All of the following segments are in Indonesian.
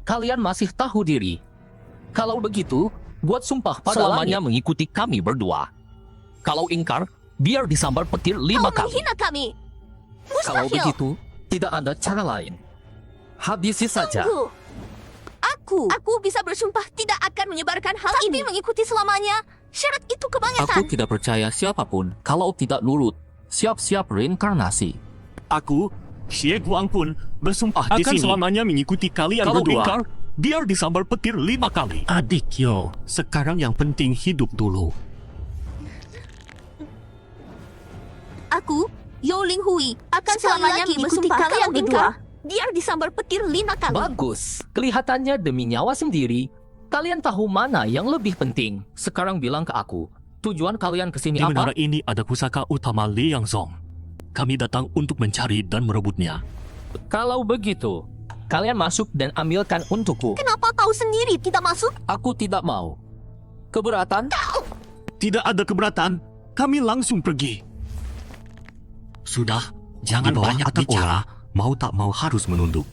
kalian masih tahu diri. Kalau begitu, buat sumpah pada Selamanya langit. mengikuti kami berdua. Kalau ingkar, biar disambar petir 5 Kau kali. menghina kami. Kalau Mustahil. begitu, tidak ada cara lain. Habisi saja. Tunggu. Aku bisa bersumpah tidak akan menyebarkan hal ini. Tapi mengikuti selamanya. Syarat itu Aku kebanyakan. tidak percaya siapapun kalau tidak nurut. Siap-siap reinkarnasi. Aku, Xie Guang pun bersumpah Akan di sini. selamanya mengikuti kalian Kalau berdua. ingkar, biar disambar petir 5 kali. Adik Yo, sekarang yang penting hidup dulu. Aku, Yo Ling Hui, akan selamanya mengikuti kalian berdua. Biar disambar petir 5 kali. Bagus. Kelihatannya demi nyawa sendiri, kalian tahu mana yang lebih penting. Sekarang bilang ke aku, tujuan kalian kesini Di menara apa? ini ada pusaka utama Liang Zong. Kami datang untuk mencari dan merebutnya. Kalau begitu, kalian masuk dan ambilkan untukku. Kenapa kau sendiri tidak masuk? Aku tidak mau. Keberatan? Tidak ada keberatan, kami langsung pergi. Sudah, jangan banyak bicara. Mau tak mau harus menunduk.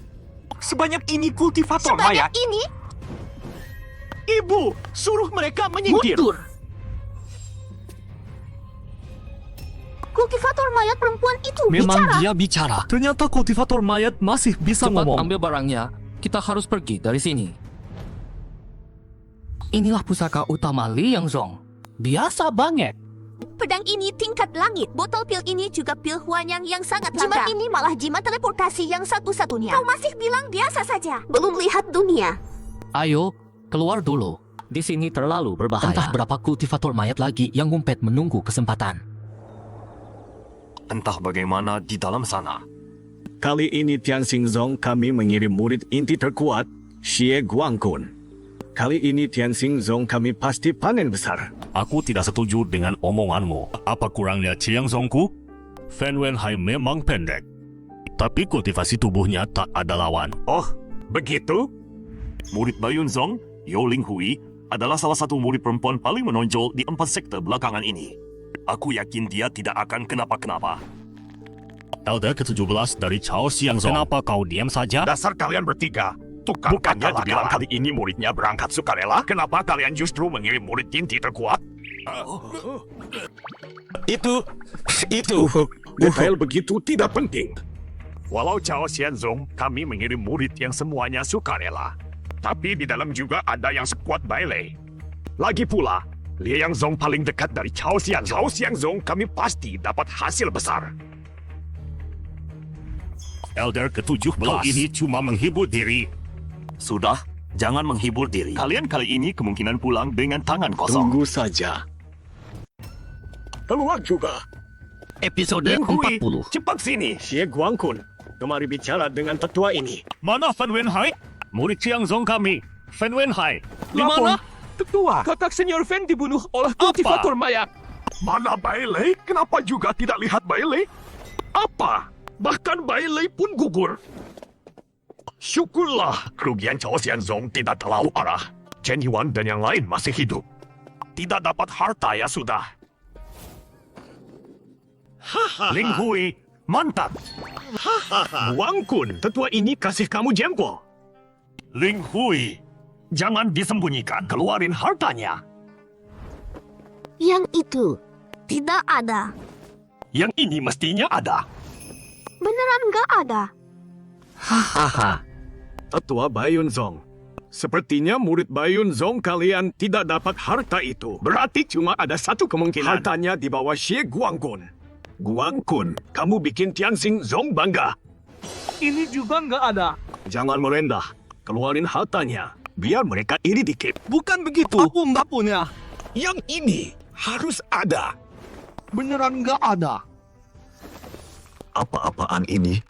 Sebanyak ini kultivator Sebanyak ini? Ibu, suruh mereka menyingkir. Mundur! Kultivator mayat perempuan itu Memang bicara. dia bicara. Ternyata kultivator mayat masih bisa Cepat ngomong. ambil barangnya. Kita harus pergi dari sini. Inilah pusaka utama Liang Zong. Biasa banget. Pedang ini tingkat langit. Botol pil ini juga pil Huanyang yang sangat langka. Jimat ini malah jimat teleportasi yang satu-satunya. Kau masih bilang biasa saja. Belum lihat dunia. Ayo, keluar dulu. Di sini terlalu berbahaya. Entah berapa kultivator mayat lagi yang ngumpet menunggu kesempatan. Entah bagaimana di dalam sana. Kali ini Tianxing Zong kami mengirim murid inti terkuat, Xie Guangkun. Kali ini Tianxing Zong kami pasti panen besar. Aku tidak setuju dengan omonganmu. Apa kurangnya Chiang Zongku? Fan Wenhai memang pendek. Tapi kultivasi tubuhnya tak ada lawan. Oh, begitu? Murid Bayun Zong, Yo Ling Hui, adalah salah satu murid perempuan paling menonjol di 4 sekte belakangan ini. Aku yakin dia tidak akan kenapa-kenapa. Elder ke-17 dari Chao Xiang Zong. Kenapa kau diam saja? Dasar kalian bertiga. Tukang bukannya dibilang kali ini muridnya berangkat sukarela? Kenapa kalian justru mengirim murid inti terkuat? Itu. Detail begitu tidak penting. Walau Chao Xianzong, kami mengirim murid yang semuanya sukarela. Tapi di dalam juga ada yang sekuat Bailey. Lagi pula, Liang Zong paling dekat dari Chao Xianzong. Chao Xianzong kami pasti dapat hasil besar. Elder ke-17 ini cuma menghibur diri. Sudah, jangan menghibur diri. Kalian kali ini kemungkinan pulang dengan tangan kosong. Tunggu saja. Keluar juga. Episode Ling Hui, 40. cepat sini. Xie Guangkun, kemari bicara dengan tetua ini. Mana Fan Wenhai? Murid Chiang Zong kami. Fan Wenhai. Di Lapor. mana? Tetua, kakak senior Fan dibunuh oleh kultivator mayat. Mana Bailey? Kenapa juga tidak lihat Bailey? Apa? Bahkan Bailey pun gugur. Syukurlah kerugian Chao Xianzong tidak terlalu parah. Chen Yuan dan yang lain masih hidup. Tidak dapat harta ya sudah. Ling Hui, mantap. Wang Kun, tetua ini kasih kamu jempol. Ling Hui, jangan disembunyikan. Keluarin hartanya. Yang itu tidak ada. Yang ini mestinya ada. Beneran nggak ada. Hahaha. Tetua Bayun Zong. Sepertinya murid Bayun Zong kalian tidak dapat harta itu. Berarti cuma ada satu kemungkinan. Hartanya di bawah Xie Guangkun. Guangkun, kamu bikin Tianxing Zong bangga. Ini juga nggak ada. Jangan merendah. Keluarin hartanya. Biar mereka iri dikit. Bukan begitu. Aku nggak punya. Yang ini harus ada. Beneran nggak ada. Apa-apaan ini?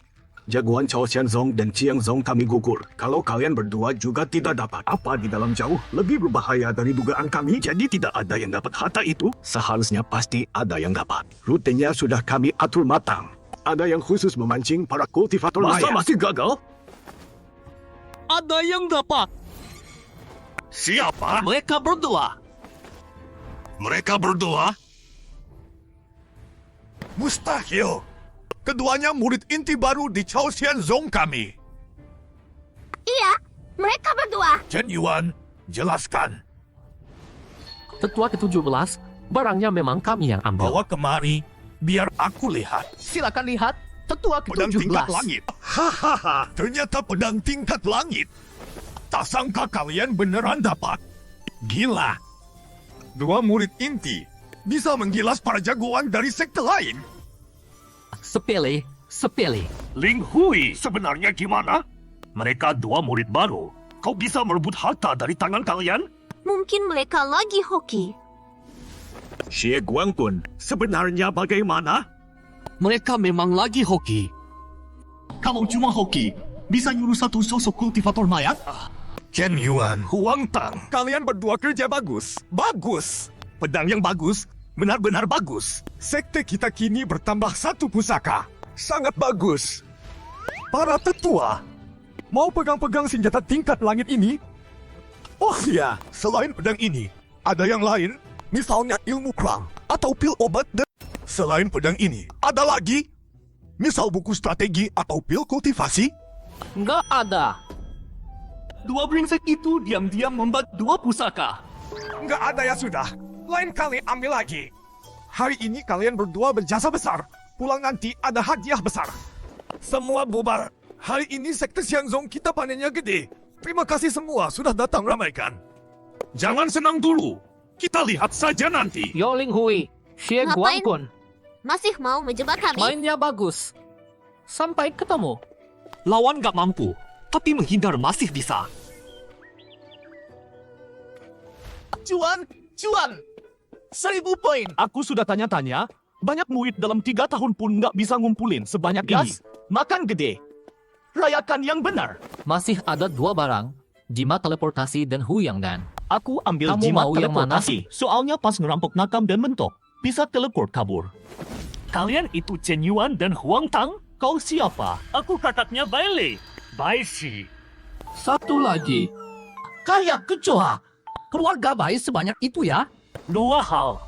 Jagoan Chao Xianzong dan Chiang Zong kami gugur. Kalau kalian berdua juga tidak dapat apa di dalam jauh lebih berbahaya dari dugaan kami, jadi tidak ada yang dapat harta itu. Seharusnya pasti ada yang dapat. Rutinnya sudah kami atur matang. Ada yang khusus memancing para kultivator Masa mayat. masih gagal? Ada yang dapat. Siapa? Mereka berdua. Mereka berdua? Mustahil. Keduanya murid inti baru di Chao Xianzong kami. Iya, mereka Chen Yuan, jelaskan. Tetua ke-17, barangnya memang kami yang ambil. Bawa kemari, biar aku lihat. Silakan lihat. Tetua Pedang ke-17. tingkat langit. Hahaha, ternyata pedang tingkat langit. Tak sangka kalian beneran dapat. Gila. 2 murid inti bisa menggilas para jagoan dari sekte lain. Sepele, sepele. Ling Hui, sebenarnya gimana? Mereka 2 murid baru. Kau bisa merebut harta dari tangan kalian? Mungkin mereka lagi hoki. Xie Guangpun, sebenarnya bagaimana? Mereka memang lagi hoki. Kalau cuma hoki, bisa nyuruh satu sosok kultivator mayat? Chen Yuan, Huang Tang, kalian berdua kerja bagus. Bagus. Pedang yang bagus, benar-benar bagus. Sekte kita kini bertambah 1 pusaka. Sangat bagus. Para tetua, mau pegang-pegang senjata tingkat langit ini? Oh iya, selain pedang ini, ada yang lain, misalnya ilmu kerang atau pil obat dan... Selain pedang ini, ada lagi? Misal buku strategi atau pil kultivasi? Nggak ada. 2 brengsek itu diam-diam membuat 2 pusaka. Nggak ada ya sudah. Lain kali ambil lagi. Hari ini kalian berdua berjasa besar. Pulang nanti ada hadiah besar. Semua bubar. Hari ini sekte Xiangzong kita panennya gede. Terima kasih semua sudah datang ramaikan. Jangan senang dulu. Kita lihat saja nanti. Yo Ling Hui, Xie Ngapain? Guangpun. Masih mau menjebak kami? Mainnya bagus. Sampai ketemu. Lawan gak mampu, tapi menghindar masih bisa. Cuan, 1000 poin. Aku sudah tanya-tanya, banyak murid dalam 3 tahun pun nggak bisa ngumpulin sebanyak ini. Makan gede. Rayakan yang benar. Masih ada 2 barang. Jimat teleportasi dan Huyang Dan. Aku ambil Kamu jimat mau yang mana? teleportasi. Soalnya pas ngerampok nakam dan mentok, bisa teleport kabur. Kalian itu Chen Yuan dan Huang Tang? Kau siapa? Aku kakaknya Bailey. Baishi. Satu lagi. Kayak kecoa. Keluarga bayi sebanyak itu ya? 2 hal.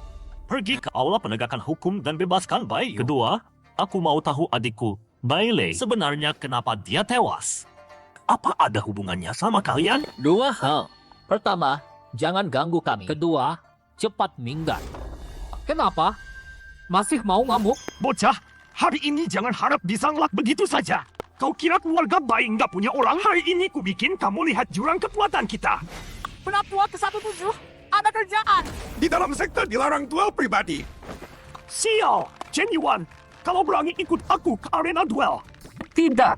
Pergi ke aula penegakan hukum dan bebaskan Bayu. Kedua, aku mau tahu adikku, Bailey, sebenarnya kenapa dia tewas. Apa ada hubungannya sama kalian? 2 hal. Pertama, jangan ganggu kami. Kedua, cepat minggat. Kenapa? Masih mau ngamuk? Bocah, hari ini jangan harap disanglak begitu saja. Kau kira keluarga bayi nggak punya orang? Hari ini ku bikin kamu lihat jurang kekuatan kita. Penatua ke-17, ada kerjaan. Di dalam sekte dilarang duel pribadi. Sial, Chen Yuan, kalau berani ikut aku ke arena duel. Tidak.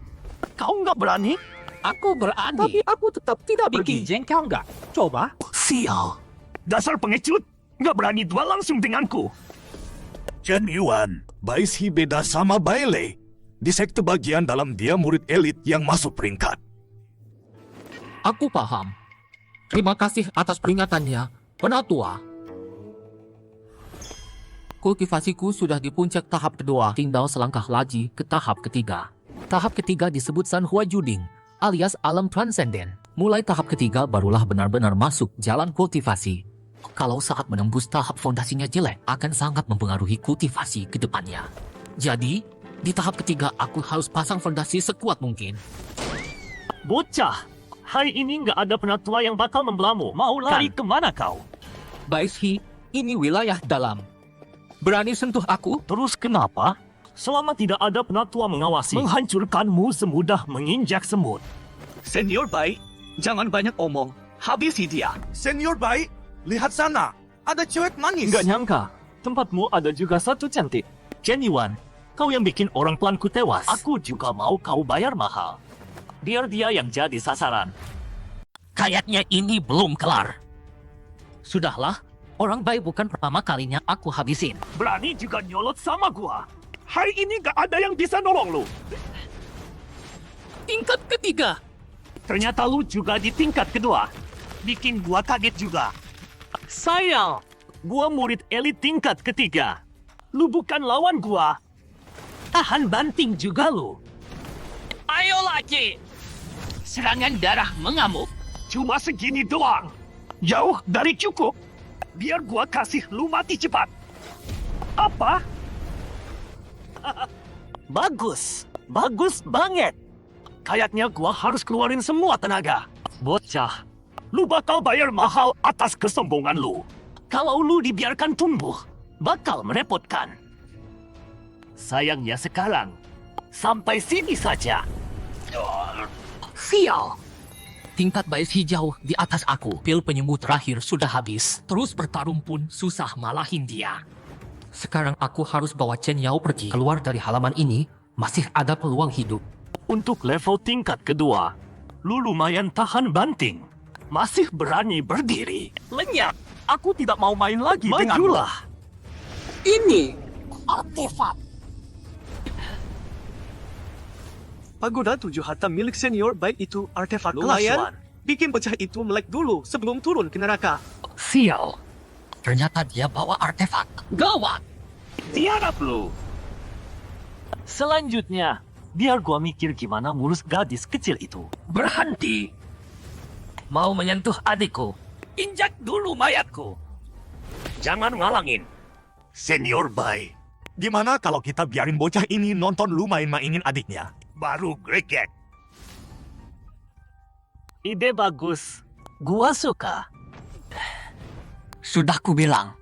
Kau nggak berani? Aku berani. Tapi aku tetap tidak Bikin jengkel nggak? Coba. Sial, dasar pengecut, nggak berani duel langsung denganku. Chen Yuan, Baishi beda sama Bailey. Di sekte bagian dalam dia murid elit yang masuk peringkat. Aku paham. Terima kasih atas peringatannya, Penatua. Kultivasiku sudah di puncak tahap kedua, tinggal selangkah lagi ke tahap ketiga. Tahap ketiga disebut San Hua Juding, alias alam transenden. Mulai tahap ketiga barulah benar-benar masuk jalan kultivasi. Kalau saat menembus tahap fondasinya jelek, akan sangat mempengaruhi kultivasi ke depannya. Jadi, di tahap ketiga aku harus pasang fondasi sekuat mungkin. Bocah, hari ini nggak ada penatua yang bakal membelamu. Mau lari kemana kau? Baishi, ini wilayah dalam. Berani sentuh aku? Terus kenapa? Selama tidak ada penatua mengawasi, menghancurkanmu semudah menginjak semut. Senior Bai, jangan banyak omong. Habisi dia. Senior Bai, lihat sana. Ada cewek manis. Nggak nyangka, tempatmu ada juga satu cantik. Chen Yuan, kau yang bikin orang tuanku tewas. Aku juga mau kau bayar mahal. Biar dia yang jadi sasaran. Kayaknya ini belum kelar. Sudahlah, orang baik bukan pertama kalinya aku habisin. Berani juga nyolot sama gua. Hari ini gak ada yang bisa nolong lu. Tingkat ketiga. Ternyata lu juga di tingkat kedua. Bikin gua kaget juga. Sayang, gua murid elit tingkat ketiga. Lu bukan lawan gua. Tahan banting juga lu. Ayo lagi. Serangan darah mengamuk. Cuma segini doang. Jauh dari cukup. Biar gua kasih lu mati cepat. Apa? Bagus, bagus banget. Kayaknya gua harus keluarin semua tenaga. Bocah, Lu bakal bayar mahal atas kesombongan lu. Kalau lu dibiarkan tumbuh, bakal merepotkan. Sayangnya sekarang, sampai sini saja. Sial! Tingkat bias hijau di atas aku. Pil penyembuh terakhir sudah habis. Terus bertarung pun susah malahin dia. Sekarang aku harus bawa Chen Yao pergi. Keluar dari halaman ini, masih ada peluang hidup. Untuk level tingkat kedua, lu lumayan tahan banting. Masih berani berdiri. Lenyap. Aku tidak mau main lagi denganmu. Majulah. Ini artefak. Pagoda 7 harta milik senior baik itu artefak Lu klien. Asuan. Bikin pecah itu melek dulu sebelum turun ke neraka. Sial. Ternyata dia bawa artefak. Gawat. Tiarap lu. Selanjutnya, biar gua mikir gimana ngurus gadis kecil itu. Berhenti. Mau menyentuh adikku. Injak dulu mayatku. Jangan ngalangin. Senior Bai, Gimana kalau kita biarin bocah ini nonton lu main-mainin adiknya? baru greget. Ide bagus. Gua suka. Sudah ku bilang.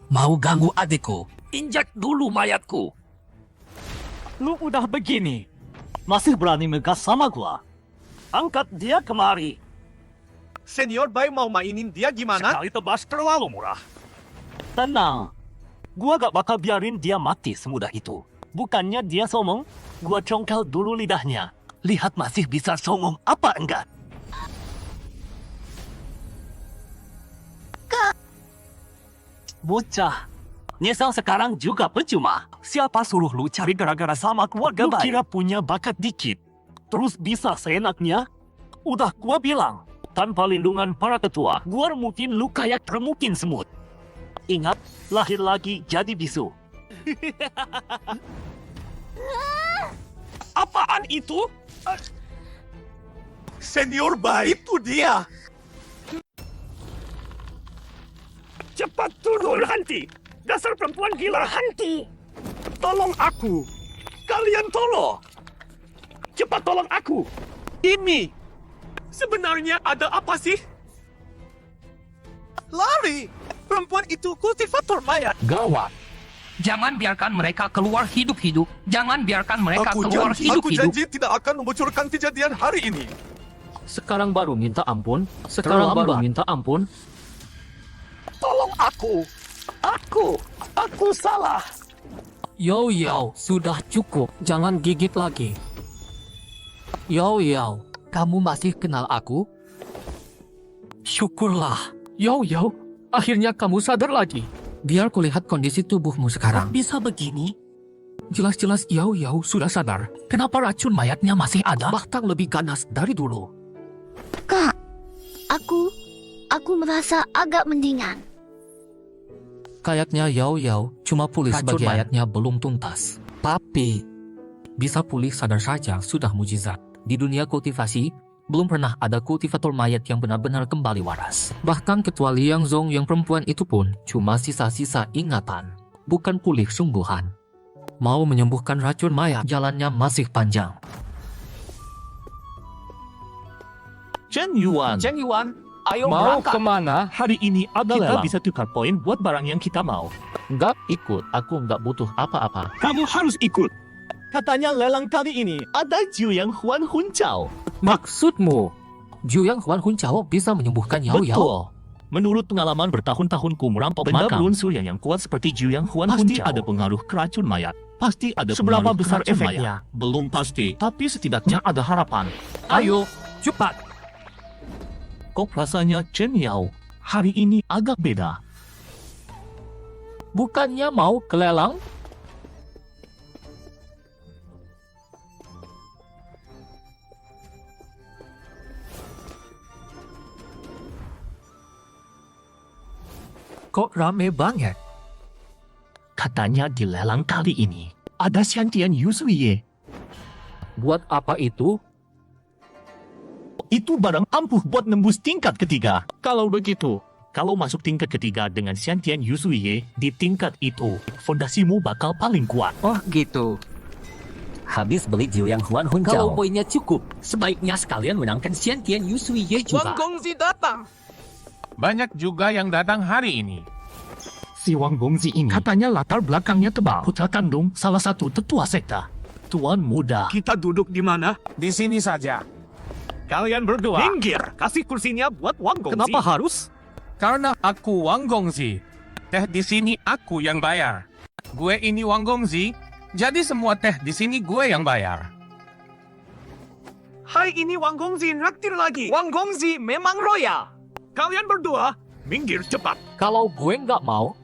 Mau ganggu adikku. Injak dulu mayatku. Lu udah begini. Masih berani megas sama gua. Angkat dia kemari. Senior Bai mau mainin dia gimana? Sekali tebas terlalu murah. Tenang. Gua gak bakal biarin dia mati semudah itu. Bukannya dia somong, gua congkel dulu lidahnya. Lihat masih bisa somong apa enggak. Bocah. Nyesal sekarang juga percuma. Siapa suruh lu cari gara-gara sama keluarga Bai? Lu kira punya bakat dikit. Terus bisa seenaknya? Udah gua bilang. Tanpa lindungan para tetua, gua remukin lu kayak remukin semut. Ingat, lahir lagi jadi bisu. Apaan itu? Senior Bai, itu dia. Cepat turun, Hanti. Dasar perempuan gila, Hanti. Tolong aku. Kalian tolong. Cepat tolong aku. Ini sebenarnya ada apa sih? Lari! Perempuan itu kultivator mayat. Gawat. Jangan biarkan mereka keluar hidup-hidup. Jangan biarkan mereka keluar aku hidup-hidup. janji tidak akan membocorkan kejadian hari ini. Sekarang baru minta ampun. Sekarang baru minta ampun. Tolong aku. Aku salah. Yo, sudah cukup. Jangan gigit lagi. Yo, kamu masih kenal aku? Syukurlah. Yo, akhirnya kamu sadar lagi. Biar kulihat kondisi tubuhmu sekarang. Bisa begini? Jelas-jelas Yo sudah sadar. Kenapa racun mayatnya masih ada? Bahkan lebih ganas dari dulu. Kak, aku merasa agak mendingan. Kayaknya Yo cuma pulih sebagian. Mayatnya belum tuntas. Tapi bisa pulih sadar saja sudah mujizat. Di dunia kultivasi, belum pernah ada kultivator mayat yang benar-benar kembali waras. Bahkan ketua Liang Zong yang perempuan itu pun cuma sisa-sisa ingatan, bukan pulih sungguhan. Mau menyembuhkan racun mayat, jalannya masih panjang. Chen Yuan, ayo Mau berangkat. kemana? Hari ini Ada kita lelang. bisa tukar poin buat barang yang kita mau. Nggak ikut, aku nggak butuh apa-apa. Kamu harus ikut. Katanya lelang kali ini Ada Jiu yang Huan Hun Chao. Maksudmu, Juyang Huan Hun Chao bisa menyembuhkan Yao? Betul. Menurut pengalaman bertahun-tahunku merampok benda berunsur yang kuat seperti Jiu yang Huan Hun Chao, pasti ada pengaruh keracun mayat. Pasti ada Seberapa pengaruh besar keracun efeknya? mayat. Belum pasti, tapi setidaknya ada harapan. Ayo, cepat. Kok rasanya Chen Yao hari ini agak beda? Bukannya mau kelelang? Kok rame banget? Katanya di lelang kali ini ada Xiantian Yusuiye. Buat apa itu? Itu barang ampuh buat nembus tingkat ketiga. Kalau begitu, kalau masuk tingkat ketiga dengan Xiantian Yusuiye di tingkat itu, fondasimu bakal paling kuat. Oh gitu. Habis beli Jiu yang Huan Hun Kalau poinnya cukup, sebaiknya sekalian menangkan Xian Tian Yu Sui Ye juga. Gongzi datang. Banyak juga yang datang hari ini. Si Wang Gongzi ini katanya latar belakangnya tebal. Putra kandung salah satu tetua sekta. Tuan muda. Kita duduk di mana? Di sini saja. Kalian berdua. Minggir. Kasih kursinya buat Wang Gongzi. Kenapa harus? Karena aku Wang Gongzi. Teh di sini aku yang bayar. Gue ini Wang Gongzi, jadi semua teh di sini gue yang bayar. Hai, ini Wang Gongzi naktir lagi. Wang Gongzi memang royal. Kalian berdua, minggir cepat. Kalau gue nggak mau,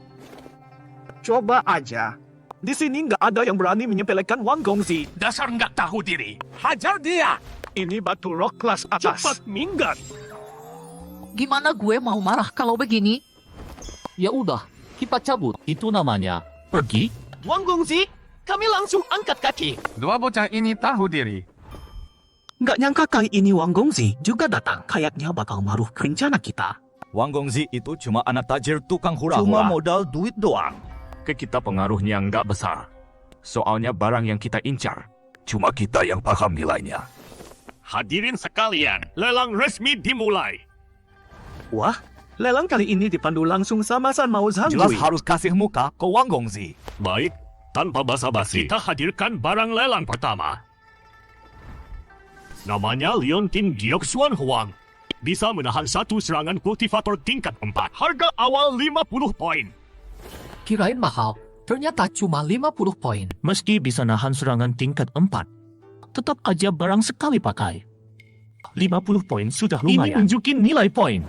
Coba aja. Di sini nggak ada yang berani menyepelekan Wang Gongzi. Dasar nggak tahu diri. Hajar dia. Ini batu rock kelas atas. Cepat minggat. gimana gue mau marah kalau begini? Ya udah, kita cabut. Itu namanya pergi. Wang Gongzi, kami langsung angkat kaki. Dua bocah ini tahu diri. Nggak nyangka kali ini Wang Gongzi juga datang. Kayaknya bakal maruh rencana kita. Wang Gongzi itu cuma anak tajir tukang hura-hura. Cuma modal duit doang. Ke kita pengaruhnya nggak besar. Soalnya barang yang kita incar, cuma kita yang paham nilainya. Hadirin sekalian, lelang resmi dimulai. Wah, lelang kali ini dipandu langsung sama San Mao Jelas Zhangzui. harus kasih muka ke Wang Gongzi. Baik, tanpa basa-basi, kita hadirkan barang lelang pertama. Namanya Liontin Gioxuan Huang. Bisa menahan satu serangan kultivator tingkat 4. Harga awal 50 poin. Kirain mahal, ternyata cuma 50 poin. Meski bisa nahan serangan tingkat 4, tetap aja barang sekali pakai. 50 poin sudah lumayan. Ini nunjukin nilai poin.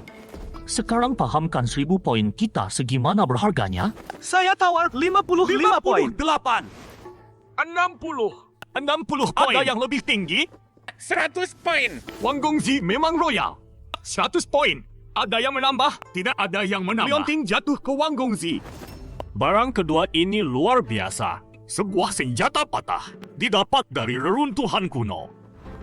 Sekarang pahamkan 1000 poin kita segimana berharganya? Saya tawar 55 poin. 58. 60. 60 poin. Ada yang lebih tinggi? 100 poin. Wang Gongzi memang royal. 100 poin. Ada yang menambah? Tidak ada yang menambah. Liontin jatuh ke Wang Gongzi. Barang kedua ini luar biasa. Sebuah senjata patah. Didapat dari reruntuhan kuno.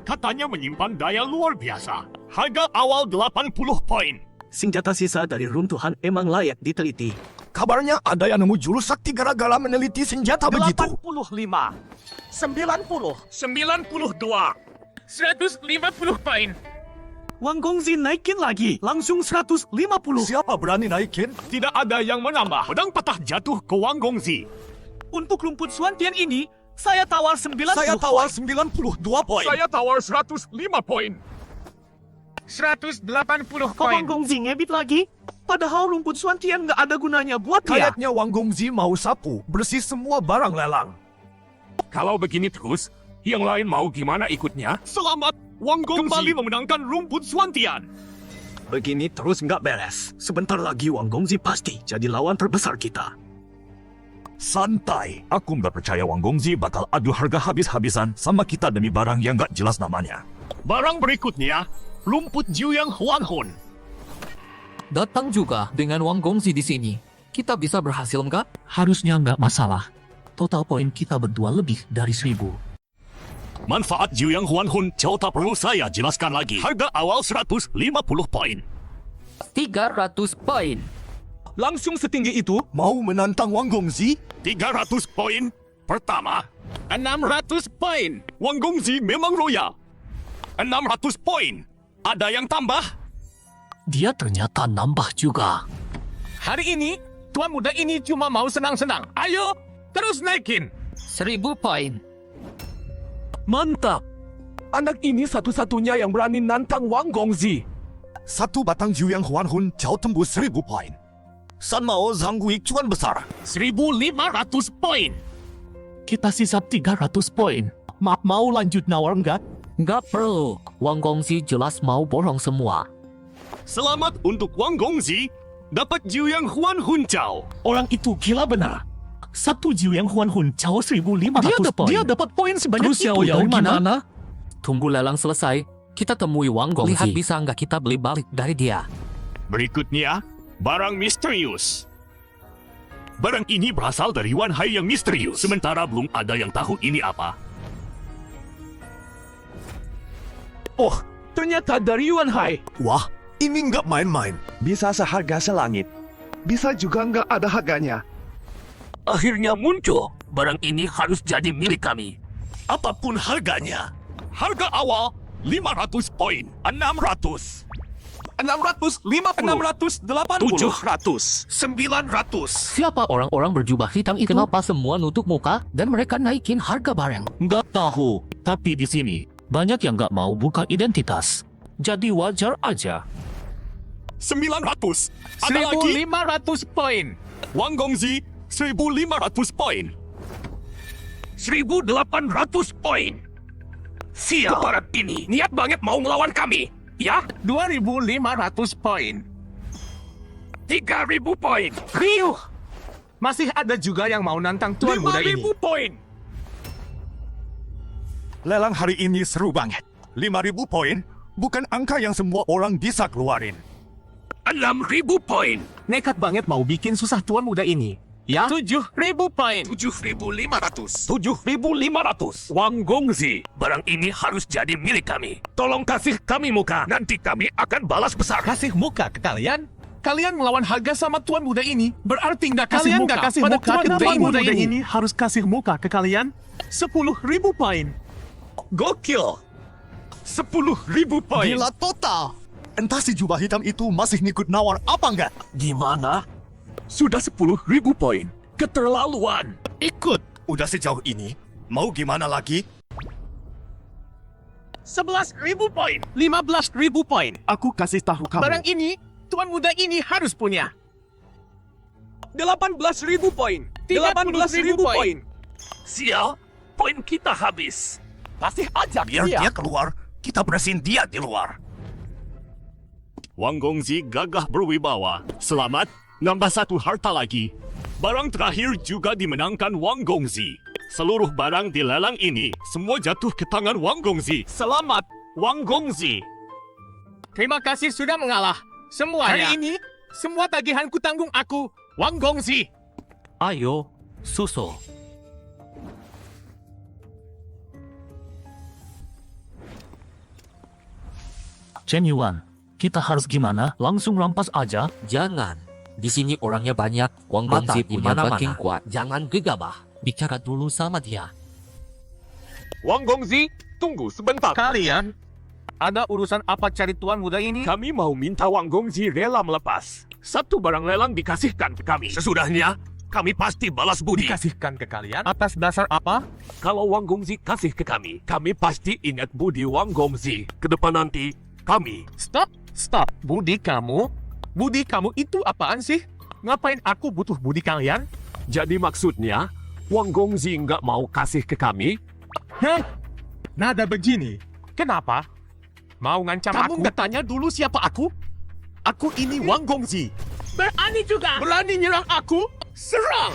Katanya menyimpan daya luar biasa. Harga awal 80 poin. Senjata sisa dari runtuhan emang layak diteliti. Kabarnya ada yang nemu jurus sakti gara-gara meneliti senjata begitu. 85. 90. 92. 150 poin. Wang Gongzi naikin lagi. Langsung 150. Siapa berani naikin? Tidak ada yang menambah. Pedang patah jatuh ke Wang Gongzi. Untuk rumput Suantian ini, saya tawar 90. Saya tawar 92 poin. Saya tawar 105 poin. 180 Kok poin. Wang Gongzi ngebit lagi? Padahal rumput Suantian nggak ada gunanya buat dia. Kayaknya Wang Gongzi mau sapu, bersih semua barang lelang. Kalau begini terus, yang lain mau gimana ikutnya? Selamat, Wang Gongzi kembali memenangkan rumput Suantian. Begini terus nggak beres. Sebentar lagi Wang Gongzi pasti jadi lawan terbesar kita. Santai, aku nggak percaya Wang Gongzi bakal adu harga habis-habisan sama kita demi barang yang nggak jelas namanya. Barang berikutnya, rumput Juyang Huanhun. Datang juga dengan Wang Gongzi di sini. Kita bisa berhasil nggak? Harusnya nggak masalah. Total poin kita berdua lebih dari 1000. Manfaat Juyang Huanhun jauh tak perlu saya jelaskan lagi. Harga awal 150 poin. 300 poin. Langsung setinggi itu, Mau menantang Wang Gongzi? 300 poin. Pertama, 600 poin. Wang Gongzi memang royal. 600 poin. Ada yang tambah? Dia ternyata nambah juga. Hari ini, tuan muda ini cuma mau senang-senang. Ayo, terus naikin. 1000 poin. mantap. Anak ini satu-satunya yang berani nantang Wang Gongzi. Satu batang Juyang Huanhun jauh tembus 1000 poin. San Mao Zhangzui cuan besar. 1.500 poin. Kita sisa 300 poin. Mau lanjut nawar nggak? Nggak perlu. Wang Gongzi jelas mau borong semua. Selamat untuk Wang Gongzi. Dapat Juyang Huanhun Chao. Orang itu gila benar. Satu Jiu yang Huanhun Chao 1500 poin. Dia dapat poin sebanyak Terus itu dari mana? Tunggu lelang selesai. Kita temui Wang Gongzi. Lihat bisa nggak kita beli balik dari dia. Berikutnya, barang misterius. Barang ini berasal dari Wan Hai yang misterius. Sementara belum ada yang tahu ini apa. Oh, ternyata dari Yuan Hai. Wah, ini nggak main-main. Bisa seharga selangit. Bisa juga nggak ada harganya. Akhirnya muncul. Barang ini harus jadi milik kami. Apapun harganya. Harga awal 500 poin. 600. 680. 700. 900. Siapa orang-orang berjubah hitam itu? Kenapa semua nutup muka dan mereka naikin harga barang? Nggak tahu, tapi di sini banyak yang nggak mau buka identitas. Jadi wajar aja. 900. Ada lagi 1.500 poin. Wang Gongzi 1.500 poin. 1.800 poin. Sial. Keparat ini niat banget mau melawan kami. Ya, 2.500 poin. 3.000 poin. Riuh! Masih ada juga yang mau nantang tuan muda ini. 5.000 poin. Lelang hari ini seru banget. 5.000 poin bukan angka yang semua orang bisa keluarin. 6.000 poin. Nekat banget mau bikin susah tuan muda ini. Ya? 7.000 poin. 7.500. 7.500. Wang Gongzi, barang ini harus jadi milik kami. Tolong kasih kami muka. Nanti kami akan balas besar. Kasih muka ke kalian? Kalian melawan harga sama tuan muda ini, berarti nggak kasih Kalian muka nggak kasih pada muka ke tuan tuan muda muda ini. ini harus kasih muka ke kalian? 10.000 poin. Gokil. 10.000 poin. Gila total. Entah si jubah hitam itu masih ngikut nawar apa enggak? Gimana? Sudah 10.000 poin. Keterlaluan. Ikut. Udah sejauh ini, mau gimana lagi? 11.000 poin. 15.000 poin. Aku kasih tahu kamu. Barang ini, tuan muda ini harus punya. 18.000 poin. 30.000 poin. Sial, poin kita habis. Kasih aja Biar dia keluar, kita bersihin dia di luar. Wang Gongzi gagah berwibawa. Selamat, nambah satu harta lagi. Barang terakhir juga dimenangkan Wang Gongzi. Seluruh barang di lelang ini semua jatuh ke tangan Wang Gongzi. Selamat, Wang Gongzi. Terima kasih sudah mengalah. Semuanya. Hari ini, semua tagihanku tanggung aku, Wang Gongzi. Ayo, susul. Chen Yuan, kita harus gimana? Langsung rampas aja? Jangan. Di sini orangnya banyak. Wang Gongzi punya backing kuat. Jangan gegabah. Bicara dulu sama dia. Wang Gongzi, tunggu sebentar. Kalian, ada urusan apa cari tuan muda ini? Kami mau minta Wang Gongzi rela melepas. Satu barang lelang dikasihkan ke kami. Sesudahnya, kami pasti balas budi. Dikasihkan ke kalian? Atas dasar apa? Kalau Wang Gongzi kasih ke kami pasti ingat budi Wang Gongzi. Ke depan nanti, kami. Stop. Budi kamu? Budi kamu itu apaan sih? Ngapain aku butuh budi kalian? Jadi maksudnya, Wang Gongzi nggak mau kasih ke kami? Hah? Nada begini. Kenapa? Mau ngancam Kamu aku? nggak tanya dulu siapa aku? Aku ini Wang Gongzi. Berani juga. Berani nyerang aku? Serang!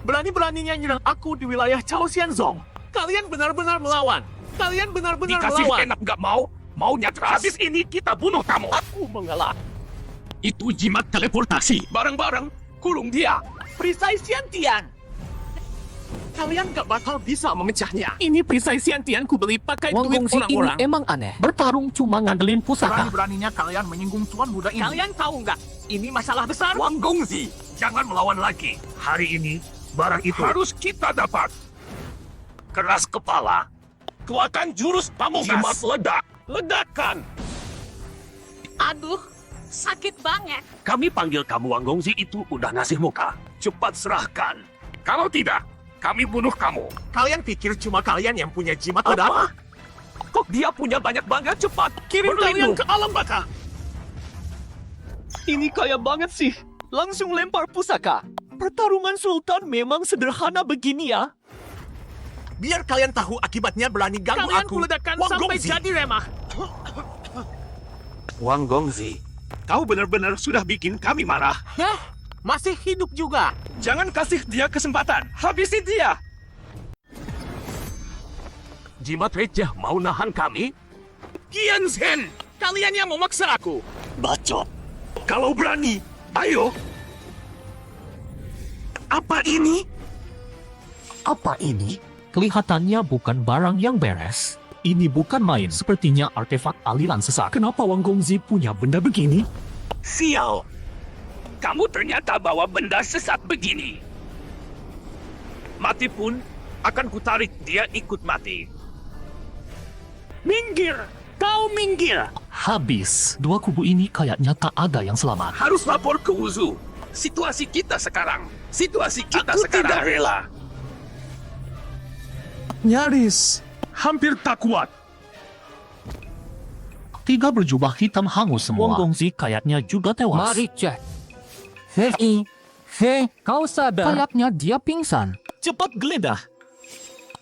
Berani-beraninya nyerang aku di wilayah Chao Xianzong. Kalian benar-benar melawan. Kalian benar-benar Dikasih melawan. enak nggak mau? Maunya keras. Habis ini kita bunuh kamu. Aku mengalah. Itu jimat teleportasi. Bareng-bareng, kulung dia. Perisai Xiantian. Kalian gak bakal bisa memecahnya. Ini perisai Xiantian ku beli pakai Wang duit Gongzi ini orang-orang. emang aneh. Bertarung cuma ngandelin pusaka. Berani-beraninya kalian menyinggung tuan muda ini. Kalian tahu nggak? Ini masalah besar. Wang Gongzi, jangan melawan lagi. Hari ini, barang itu harus kita dapat. Keras kepala. Keluarkan jurus pamungkas. Jimat ledak. Ledakan. Aduh, sakit banget. Kami panggil kamu Wang Gongzi itu udah ngasih muka. Cepat serahkan. Kalau tidak, kami bunuh kamu. Kalian pikir cuma kalian yang punya jimat Apa? ledak? Kok dia punya banyak banget? Cepat, Kirim kalian berlindung. ke alam baka. Ini kaya banget sih. Langsung lempar pusaka. Pertarungan Sultan memang sederhana begini ya. Biar kalian tahu akibatnya berani ganggu Kalian aku. kuledakan Wang sampai Gongzi. jadi remah. Wang Gongzi, kau benar-benar sudah bikin kami marah. Hah? Masih hidup juga. Jangan kasih dia kesempatan. Habisi dia. Jimat receh mau nahan kami? Qian Zhen, Kalian yang memaksa aku. bacot. Kalau berani, ayo. Apa ini? Apa ini? Kelihatannya bukan barang yang beres. Ini bukan main, sepertinya artefak aliran sesat. Kenapa Wang Gongzi punya benda begini? Sial. Kamu ternyata bawa benda sesat begini. Mati pun, akan kutarik dia ikut mati. Minggir! Kau minggir! Habis. Dua kubu ini kayaknya tak ada yang selamat. Harus lapor ke Wuzu. Situasi kita sekarang. Situasi kita Aku sekarang. tidak rela. Nyaris. Hampir tak kuat. Tiga berjubah hitam hangus semua. Wang Gongzi kayaknya juga tewas. Mari cek. Hei, kau sadar? Kayaknya dia pingsan. Cepat geledah.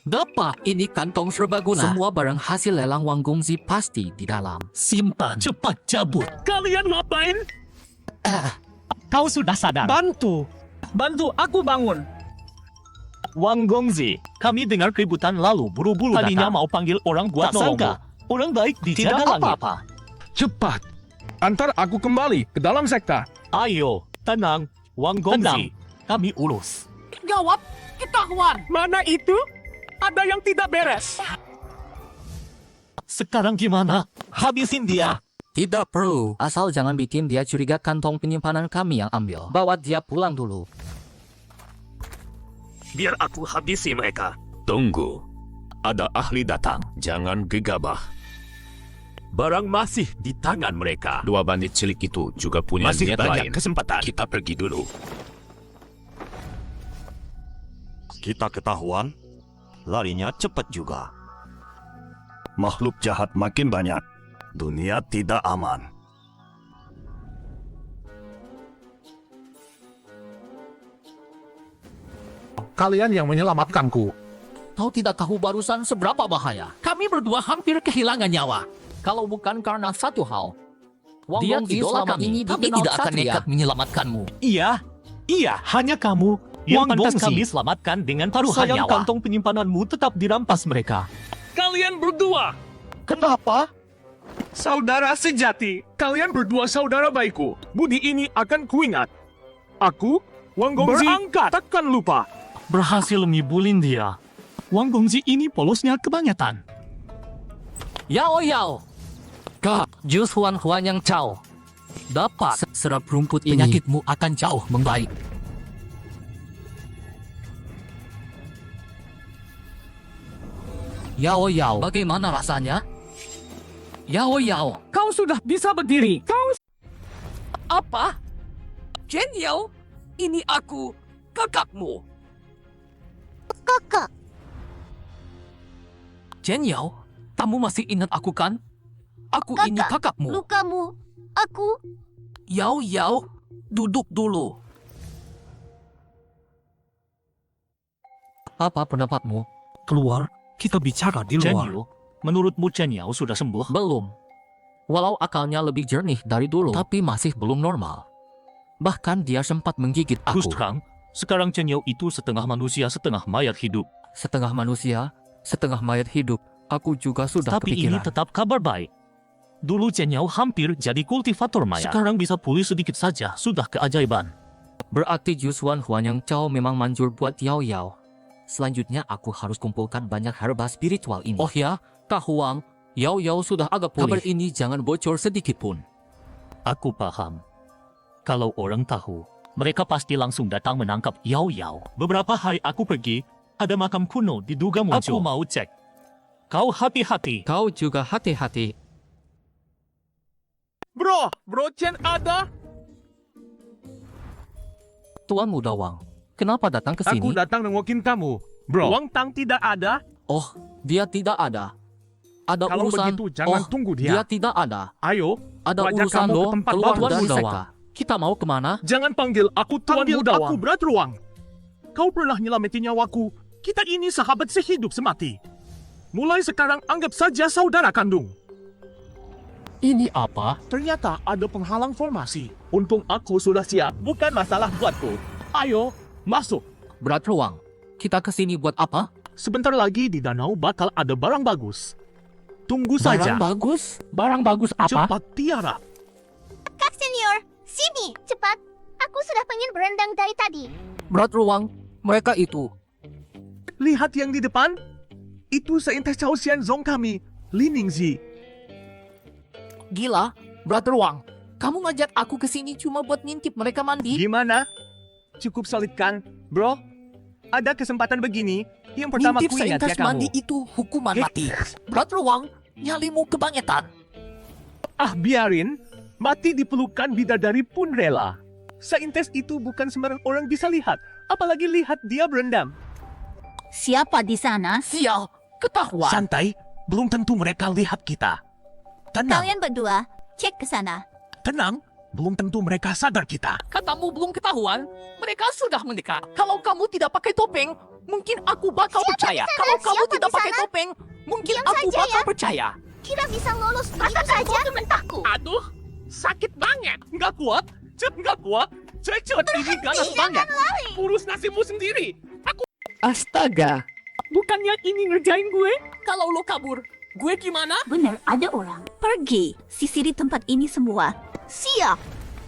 Dapat, ini kantong serbaguna. Semua barang hasil lelang Wang Gongzi pasti di dalam. Simpan. Cepat cabut. Kalian ngapain? Kau sudah sadar. Bantu. Bantu aku bangun. Wang Gongzi, kami dengar keributan lalu buru-buru tadinya mau panggil orang buat nolongmu. Orang baik dijaga langit. Apa-apa. Cepat. Antar aku kembali ke dalam sekta. Ayo, tenang. Wang Gongzi, kami urus. Jawab, ketahuan. Mana itu? Ada yang tidak beres. Sekarang gimana? Habisin dia. Tidak perlu. Asal jangan bikin dia curiga kantong penyimpanan kami yang ambil. Bawa dia pulang dulu. Biar aku habisi mereka. Tunggu. Ada ahli datang. Jangan gegabah. Barang masih di tangan mereka. Dua bandit cilik itu juga punya Masih niat banyak lain. kesempatan. Kita pergi dulu. Kita ketahuan, larinya cepat juga. Makhluk jahat makin banyak. Dunia tidak aman. Kalian yang menyelamatkanku. Kau tidak tahu barusan seberapa bahaya. Kami berdua hampir kehilangan nyawa. Kalau bukan karena satu hal. Dia selama ini tapi tidak akan nekat menyelamatkanmu. Iya, hanya kamu yang pantas kami selamatkan dengan taruhan nyawa. Sayang kantong penyimpananmu tetap dirampas mereka. Kalian berdua. Kenapa? Saudara sejati, kalian berdua saudara baikku. Budi ini akan kuingat. Aku, Wang Gongzi, Berangkat. takkan lupa. Berhasil ngibulin dia. Wang Gongzi ini polosnya kebanyakan. Yao. Kak, jus Huan yang Cao. Dapat serap rumput ini. Penyakitmu akan jauh membaik. Yao, bagaimana rasanya? Yao, Kau sudah bisa berdiri. Apa? Chen Yao, ini aku, kakakmu. Kakak, Chen Yao, kamu masih ingat aku kan? Aku ini kakakmu. lukamu, aku. Yao, duduk dulu. Apa pendapatmu? Keluar, kita bicara di luar. Menurutmu Chen Yao sudah sembuh? Belum. Walau akalnya lebih jernih dari dulu, tapi masih belum normal. Bahkan dia sempat menggigit Terus aku. terang, sekarang Chen Yao itu setengah manusia, setengah mayat hidup. Setengah manusia, setengah mayat hidup. Aku juga sudah Tapi ini kepikiran. tetap kabar baik. Dulu Chen Yao hampir jadi kultivator mayat. Sekarang bisa pulih sedikit saja, sudah keajaiban. Berarti jus Huan yang Cao memang manjur buat Yao. Selanjutnya aku harus kumpulkan banyak herba spiritual ini. Oh ya, Kak Huang, Yao sudah agak pulih. Kabar ini jangan bocor sedikit pun. Aku paham. Kalau orang tahu, mereka pasti langsung datang menangkap Yao. Beberapa hari aku pergi, ada makam kuno diduga muncul. Aku mau cek. Kau hati-hati. Kau juga hati-hati. Bro Chen ada? Tuan Muda Wang, kenapa datang ke sini? Aku datang nengokin kamu. Bro. Wang Tang tidak ada? Oh, dia tidak ada. Ada Kalau urusan. begitu, jangan tunggu dia. Dia tidak ada. Ayo, Ada ajak urusan kamu ke lo tempat keluar bagus. dari Muda sekta. Kita mau kemana? jangan panggil aku Tuan Panggil Muda aku Wang. Brother Wang. Kau pernah nyelamatin nyawaku. Kita ini sahabat sehidup semati. Mulai sekarang anggap saja saudara kandung. Ini apa? Ternyata ada penghalang formasi. Untung aku sudah siap. Bukan masalah buatku. Ayo, masuk. Brother Wang, kita ke sini buat apa? Sebentar lagi di danau bakal ada barang bagus. Tunggu saja. bagus? Barang bagus apa? Cepat tiara. Kak senior, sini, cepat. Aku sudah pengen berendang dari tadi. Brother Wang, mereka itu. Lihat yang di depan. Itu seintas Cao Xianzong kami, Li Ningzi. Gila, Brother Wang. Kamu ngajak aku ke sini cuma buat ngintip mereka mandi? Gimana? Cukup solid kan, bro? ada kesempatan begini, yang pertama Ngintip ku ingat seintas ya kamu. mandi itu hukuman mati. Brother Wang, nyalimu kebangetan. Ah, biarin. Mati dipelukan bidadari pun rela. Seintes itu bukan sembarang orang bisa lihat. Apalagi lihat dia berendam. Siapa di sana? Sial, ketahuan. Santai, belum tentu mereka lihat kita. Tenang, Kalian berdua, cek ke sana. tenang. Belum tentu mereka sadar kita. Katamu belum ketahuan, mereka sudah mendekat. Kalau kamu tidak pakai topeng, mungkin aku bakal percaya. Kalau kamu Siapa tidak di pakai sana? topeng, mungkin Diam aku saja bakal ya. percaya. Kira bisa lolos begitu saja? Mentakku. Aduh, sakit banget. Nggak kuat, nggak kuat. Cecet ini ganas banget. Urus nasimu sendiri. Aku... Astaga, bukannya ini ngerjain gue? Kalau lo kabur, gue gimana? Benar, ada orang. Pergi. Sisiri tempat ini semua. Siap.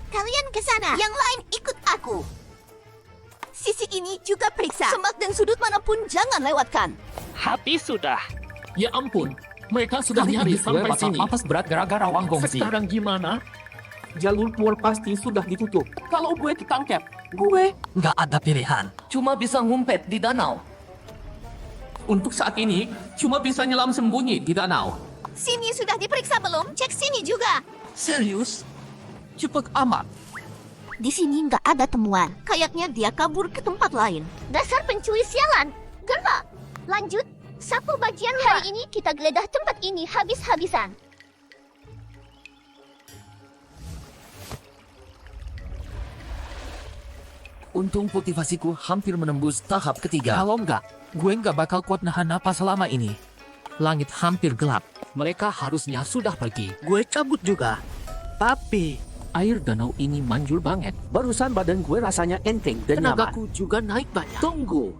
Kalian ke sana. Yang lain ikut aku. Sisi ini juga periksa. Semak dan sudut manapun jangan lewatkan. Habis sudah. Ya ampun, mereka sudah Kali nyari ini sampai gue sini. papas berat gara-gara Wang Gongzi. Sekarang gimana? Jalur keluar pasti sudah ditutup. Kalau gue ditangkap, gue Nggak ada pilihan. Cuma bisa ngumpet di danau. untuk saat ini cuma bisa nyelam sembunyi di danau. Sini sudah diperiksa belum? Cek sini juga. Serius? Cepet amat. Di sini nggak ada temuan. Kayaknya dia kabur ke tempat lain. Dasar pencuri sialan. Gerak. Lanjut. Sapu bagian hari ini kita geledah tempat ini habis-habisan. Untung motivasiku hampir menembus tahap ketiga. Kalau enggak, gue nggak bakal kuat nahan napas selama ini. Langit hampir gelap. Mereka harusnya sudah pergi. Gue cabut juga. Tapi air danau ini manjur banget. Barusan badan gue rasanya enteng dan tenagaku juga naik banyak. Tunggu.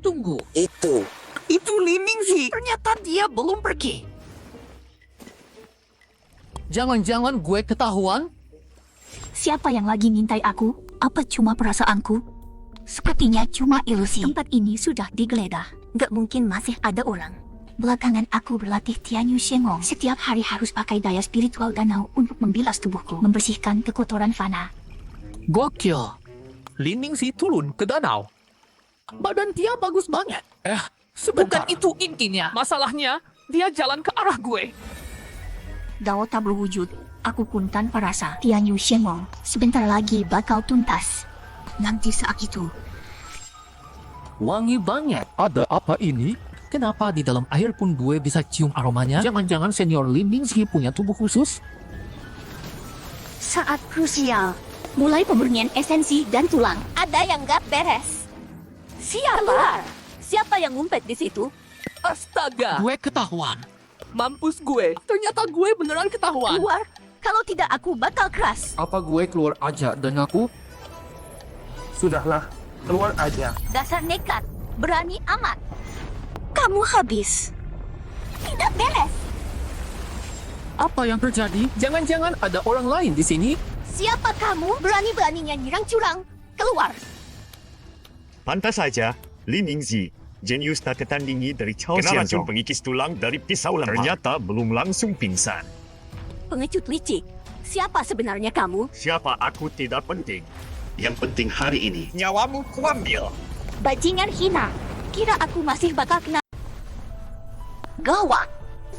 Tunggu. Itu Lining sih. Ternyata dia belum pergi. Jangan-jangan gue ketahuan? Siapa yang lagi ngintai aku? Apa cuma perasaanku? Sepertinya cuma ilusi. Tempat ini sudah digeledah. Gak mungkin masih ada orang. Belakangan aku berlatih Tianyu Shengong. Setiap hari harus pakai daya spiritual danau untuk membilas tubuhku. Membersihkan kekotoran fana. Gokil. Lining sih turun ke danau. Badan dia bagus banget. Bukan itu intinya. Masalahnya, dia jalan ke arah gue. Dao tak berwujud. Aku pun tanpa rasa. Tianyu Shengong sebentar lagi bakal tuntas. Nanti saat itu. Wangi banget. Ada apa ini? Kenapa di dalam air pun gue bisa cium aromanya? Jangan-jangan senior Lining sih punya tubuh khusus? Saat krusial. Mulai pemurnian esensi dan tulang. Ada yang gak beres. Siapa? Siapa yang ngumpet di situ? Astaga, Gue ketahuan. mampus gue. Ternyata gue beneran ketahuan. Keluar. Kalau tidak aku bakal keras. Apa gue keluar aja dan ngaku? Sudahlah, keluar aja. Dasar nekat. Berani amat. Kamu habis. Tidak beres. Apa yang terjadi? Jangan-jangan ada orang lain di sini? Siapa kamu? Berani-beraninya nyerang curang. Keluar. Pantas saja, Li Ningzi, jenius tak tertandingi dari Chao Kena Xianzong. racun pengikis tulang dari pisau lempar. Ternyata belum langsung pingsan. Pengecut licik. Siapa sebenarnya kamu? Siapa aku tidak penting. Yang penting hari ini, nyawamu kuambil. Bajingan hina. Kira aku masih bakal kena. Gawat.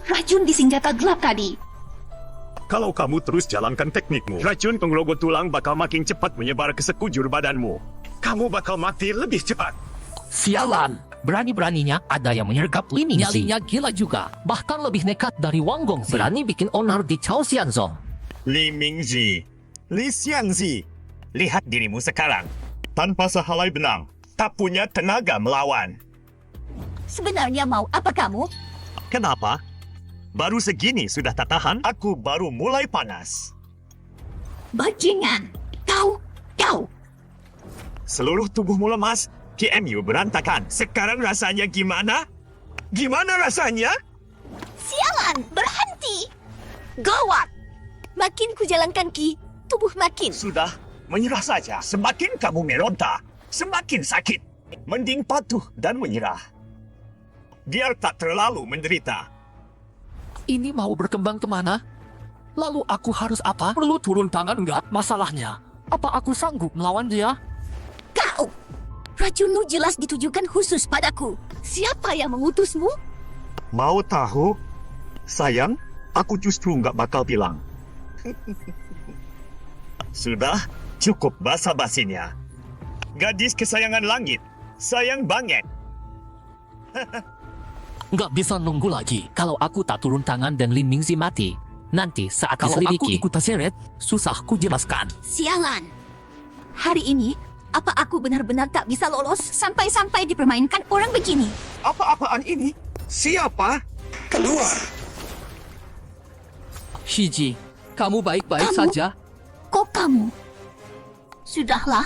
Racun di senjata gelap tadi. Kalau kamu terus jalankan teknikmu, racun penggerogot tulang bakal makin cepat menyebar ke sekujur badanmu. Kamu bakal mati lebih cepat. Sialan. Berani-beraninya ada yang menyergap Lining. Nyalinya gila juga. Bahkan lebih nekat dari Wang Gongzi. Berani bikin onar di Chao Xianzong. Li Mingzi, Li Xiangzi, lihat dirimu sekarang. Tanpa sehelai benang, tak punya tenaga melawan. Sebenarnya mau apa kamu? Kenapa? Baru segini sudah tak tahan, aku baru mulai panas. Bajingan. Kau. Seluruh tubuhmu lemas, KMU berantakan. Sekarang rasanya gimana? Gimana rasanya? Sialan. Berhenti. Gawat. Makin ku jalankan ki, tubuh makin. Sudah, menyerah saja. Semakin kamu meronta, semakin sakit. Mending patuh dan menyerah. Biar tak terlalu menderita. Ini mau berkembang kemana? Lalu aku harus apa? Perlu turun tangan enggak? Masalahnya, apa aku sanggup melawan dia? Kau. Racunmu jelas ditujukan khusus padaku. Siapa yang mengutusmu? Mau tahu? Sayang, aku justru nggak bakal bilang. Sudah, cukup basa-basinya. Gadis kesayangan langit, sayang banget. Nggak bisa nunggu lagi. Kalau aku tak turun tangan dan Lin Mingzi mati, nanti saat kalau aku diselidiki, ikut terseret, susah ku jelaskan. Sialan. Hari ini, apa aku benar-benar tak bisa lolos sampai-sampai dipermainkan orang begini? Apa-apaan ini? Siapa? Keluar! Shiji, kamu baik-baik Kamu? saja? Kok kamu? Sudahlah,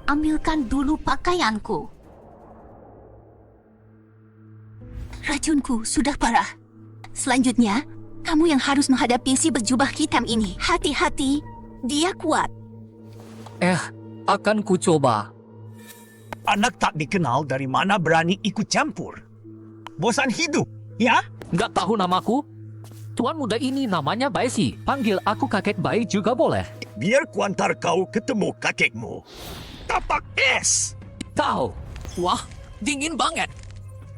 ambilkan dulu pakaianku. Racunku sudah parah. Selanjutnya, kamu yang harus menghadapi si berjubah hitam ini. Hati-hati, dia kuat. Akan ku coba. Anak tak dikenal dari mana berani ikut campur. Bosan hidup, ya? Nggak tahu namaku? Tuan muda ini namanya Baisi. Panggil aku kakek Bai juga boleh. Biar kuantar kau ketemu kakekmu. Tapak es! Tahu. Wah, dingin banget.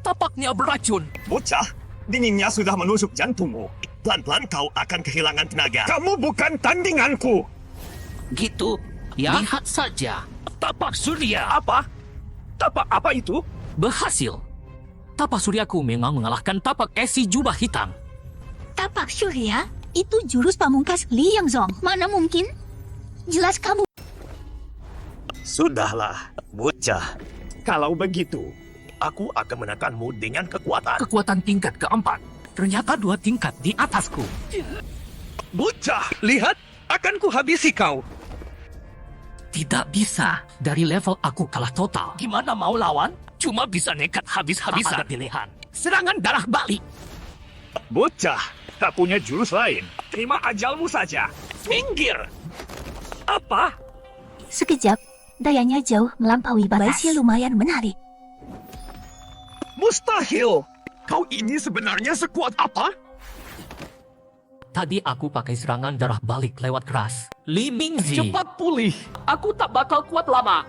Tapaknya beracun. Bocah, dinginnya sudah menusuk jantungmu. Pelan-pelan kau akan kehilangan tenaga. Kamu bukan tandinganku. Gitu. Ya? Lihat saja. Tapak surya. Apa? Tapak apa itu? Berhasil. Tapak suryaku memang mengalahkan tapak esi jubah hitam. Tapak Surya, itu jurus pamungkas Li Yangzong. Mana mungkin? Jelas kamu. Sudahlah, bocah. Kalau begitu, aku akan menekanmu dengan kekuatan. Kekuatan tingkat keempat. Ternyata 2 tingkat di atasku. Bocah, lihat, akan kuhabisi kau. Tidak bisa. Dari level aku kalah total. Gimana mau lawan? Cuma bisa nekat habis-habisan. Tak ada pilihan. Serangan darah balik. Bocah, tak punya jurus lain. Terima ajalmu saja. Minggir. Apa? Sekejap, dayanya jauh melampaui batas. Baisi lumayan menarik. Mustahil. Kau ini sebenarnya sekuat apa? Tadi aku pakai serangan darah balik lewat keras. Li Mingzi. Cepat pulih. Aku tak bakal kuat lama.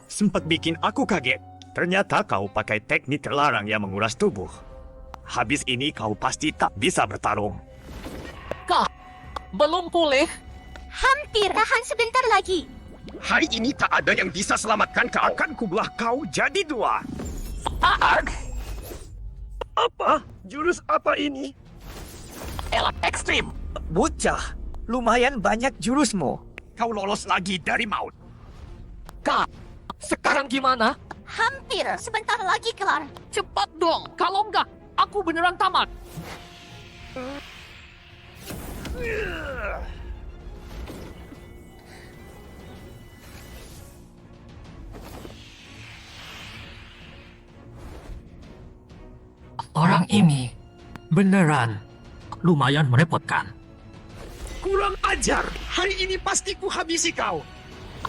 Sempat bikin aku kaget. Ternyata kau pakai teknik terlarang yang menguras tubuh. Habis ini kau pasti tak bisa bertarung. Belum pulih? Hampir. Tahan sebentar lagi. Hari ini tak ada yang bisa selamatkan kau. Akan kubelah kau jadi 2. Apa? Jurus apa ini? Elak ekstrim. Bocah, lumayan banyak jurusmu. Kau lolos lagi dari maut. Sekarang gimana? Hampir. Sebentar lagi kelar. Cepat dong. Kalau enggak, aku beneran tamat. Orang ini beneran lumayan merepotkan. Kurang ajar. Hari ini pasti kuhabisi kau.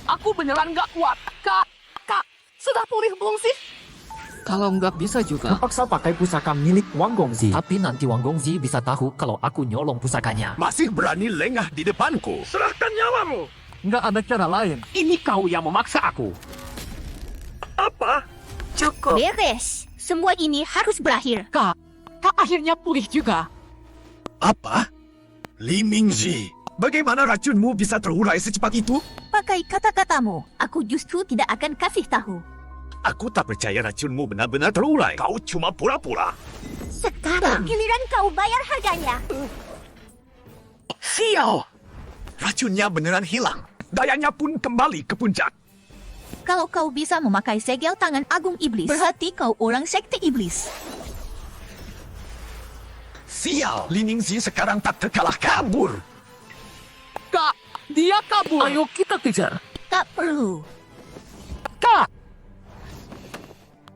Aku beneran nggak kuat. Kak, sudah pulih belum sih? Kalau nggak bisa juga. Terpaksa pakai pusaka milik Wang Gongzi. Tapi nanti Wang Gongzi bisa tahu kalau aku nyolong pusakanya. Masih berani lengah di depanku. Serahkan nyawamu. Nggak ada cara lain. Ini kau yang memaksa aku. Apa? Cukup. Beres. Semua ini harus berakhir. Kak akhirnya pulih juga. Apa? Li Mingzi. Bagaimana racunmu bisa terurai secepat itu? Pakai kata-katamu. Aku justru tidak akan kasih tahu. Aku tak percaya racunmu benar-benar terurai. Kau cuma pura-pura. Sekarang giliran kau bayar harganya. Sial! Racunnya beneran hilang. Dayanya pun kembali ke puncak. Kalau kau bisa memakai segel tangan agung iblis, berarti kau orang sekte iblis. Sial! Li Mingzi sekarang tak terkalahkan. Kabur! Kak, dia kabur. Ayo kita kejar. Tak perlu. Kak,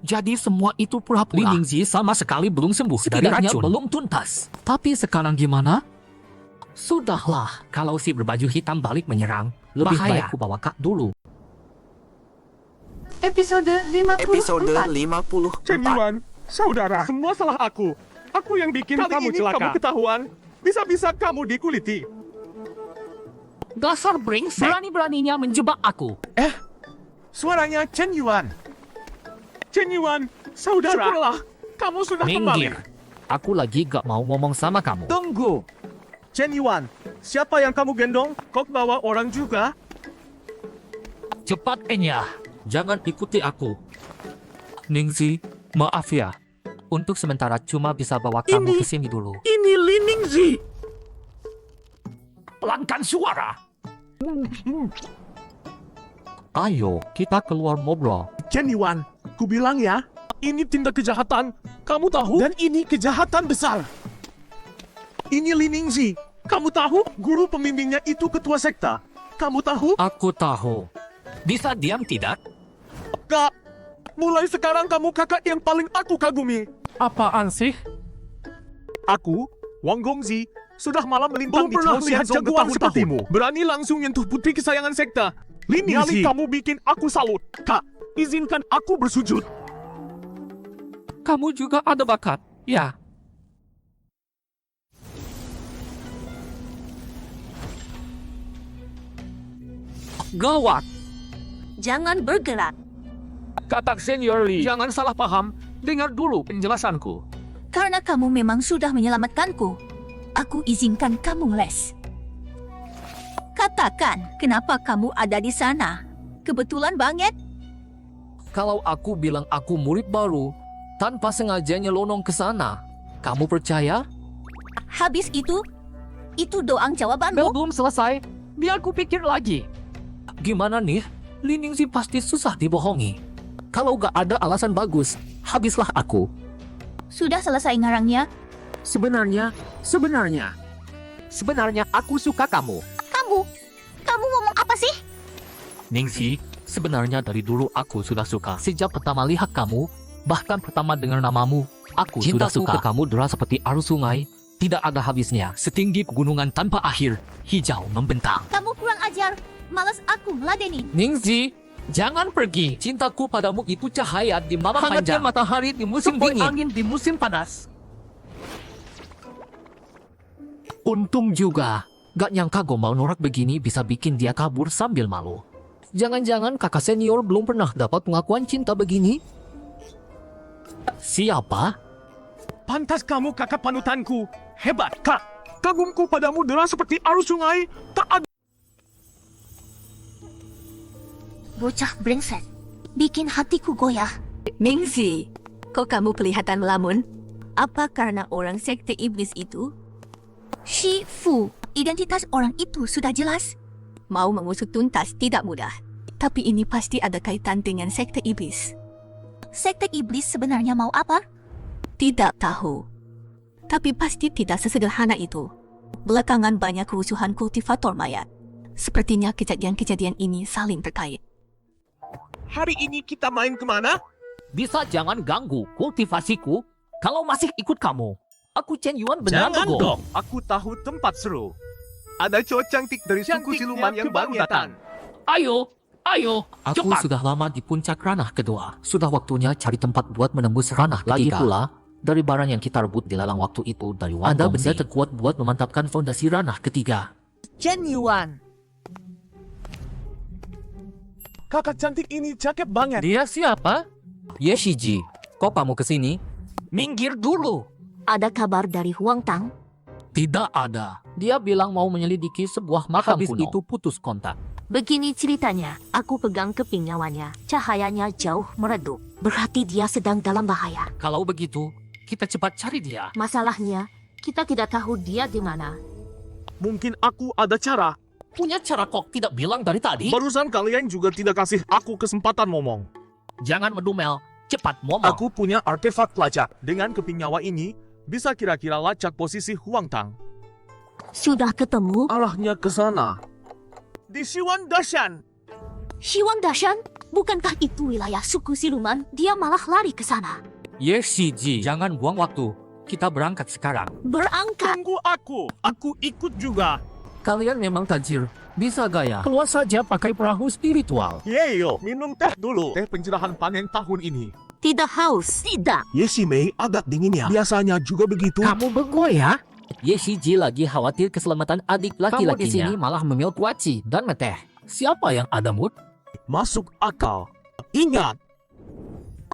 Jadi semua itu pura-pura. Li Mingzi sama sekali belum sembuh dari Setidaknya racun. Belum tuntas. Tapi sekarang gimana? Sudahlah, kalau si berbaju hitam balik menyerang, lebih baik ku bawa Kak dulu. Episode 54. 54. Cenyuan, saudara. Semua salah aku. Aku yang bikin Kali kamu ini celaka. kamu ketahuan. Bisa-bisa kamu dikuliti. Dasar brengsek. Berani-beraninya menjebak aku. Suaranya Chen Yuan. Chen Yuan, saudara. Syukurlah, kamu sudah Minggir. kembali. Aku lagi gak mau ngomong sama kamu. Tunggu. Chen Yuan, siapa yang kamu gendong? Kau bawa orang juga? Cepat, Enya. Jangan ikuti aku. Ningzi, maaf ya. Untuk sementara cuma bisa bawa kamu ke sini dulu. Ini Li Ningzi. Pelankan suara. Ayo, kita keluar ngobrol. Chen Yuan, ku bilang ya, ini tindak kejahatan. Kamu tahu? Dan ini kejahatan besar. Ini Li Ningzi. Kamu tahu? Guru pembimbingnya itu ketua sekta. Kamu tahu? Aku tahu. Bisa diam tidak? Kak, mulai sekarang kamu kakak yang paling aku kagumi. Apaan sih? Aku, Wang Gongzi, sudah malam melintang di Chao Xianzong bertahun-tahun. Berani langsung nyentuh putri kesayangan sekta. Li Ningzi, kamu bikin aku salut. Kak, izinkan aku bersujud. Kamu juga ada bakat, ya? Gawat. Jangan bergerak. Kata Senior Lee, jangan salah paham. Dengar dulu penjelasanku. Karena kamu memang sudah menyelamatkanku. Aku izinkan kamu les. Katakan, kenapa kamu ada di sana? Kebetulan banget. Kalau aku bilang aku murid baru, tanpa sengaja nyelonong ke sana, kamu percaya? Habis itu doang jawabanmu. Belum selesai, biar ku pikir lagi. Gimana nih? Li Ningzi pasti susah dibohongi. Kalau gak ada alasan bagus, habislah aku. Sudah selesai ngarangnya? Sebenarnya aku suka kamu. Kamu ngomong apa sih? Ningzi, sebenarnya dari dulu aku sudah suka. Sejak pertama lihat kamu, bahkan pertama dengar namamu, aku sudah suka. Cintaku ke kamu deras seperti arus sungai, tidak ada habisnya, setinggi pegunungan tanpa akhir, hijau membentang. Kamu kurang ajar. Malas aku meladeni. Ningzi, jangan pergi. Cintaku padamu itu cahaya di malam Hangatnya panjang. matahari di musim Sepoi dingin. angin di musim panas. Untung juga, gak nyangka gombal norak begini bisa bikin dia kabur sambil malu. Jangan-jangan kakak senior belum pernah dapat pengakuan cinta begini? Siapa? Pantas kamu kakak panutanku. Hebat, Kak. Kagumku padamu deras seperti arus sungai. Tak ada. Bocah brengsek. Bikin hatiku goyah. Mingzi, kok kamu kelihatan melamun? Apa karena orang sekte iblis itu? Shi Fu. Identitas orang itu sudah jelas. Mau mengusut tuntas tidak mudah. Tapi ini pasti ada kaitan dengan sekte iblis. Sekte iblis sebenarnya mau apa? Tidak tahu. Tapi pasti tidak sesederhana itu. Belakangan banyak kerusuhan kultivator mayat. Sepertinya kejadian-kejadian ini saling terkait. Hari ini kita main kemana? Bisa jangan ganggu kultivasiku kalau masih ikut kamu. Aku Chen Yuan beneran Jangan bego. dong. Aku tahu tempat seru. Ada cowok cantik dari suku siluman yang baru datang. Ayo, Aku cepat. Sudah lama di puncak ranah kedua. Sudah waktunya cari tempat buat menembus ranah ketiga. Lagi pula, dari barang yang kita rebut di lelang waktu itu dari Wang Gongzi, ada benda terkuat buat memantapkan fondasi ranah ketiga. Chen Yuan. Kakak cantik ini cakep banget. Dia siapa? Ye Shiji, kok kamu kesini? Minggir dulu. Ada kabar dari Huang Tang? Tidak ada. Dia bilang mau menyelidiki sebuah makam Habis kuno. itu putus kontak. Begini ceritanya, aku pegang keping nyawanya. Cahayanya jauh meredup. Berarti dia sedang dalam bahaya. Kalau begitu, kita cepat cari dia. Masalahnya, kita tidak tahu dia di mana. Mungkin aku ada cara. Punya cara kok tidak bilang dari tadi? Barusan kalian juga tidak kasih aku kesempatan ngomong. Jangan medumel, cepat ngomong. Aku punya artefak pelacak. Dengan keping nyawa ini, bisa kira-kira lacak posisi Huang Tang. Sudah ketemu? Arahnya ke sana. Di Siwan Dashan. Shiwang Dashan? Bukankah itu wilayah suku siluman? Dia malah lari ke sana. Ye Shiji, jangan buang waktu. Kita berangkat sekarang. Berangkat. Tunggu aku. Aku ikut juga. Kalian memang tajir. Bisa gaya. Keluar saja pakai perahu spiritual. Yeyo, minum teh dulu. Teh pencerahan panen tahun ini. Tidak haus. Tidak. Yesi Mei agak dingin ya. Biasanya juga begitu. Kamu bego ya? Ye Shiji lagi khawatir keselamatan adik laki-lakinya. Kamu di sini malah memil kuaci dan ngeteh. Siapa yang ada mood? Masuk akal. Ingat,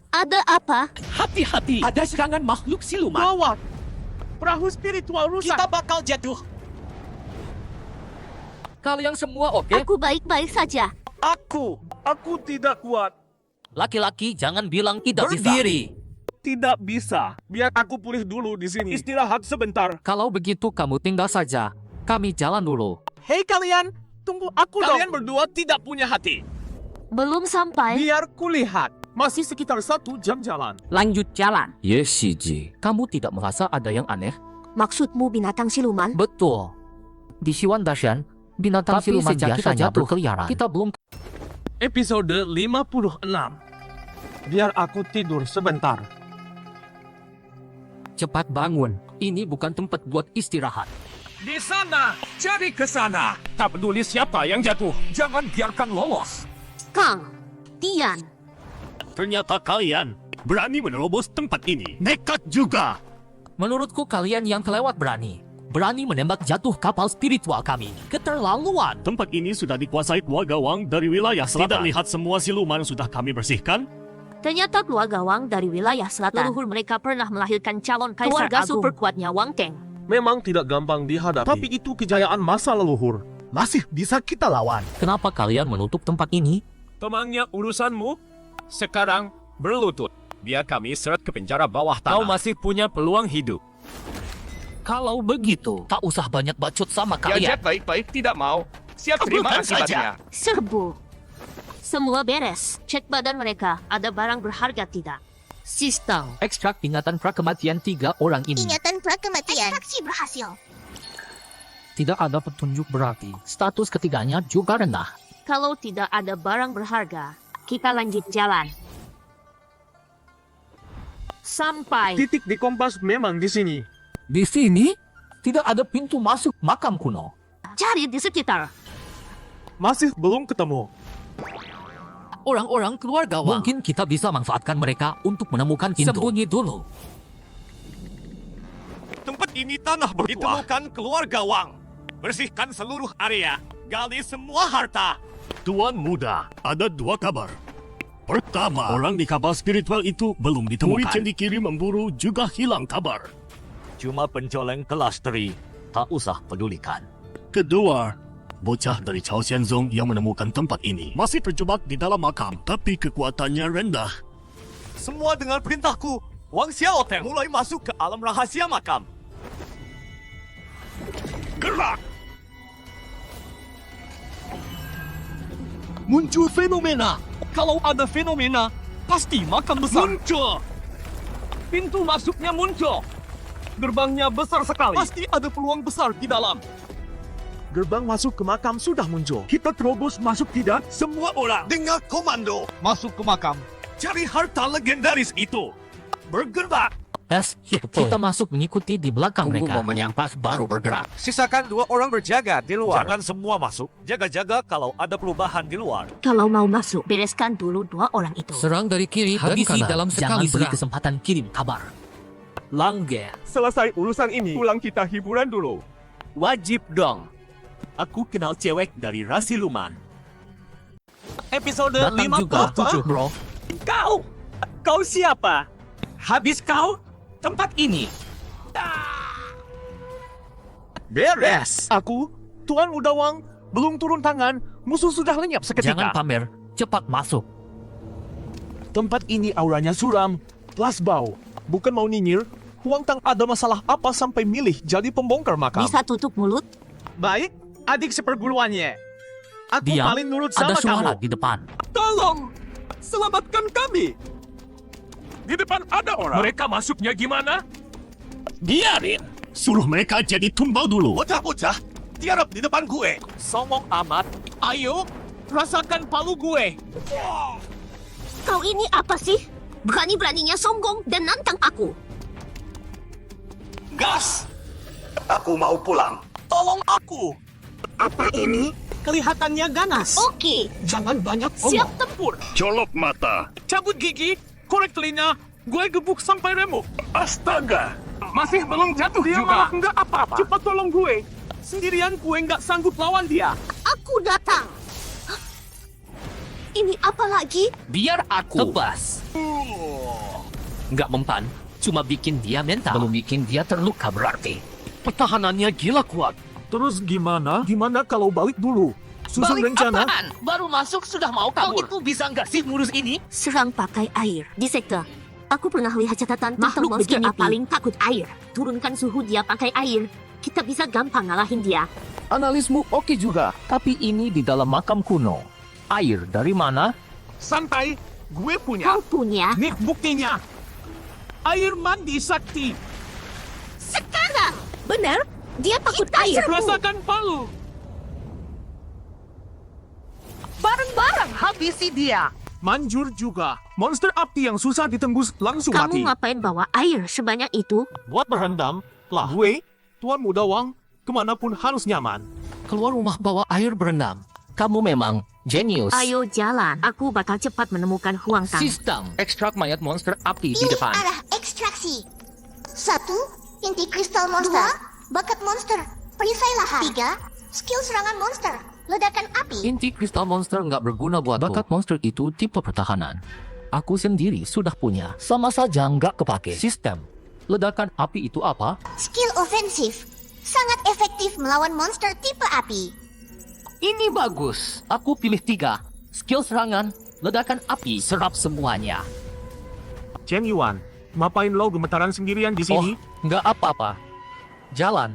Ada apa? Hati-hati, ada serangan makhluk siluman. gawat. Perahu spiritual rusak. Kita bakal jatuh. Kalian semua oke? Aku baik-baik saja. Aku tidak kuat. Laki-laki jangan bilang tidak bisa. Tidak bisa. Biar aku pulih dulu di sini. Istirahat sebentar. Kalau begitu kamu tinggal saja. Kami jalan dulu. Hei kalian, tunggu aku dong. Kalian berdua tidak punya hati. Belum sampai. Biar kulihat. Masih sekitar 1 jam jalan. Lanjut jalan. Yeshiji, kamu tidak merasa ada yang aneh? Maksudmu binatang siluman? Betul. Di Siwan Dashan, binatang Tapi siluman sejak kita biasanya jatuh, berkeliaran. Kita belum Episode 56. Biar aku tidur sebentar. cepat bangun. Ini bukan tempat buat istirahat. Di sana, cari ke sana. Tak peduli siapa yang jatuh, jangan biarkan lolos. Kang, Tian. Ternyata kalian berani menerobos tempat ini. Nekat juga. Menurutku kalian yang kelewat berani. Berani menembak jatuh kapal spiritual kami. Keterlaluan. Tempat ini sudah dikuasai keluarga Wang dari wilayah selatan. Tidak lihat semua siluman sudah kami bersihkan? Ternyata keluarga Wang dari wilayah selatan. Leluhur mereka pernah melahirkan calon kaisar keluarga agung. Super kuatnya Wang Teng. Memang tidak gampang dihadapi. Tapi itu kejayaan masa leluhur. Masih bisa kita lawan. Kenapa kalian menutup tempat ini? Temannya urusanmu. Sekarang berlutut. Biar kami seret ke penjara bawah tanah. Kau masih punya peluang hidup. Kalau begitu, tak usah banyak bacot sama kalian. baik-baik tidak mau. Siap terima akibatnya. Serbu. Semua beres. Cek badan mereka. Ada barang berharga tidak? Sistem. Ekstrak ingatan prakematian 3 orang ini. Ingatan prakematian. Ekstraksi berhasil. Tidak ada petunjuk berarti. Status ketiganya juga rendah. Kalau tidak ada barang berharga, kita lanjut jalan. Sampai. Titik di kompas memang di sini. Di sini, tidak ada pintu masuk makam kuno. Cari di sekitar. Masih belum ketemu. Orang-orang keluarga Wang. Mungkin kita bisa manfaatkan mereka untuk menemukan pintu. Sembunyi dulu. Tempat ini tanah bertuah. Ditemukan keluarga Wang. Bersihkan seluruh area. Gali semua harta. Tuan Muda, ada 2 kabar. Pertama, orang di kapal spiritual itu belum ditemukan. Murid yang dikirim memburu juga hilang kabar. Cuma pencoleng kelas teri. Tak usah pedulikan. Kedua, bocah dari Chao Xianzong yang menemukan tempat ini masih terjebak di dalam makam, tapi kekuatannya rendah. Semua dengan perintahku. Wang Xiaoteng mulai masuk ke alam rahasia makam. Gerak! Muncul fenomena. Kalau ada fenomena, pasti makam besar. Muncul. Pintu masuknya muncul. Gerbangnya besar sekali. Pasti ada peluang besar di dalam. Gerbang masuk ke makam sudah muncul. Kita terobos masuk tidak? Semua orang dengar komando. Masuk ke makam. Cari harta legendaris itu. Bergerak. Kita masuk mengikuti di belakang mereka. momen yang pas baru bergerak. Sisakan 2 orang berjaga di luar. Jangan semua masuk. Jaga-jaga kalau ada perubahan di luar. Kalau mau masuk, bereskan dulu 2 orang itu. Serang dari kiri dan Habisi kanan. dalam Jangan sekali beri serang. kesempatan kirim kabar. Langge. Selesai urusan ini, pulang kita hiburan dulu. Wajib dong. Aku kenal cewek dari ras siluman. Episode Datang juga, 57. bro. Kau siapa? Habis kau tempat ini. Beres. Aku, Tuan Muda Wang, belum turun tangan, musuh sudah lenyap Jangan seketika. pamer, cepat masuk. Tempat ini auranya suram, plus bau. Bukan mau nyinyir, Huang Tang ada masalah apa sampai milih jadi pembongkar makam? Bisa tutup mulut? Baik, adik seperguruannya. Aku Diam, paling nurut ada sama suara kamu. di depan. Tolong, selamatkan kami. Di depan ada orang. Mereka masuknya gimana? Biarin. Suruh mereka jadi tumbal dulu. Bocah-bocah, tiarap di depan gue. Songong amat. Ayo, rasakan palu gue. Kau ini apa sih? Berani-beraninya sombong dan nantang aku. Gas! Aku mau pulang. Tolong aku. Apa ini? Kelihatannya ganas. Oke, Jangan banyak omong. siap tempur. Colok mata. Cabut gigi, korek telinga, gue gebuk sampai remuk. Astaga! Masih belum jatuh dia juga. Malah nggak apa-apa. Cepat tolong gue. Sendirian gue nggak sanggup lawan dia. Aku datang. Ini apa lagi? Biar aku tebas. Nggak mempan, cuma bikin dia mental. Belum bikin dia terluka berarti. Pertahanannya gila kuat. Terus gimana? Gimana kalau balik dulu? Susun rencana. Apaan? Baru masuk sudah mau kabur. Kau itu bisa nggak sih ngurus ini? Serang pakai air. Di sektor, aku pernah lihat catatan tentang Makhluk monster begini api. paling takut air. Turunkan suhu dia pakai air. Kita bisa gampang ngalahin dia. Analismu oke juga, tapi ini di dalam makam kuno. Air dari mana? Santai, gue punya. Kau punya? Nih buktinya. Air mandi sakti. Sekarang! Benar? Dia takut air. Rasakan palu. Bareng-bareng habisi dia. Manjur juga. Monster api yang susah ditembus langsung Kamu mati. ngapain bawa air sebanyak itu? Buat berendam. Lah, gue, Tuan Muda Wang, kemanapun harus nyaman. Keluar rumah bawa air berendam. Kamu memang genius. Ayo jalan. Aku bakal cepat menemukan Huang Tang. Sistem ekstrak mayat monster api di Pilih depan. arah ekstraksi. 1. Inti kristal monster. 2. Bakat monster. Perisai lahan. 3. Skill serangan monster. Ledakan api. Inti kristal monster nggak berguna buatku. Bakat monster itu tipe pertahanan. Aku sendiri sudah punya. Sama saja nggak kepake. Sistem ledakan api itu apa? Skill ofensif. Sangat efektif melawan monster tipe api. Ini bagus. Aku pilih 3. Skill serangan, ledakan api, serap semuanya. Chen Yuan, ngapain lo gemetaran sendirian di sini? Nggak apa-apa. Jalan.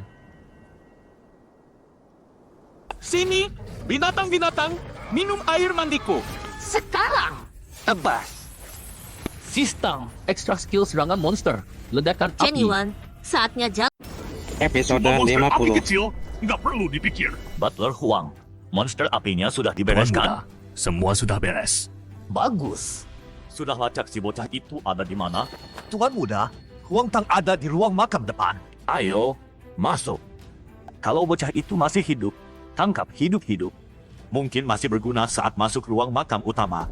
Sini, binatang-binatang, minum air mandiku. Sekarang! Tebas. Sistem ekstrak skill serangan monster, ledakan Chen api. Yuan, saatnya jalan. Episode Monster api kecil nggak perlu dipikir. Butler Huang, monster apinya sudah dibereskan. Semua sudah beres. Bagus. Sudah lacak si bocah itu ada di mana? Tuan Muda, Huang Tang ada di ruang makam depan. Ayo, masuk. Kalau bocah itu masih hidup, tangkap hidup-hidup. Mungkin masih berguna saat masuk ruang makam utama.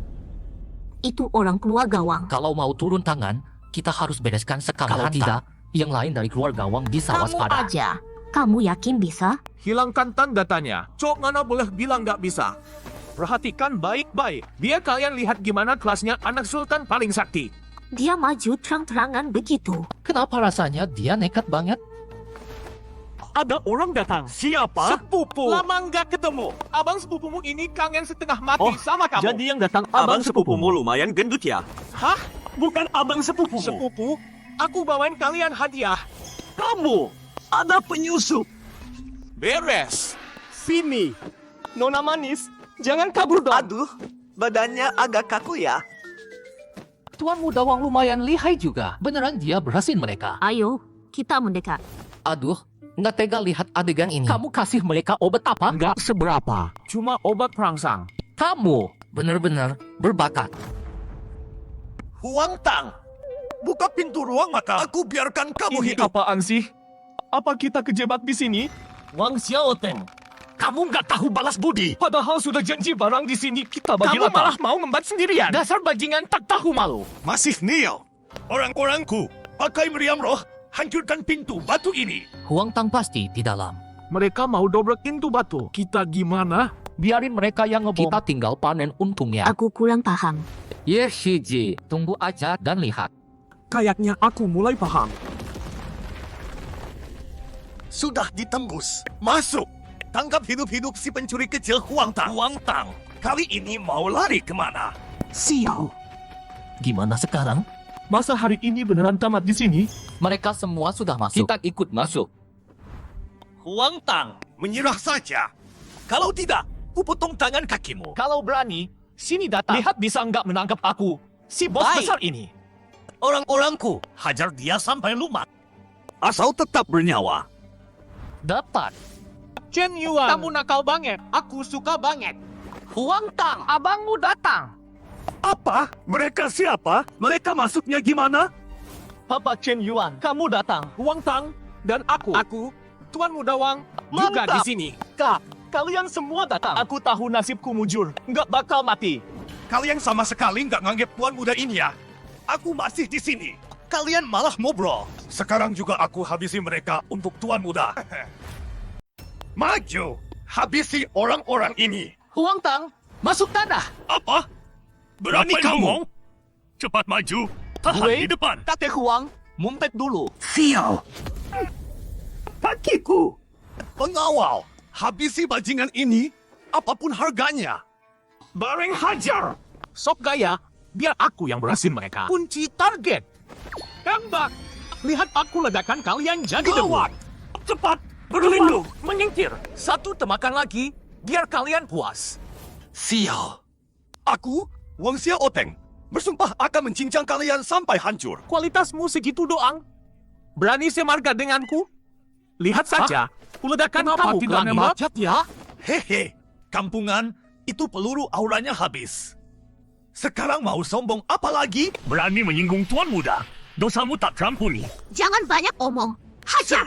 Itu orang keluarga Wang. Kalau mau turun tangan, kita harus bereskan sekarang. Kalau tidak, yang lain dari keluarga Wang bisa Kamu waspada. aja. Kamu yakin bisa? Hilangkan tanda tanya. Cok mana boleh bilang nggak bisa. Perhatikan baik-baik. Biar kalian lihat gimana kelasnya anak sultan paling sakti. Dia maju terang-terangan begitu. Kenapa rasanya dia nekat banget? Ada orang datang. Siapa? Sepupu. Lama nggak ketemu. Abang sepupumu ini kangen setengah mati sama kamu. Jadi yang datang abang sepupumu lumayan gendut ya? Hah? Bukan abang sepupumu. Sepupu? Aku bawain kalian hadiah. Kamu ada penyusup. Beres. Sini. Nona manis, jangan kabur dong. Aduh, badannya agak kaku ya. Tuan Muda Wang lumayan lihai juga. Beneran dia berhasil mereka. Ayo, kita mendekat. Aduh, nggak tega lihat adegan ini. Kamu kasih mereka obat apa? Nggak seberapa. Cuma obat perangsang. Kamu bener-bener berbakat. Huang Tang, buka pintu ruang maka aku biarkan kamu Ini hidup. apaan sih? Apa kita kejebak di sini? Wang Xiaoteng, kamu nggak tahu balas budi. Padahal sudah janji barang di sini kita bagi Kamu rata. malah mau ngembat sendirian. Dasar bajingan tak tahu malu. Masih Neo. Orang-orangku, pakai meriam roh, hancurkan pintu batu ini. Huang Tang pasti di dalam. Mereka mau dobrak pintu batu. Kita gimana? Biarin mereka yang ngebom. Kita tinggal panen untungnya. Aku kurang paham. Ye Shiji, tunggu aja dan lihat. Kayaknya aku mulai paham. Sudah ditembus. Masuk. Tangkap hidup-hidup si pencuri kecil Huang Tang. Huang Tang, kali ini mau lari kemana? Sial. Gimana sekarang? Masa hari ini beneran tamat di sini? Mereka semua sudah masuk. Kita ikut masuk. Huang Tang, menyerah saja. Kalau tidak, kupotong tangan kakimu. Kalau berani, sini datang. Lihat bisa nggak menangkap aku. Si bos Baik. besar ini. Orang-orangku, hajar dia sampai lumat. Asal tetap bernyawa. Dapat. Chen Yuan. Kamu nakal banget. Aku suka banget. Huang Tang, abangmu datang. Apa? Mereka siapa? Mereka masuknya gimana? Papa Chen Yuan, kamu datang. Huang Tang dan aku. Tuan Muda Wang, juga Mantap. di sini. Kak, kalian semua datang. Aku tahu nasibku mujur. Nggak bakal mati. Kalian sama sekali nggak nganggap tuan muda ini ya. Aku masih di sini. Kalian malah ngobrol. Sekarang juga aku habisi mereka untuk tuan muda. Maju, habisi orang-orang ini. Huang Tang, masuk tanah. Apa? Berani Apa kamu? ngomong? Cepat maju. Tahan Gue? di depan. Kakek Huang, mumpet dulu. Sial! Kakiku! Pengawal, habisi bajingan ini apapun harganya. Bareng hajar! Sok gaya, biar aku yang berhasil mereka. Kunci target. Tembak. Lihat aku ledakan kalian jadi debu. Cepat, berlindung, menyingkir. Satu temakan lagi, biar kalian puas. Sial! Aku, Wang Xia Oteng, bersumpah akan mencincang kalian sampai hancur. Kualitasmu segitu doang. Berani semarga denganku? Lihat saja, kuledakan Kenapa kamu tidak berani nembak? macet ya? Hehe, kampungan, itu peluru auranya habis. Sekarang mau sombong apa lagi? Berani menyinggung tuan muda. Dosamu tak terampuni. Jangan banyak omong. Hajar!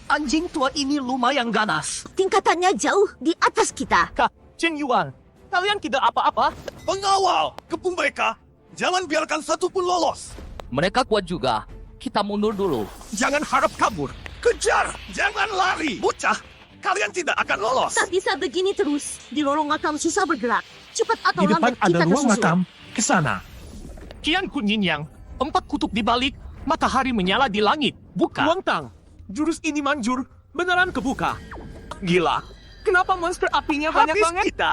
Anjing tua ini lumayan ganas. Tingkatannya jauh di atas kita. Kak, Chen Yuan, kalian tidak apa-apa? Pengawal, kepung mereka. Jangan biarkan satu pun lolos. Mereka kuat juga. Kita mundur dulu. Jangan harap kabur. Kejar, jangan lari. Bocah, kalian tidak akan lolos. Tak bisa begini terus. Di lorong makam susah bergerak. Cepat atau Di depan lambat ada kita ruang tersusul. makam. Ke sana. Kian Kunyin yang 4 kutub dibalik, matahari menyala di langit. Buka. Wang Tang, jurus ini manjur, beneran kebuka. Gila, kenapa monster apinya banyak banget? Kita.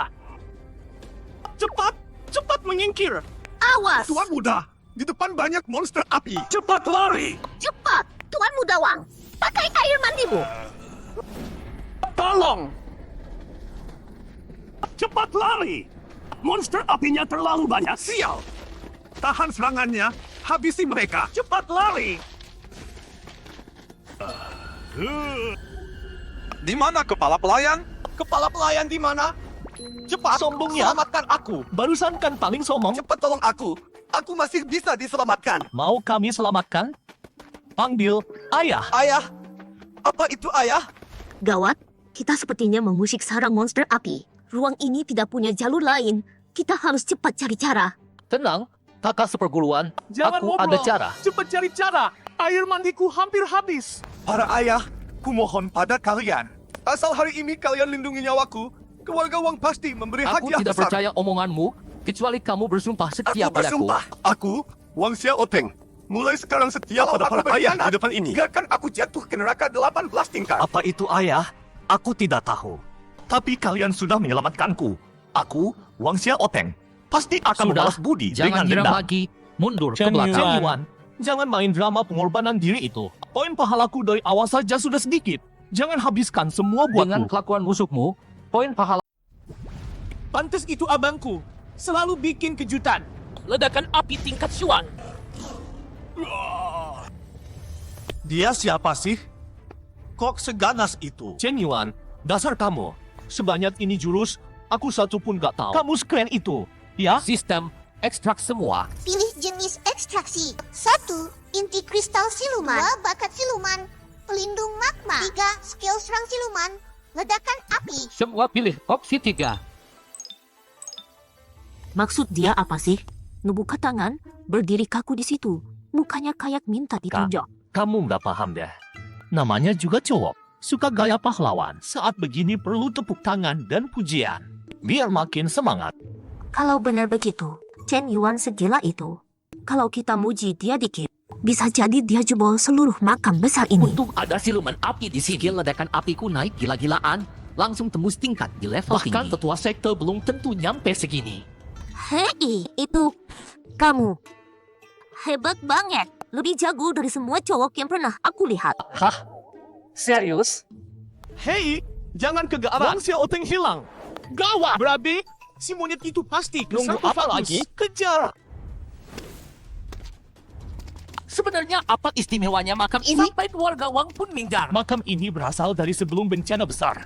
Cepat, cepat menyingkir. Awas! Tuan muda, di depan banyak monster api. Cepat lari. Cepat! Tuan Muda Wang, pakai air mandimu. Tolong. Cepat lari. Monster apinya terlalu banyak. Sial. Tahan serangannya, habisi mereka. Cepat lari. Di mana kepala pelayan? Kepala pelayan di mana? Cepat, Sombongnya. selamatkan aku. Barusan kan paling sombong. Cepat tolong aku. Aku masih bisa diselamatkan. Mau kami selamatkan? Panggil ayah. Ayah, apa itu ayah? Gawat, kita sepertinya mengusik sarang monster api. Ruang ini tidak punya jalur lain. Kita harus cepat cari cara. Tenang, kakak seperguruan. Jangan Aku ngobrol. ada cara. Cepat cari cara. Air mandiku hampir habis. Para ayah, kumohon pada kalian. Asal hari ini kalian lindungi nyawaku, keluarga Wang pasti memberi Aku hadiah tidak besar. percaya omonganmu, kecuali kamu bersumpah setia Aku padaku. bersumpah. Aku, Wang Xia Oteng, mulai sekarang setia pada para ayah di depan ini. Biarkan aku jatuh ke neraka 18 tingkat. Apa itu ayah? Aku tidak tahu. Tapi kalian sudah menyelamatkanku. Aku, Wang Xia Oteng, pasti akan Sudah, membalas budi jangan dengan nyerang dendam. lagi. Mundur ke Chen belakang. Yuan, jangan main drama pengorbanan diri itu. Poin pahalaku dari awal saja sudah sedikit. Jangan habiskan semua Dengan buatku. kelakuan musuhmu, poin pahala Pantes itu abangku. Selalu bikin kejutan. Ledakan api tingkat Xuan. Dia siapa sih? Kok seganas itu? Chen Yuan, dasar kamu. Sebanyak ini jurus, aku satu pun gak tahu. Kamu sekeren itu, ya? sistem ekstrak semua. Pilih jenis ekstraksi. 1. Inti kristal siluman. 2. Bakat siluman. Pelindung magma. 3. Skill serang siluman. Ledakan api. Semua pilih opsi 3. Maksud dia apa sih? Ngebuka tangan, berdiri kaku di situ. Mukanya kayak minta ditunjuk. Kamu nggak paham deh. Namanya juga cowok. Suka gaya pahlawan. Saat begini perlu tepuk tangan dan pujian. Biar makin semangat. Kalau benar begitu, Chen Yuan segila itu. Kalau kita muji dia dikit, bisa jadi dia jebol seluruh makam besar ini. Untung ada siluman api di sini. Skill ledakan apiku naik gila-gilaan, langsung tembus tingkat di level Bahkan tinggi. Tetua sekte belum tentu nyampe segini. Hei, itu kamu. Hebat banget. Lebih jago dari semua cowok yang pernah aku lihat. Hah? Serius? Hei, jangan kegeeran. Wang Xia Oteng hilang. Gawat! Berabe, si monyet itu pasti ke Nunggu apa lagi? Kejar! Sebenarnya apa istimewanya makam ini? Sampai keluarga Wang pun minder. Makam ini berasal dari sebelum bencana besar.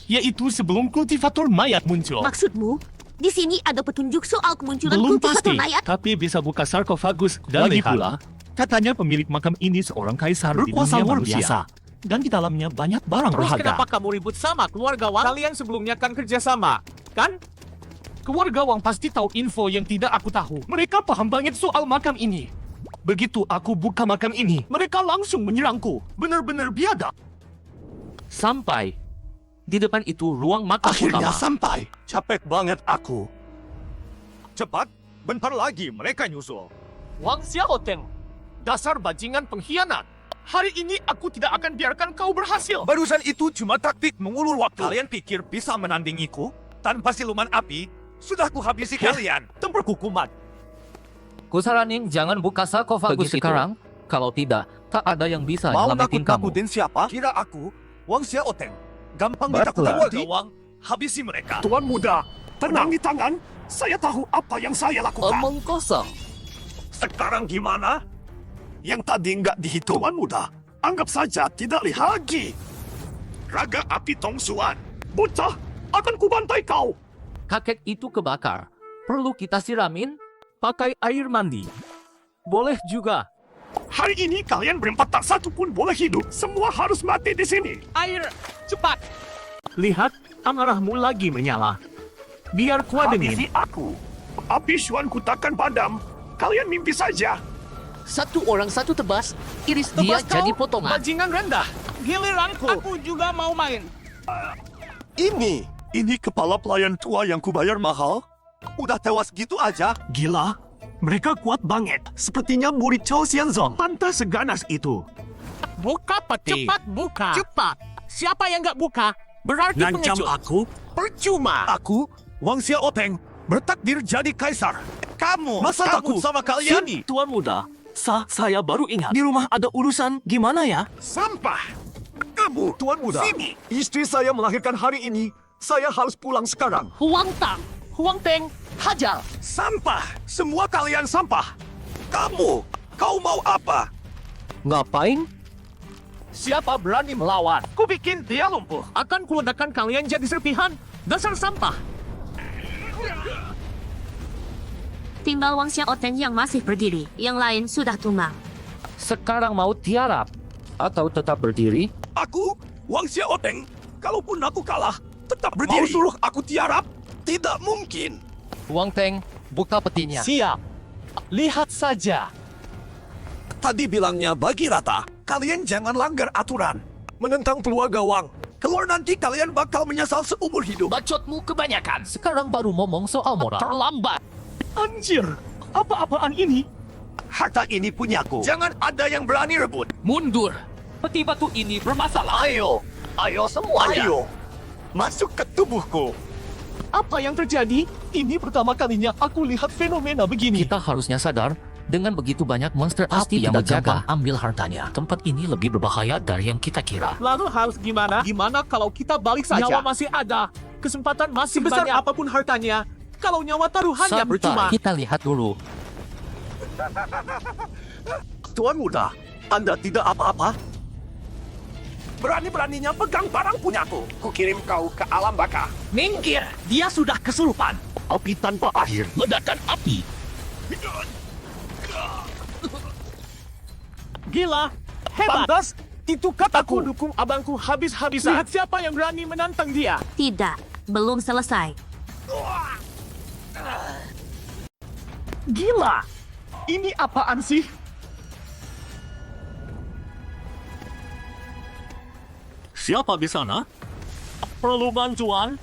Yaitu sebelum kultivator mayat muncul. Maksudmu, di sini ada petunjuk soal kemunculan Belum kultivator pasti, mayat? tapi bisa buka sarkofagus dan Lagi lihat. pula, Katanya pemilik makam ini seorang kaisar di berkuasa dunia luar manusia. biasa. Dan di dalamnya banyak barang Terus berharga. kenapa kamu ribut sama keluarga Wang? Kalian sebelumnya kan kerjasama, kan? Keluarga Wang pasti tahu info yang tidak aku tahu. Mereka paham banget soal makam ini. Begitu aku buka makam ini, mereka langsung menyerangku. Benar-benar biadab. Sampai di depan itu ruang makam Akhirnya utama. sampai. Capek banget aku. Cepat, bentar lagi mereka nyusul. Wang Xiaoteng, dasar bajingan pengkhianat. Hari ini aku tidak akan biarkan kau berhasil. Barusan itu cuma taktik mengulur waktu. Kalian pikir bisa menandingiku? Tanpa siluman api, sudah kuhabisi kalian. Tempurku kumat. Kusaranin jangan buka sarkofagus Begitu. sekarang. Kalau tidak, tak ada yang bisa Mau nyelamatin kamu. nakut-nakutin siapa? Kira aku, Wang Xiaoteng. Gampang Baiklah. ditakut-takuti. Wang, habisi mereka. Tuan Muda, tenang di tangan. Saya tahu apa yang saya lakukan. Omong kosong. Sekarang gimana? Yang tadi nggak dihitung. Tuan Muda, anggap saja tidak lihat lagi. Raga api tongsuan. Bocah, akan kubantai kau. Kakek itu kebakar. Perlu kita siramin? Pakai air mandi. Boleh juga. Hari ini kalian berempat tak satu pun boleh hidup. Semua harus mati di sini. Air, cepat. Lihat, amarahmu lagi menyala. Biar kuadengin. Habisi aku. Api syuanku takkan padam. Kalian mimpi saja. Satu orang satu tebas, iris Dia tebas jadi kau, potongan. bajingan rendah. Giliranku. Aku juga mau main. Ini kepala pelayan tua yang kubayar mahal. Udah tewas gitu aja. Gila, mereka kuat banget. Sepertinya murid Chao Xianzong. Pantas seganas itu. Buka peti. Cepat buka. Cepat. Siapa yang nggak buka, berarti Ngancam pengecut. aku? Percuma. Aku, Wang Xiaoteng, bertakdir jadi kaisar. Kamu, masa takut sama kalian? Sini, Tuan Muda. Saya baru ingat. Di rumah ada urusan. Gimana ya? Sampah. Kamu, Tuan Muda. Sini. Istri saya melahirkan hari ini. Saya harus pulang sekarang. Huang Tang, Huang Teng, hajar. Sampah. Semua kalian sampah. Kamu, kau mau apa? Ngapain? Siapa berani melawan? Ku bikin dia lumpuh. Akan kuledakkan kalian jadi serpihan. Dasar sampah. Tinggal Wang Xiaoteng yang masih berdiri. Yang lain sudah tumbang. Sekarang mau tiarap atau tetap berdiri? Aku, Wang Xiaoteng. Kalaupun aku kalah, tetap berdiri. Mau suruh aku tiarap? Tidak mungkin. Wang Teng, buka petinya. Siap. Lihat saja. Tadi bilangnya bagi rata. Kalian jangan langgar aturan. Menentang keluarga Wang. Keluar nanti kalian bakal menyesal seumur hidup. Bacotmu kebanyakan. Sekarang baru ngomong soal moral. Terlambat. Anjir, apa-apaan ini? Harta ini punyaku. Jangan ada yang berani rebut. Mundur. Peti batu ini bermasalah. Ayo semuanya. Ayo. Masuk ke tubuhku. Apa yang terjadi? Ini pertama kalinya aku lihat fenomena begini. Kita harusnya sadar, dengan begitu banyak monster api yang menjaga ambil hartanya. Tempat ini lebih berbahaya dari yang kita kira. Lalu harus gimana? Gimana kalau kita balik saja? Nyawa masih ada. Kesempatan masih Sebesar banyak. Apapun hartanya, kalau nyawa taruhannya percuma. Santai, kita lihat dulu. Tuan Muda, Anda tidak apa-apa? Berani-beraninya pegang barang punyaku. Kukirim kau ke alam baka. Minggir, dia sudah kesurupan. Api tanpa akhir. Ledakan api. Gila, hebat. Pantas, itu kataku. Aku dukung abangku habis-habisan. Lihat siapa yang berani menantang dia. Tidak, belum selesai. Gila. Ini apaan sih? Siapa di sana? Perlu bantuan?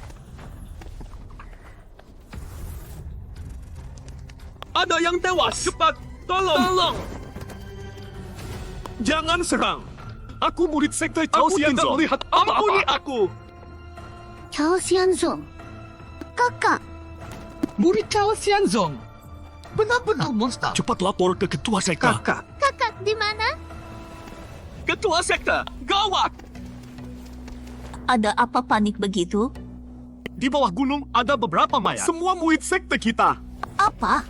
Ada yang tewas. Cepat, tolong. Jangan serang. Aku murid sekte Chao Aku tidak Xianzong. melihat ampuni aku. Chao Xianzong. Kakak, Murid Chao Xianzong. Benar-benar monster. Cepat lapor ke ketua sekte. kakak di mana? Ketua sekte, gawat. Ada apa panik begitu? Di bawah gunung ada beberapa mayat. Semua murid sekte kita. Apa?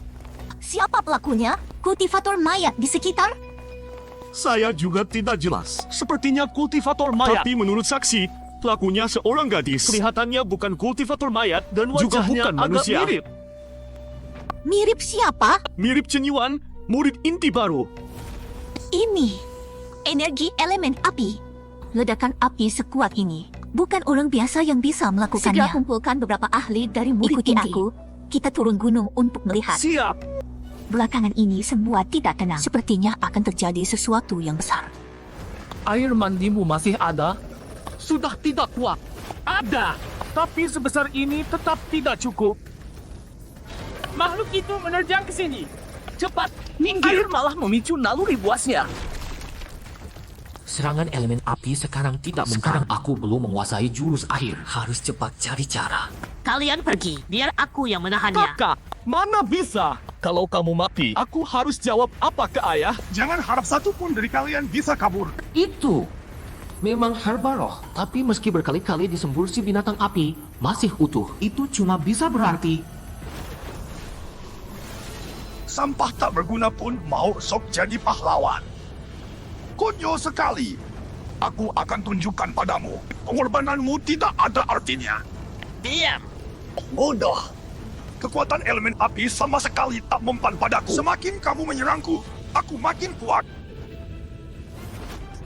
Siapa pelakunya? Kultivator mayat di sekitar? Saya juga tidak jelas. Sepertinya kultivator mayat. Tapi menurut saksi, pelakunya seorang gadis. Kelihatannya bukan kultivator mayat dan Juga wajahnya bukan agak manusia. mirip. Mirip siapa? Mirip Chen Yuan, murid inti baru. Ini. Energi elemen api. Ledakan api sekuat ini. Bukan orang biasa yang bisa melakukannya. Segera kumpulkan beberapa ahli dari murid Ikuti aku. Kita turun gunung untuk melihat. Siap. Belakangan ini semua tidak tenang. Sepertinya akan terjadi sesuatu yang besar. Air mandimu masih ada? Sudah tidak kuat. Ada. Tapi sebesar ini tetap tidak cukup. Makhluk itu menerjang ke sini. Cepat, minggir. Air malah memicu naluri buasnya. Serangan elemen api sekarang tidak mungkin. Sekarang aku belum menguasai jurus air. Harus cepat cari cara. Kalian pergi, biar aku yang menahannya. Kakak, mana bisa? Kalau kamu mati, aku harus jawab apa ke ayah? Jangan harap satu pun dari kalian bisa kabur. Itu memang herba roh, tapi meski berkali-kali disembur si binatang api, masih utuh. Itu cuma bisa berarti Sampah tak berguna pun mau sok jadi pahlawan. Konyol sekali. Aku akan tunjukkan padamu. Pengorbananmu tidak ada artinya. Diam. Bodoh. Kekuatan elemen api sama sekali tak mempan padaku. Semakin kamu menyerangku, aku makin kuat.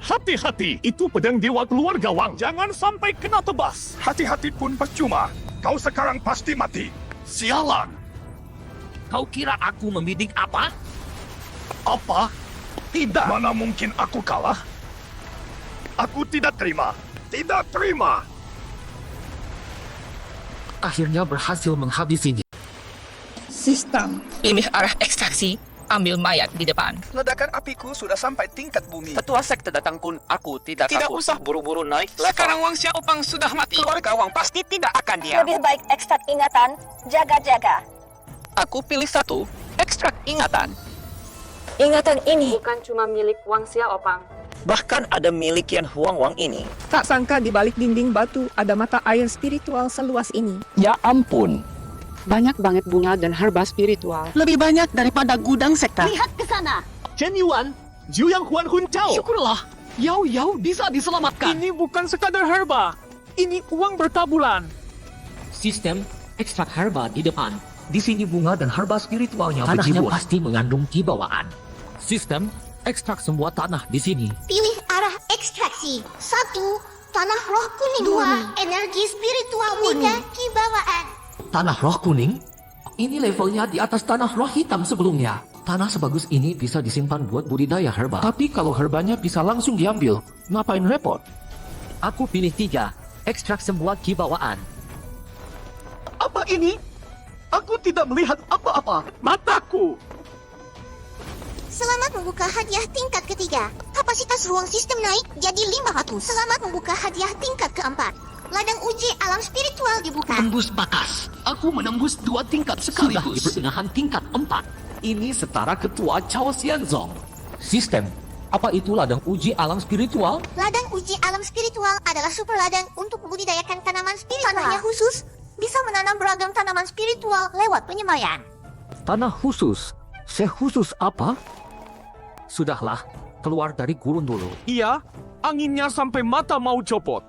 Hati-hati, itu pedang dewa keluar gawang. Jangan sampai kena tebas. Hati-hati pun percuma. Kau sekarang pasti mati. Sialan. Kau kira aku membidik apa? Apa? Tidak. Mana mungkin aku kalah? Aku tidak terima. Tidak terima. akhirnya berhasil menghabisinya. Sistem. Pilih arah ekstraksi, ambil mayat di depan. Ledakan apiku sudah sampai tingkat bumi. Ketua sekte datang pun aku tidak takut. usah buru-buru naik. Sekarang Wang Xiaopang sudah mati. Keluarga Wang pasti tidak akan diam. Lebih baik ekstrak ingatan, jaga-jaga. Aku pilih satu, ekstrak ingatan. Ingatan ini bukan cuma milik Wang Xiaopang. Bahkan ada milik Yan Huang Wang ini. Tak sangka di balik dinding batu ada mata air spiritual seluas ini. Ya ampun. Banyak banget bunga dan herba spiritual. Lebih banyak daripada gudang sekte. lihat ke sana. Chen Yuan, Zhu Yang Huan Hun Chao. Syukurlah, Yao Yao bisa diselamatkan. Ini bukan sekadar herba. Ini uang bertaburan. Sistem ekstrak herba di depan. Di sini bunga dan herba spiritualnya Tanahnya berjibur. Pasti mengandung kibawaan. Sistem ekstrak semua tanah di sini. Pilih arah ekstraksi. 1. Tanah roh kuning. 2. Energi spiritual murni. 3. Kibawaan. Tanah roh kuning? Ini levelnya di atas tanah roh hitam sebelumnya. Tanah sebagus ini bisa disimpan buat budidaya herba. Tapi kalau herbanya bisa langsung diambil, ngapain repot? Aku pilih 3. Ekstrak semua kibawaan. Apa ini? Aku tidak melihat apa-apa. Mataku. Selamat membuka hadiah tingkat ketiga. Kapasitas ruang sistem naik jadi 500. Selamat membuka hadiah tingkat keempat. Ladang uji alam spiritual dibuka. Tembus batas. Aku menembus 2 tingkat sekaligus. Sudah di pertengahan tingkat 4. Ini setara ketua Chao Xianzong. Sistem, apa itu ladang uji alam spiritual? Ladang uji alam spiritual adalah super ladang untuk membudidayakan tanaman spiritual. Tanahnya khusus, bisa menanam beragam tanaman spiritual lewat penyemaian. Tanah khusus? Sekhusus apa? Sudahlah, keluar dari gurun dulu. Iya, anginnya sampai mata mau copot.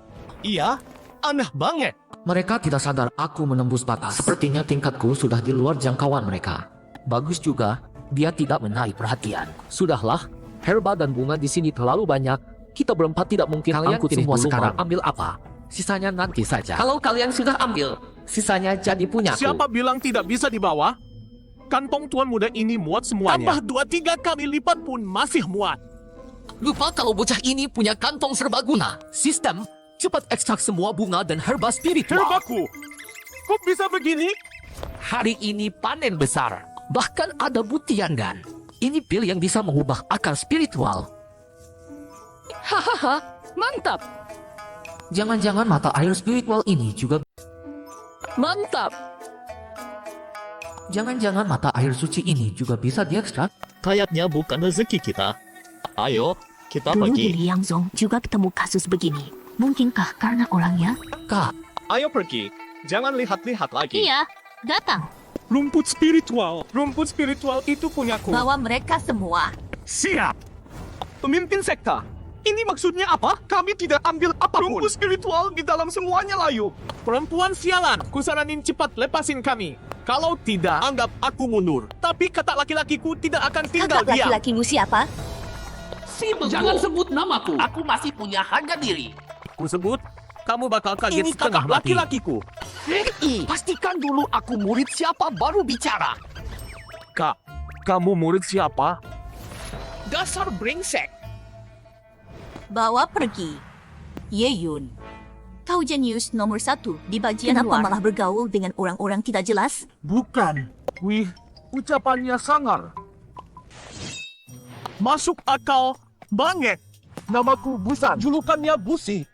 Iya, aneh banget. Mereka tidak sadar aku menembus batas. Sepertinya tingkatku sudah di luar jangkauan mereka. Bagus juga, dia tidak menarik perhatian. Sudahlah, herba dan bunga di sini terlalu banyak. Kita berempat tidak mungkin angkut semua sekarang. Ambil apa? Sisanya nanti saja. Kalau kalian sudah ambil, Sisanya jadi punyaku. Siapa bilang tidak bisa dibawa? Kantong tuan muda ini muat semuanya. Tambah 2-3 kali lipat pun masih muat. lupa kalau bocah ini punya kantong serbaguna. Sistem, cepat ekstrak semua bunga dan herba spiritual. Herbaku, kok bisa begini? Hari ini panen besar. Bahkan ada butian gan. Ini pil yang bisa mengubah akal spiritual. Hahaha, mantap. Jangan-jangan mata air spiritual ini juga... Mantap. Jangan-jangan mata air suci ini juga bisa diekstrak? Kayaknya bukan rezeki kita. Ayo, kita Dulu pergi. di Liangzong juga ketemu kasus begini. Mungkinkah karena orangnya? Kak, Ayo pergi. Jangan lihat-lihat lagi. Iya, datang. Rumput spiritual. Rumput spiritual itu punyaku. Bawa mereka semua. Siap. Pemimpin sekta. Ini maksudnya apa? Kami tidak ambil apapun. Rumput spiritual di dalam semuanya layu. Perempuan sialan. Kusaranin cepat lepasin kami. Kalau tidak, anggap aku mundur. Tapi kata laki-lakiku tidak akan tinggal Kakak diam. laki-lakimu siapa? jangan sebut namaku. Aku masih punya harga diri. Ku sebut, kamu bakal kaget Ini setengah kakak mati. Laki-lakiku. Pastikan dulu aku murid siapa baru bicara. Kak, kamu murid siapa? Dasar brengsek. Bawa pergi. Ye Yun. Kau jenius nomor 1 di bagian Kenapa luar. malah bergaul dengan orang-orang tidak jelas? Bukan. Wih, ucapannya sangar. Masuk akal banget. Namaku Busan, julukannya Busi.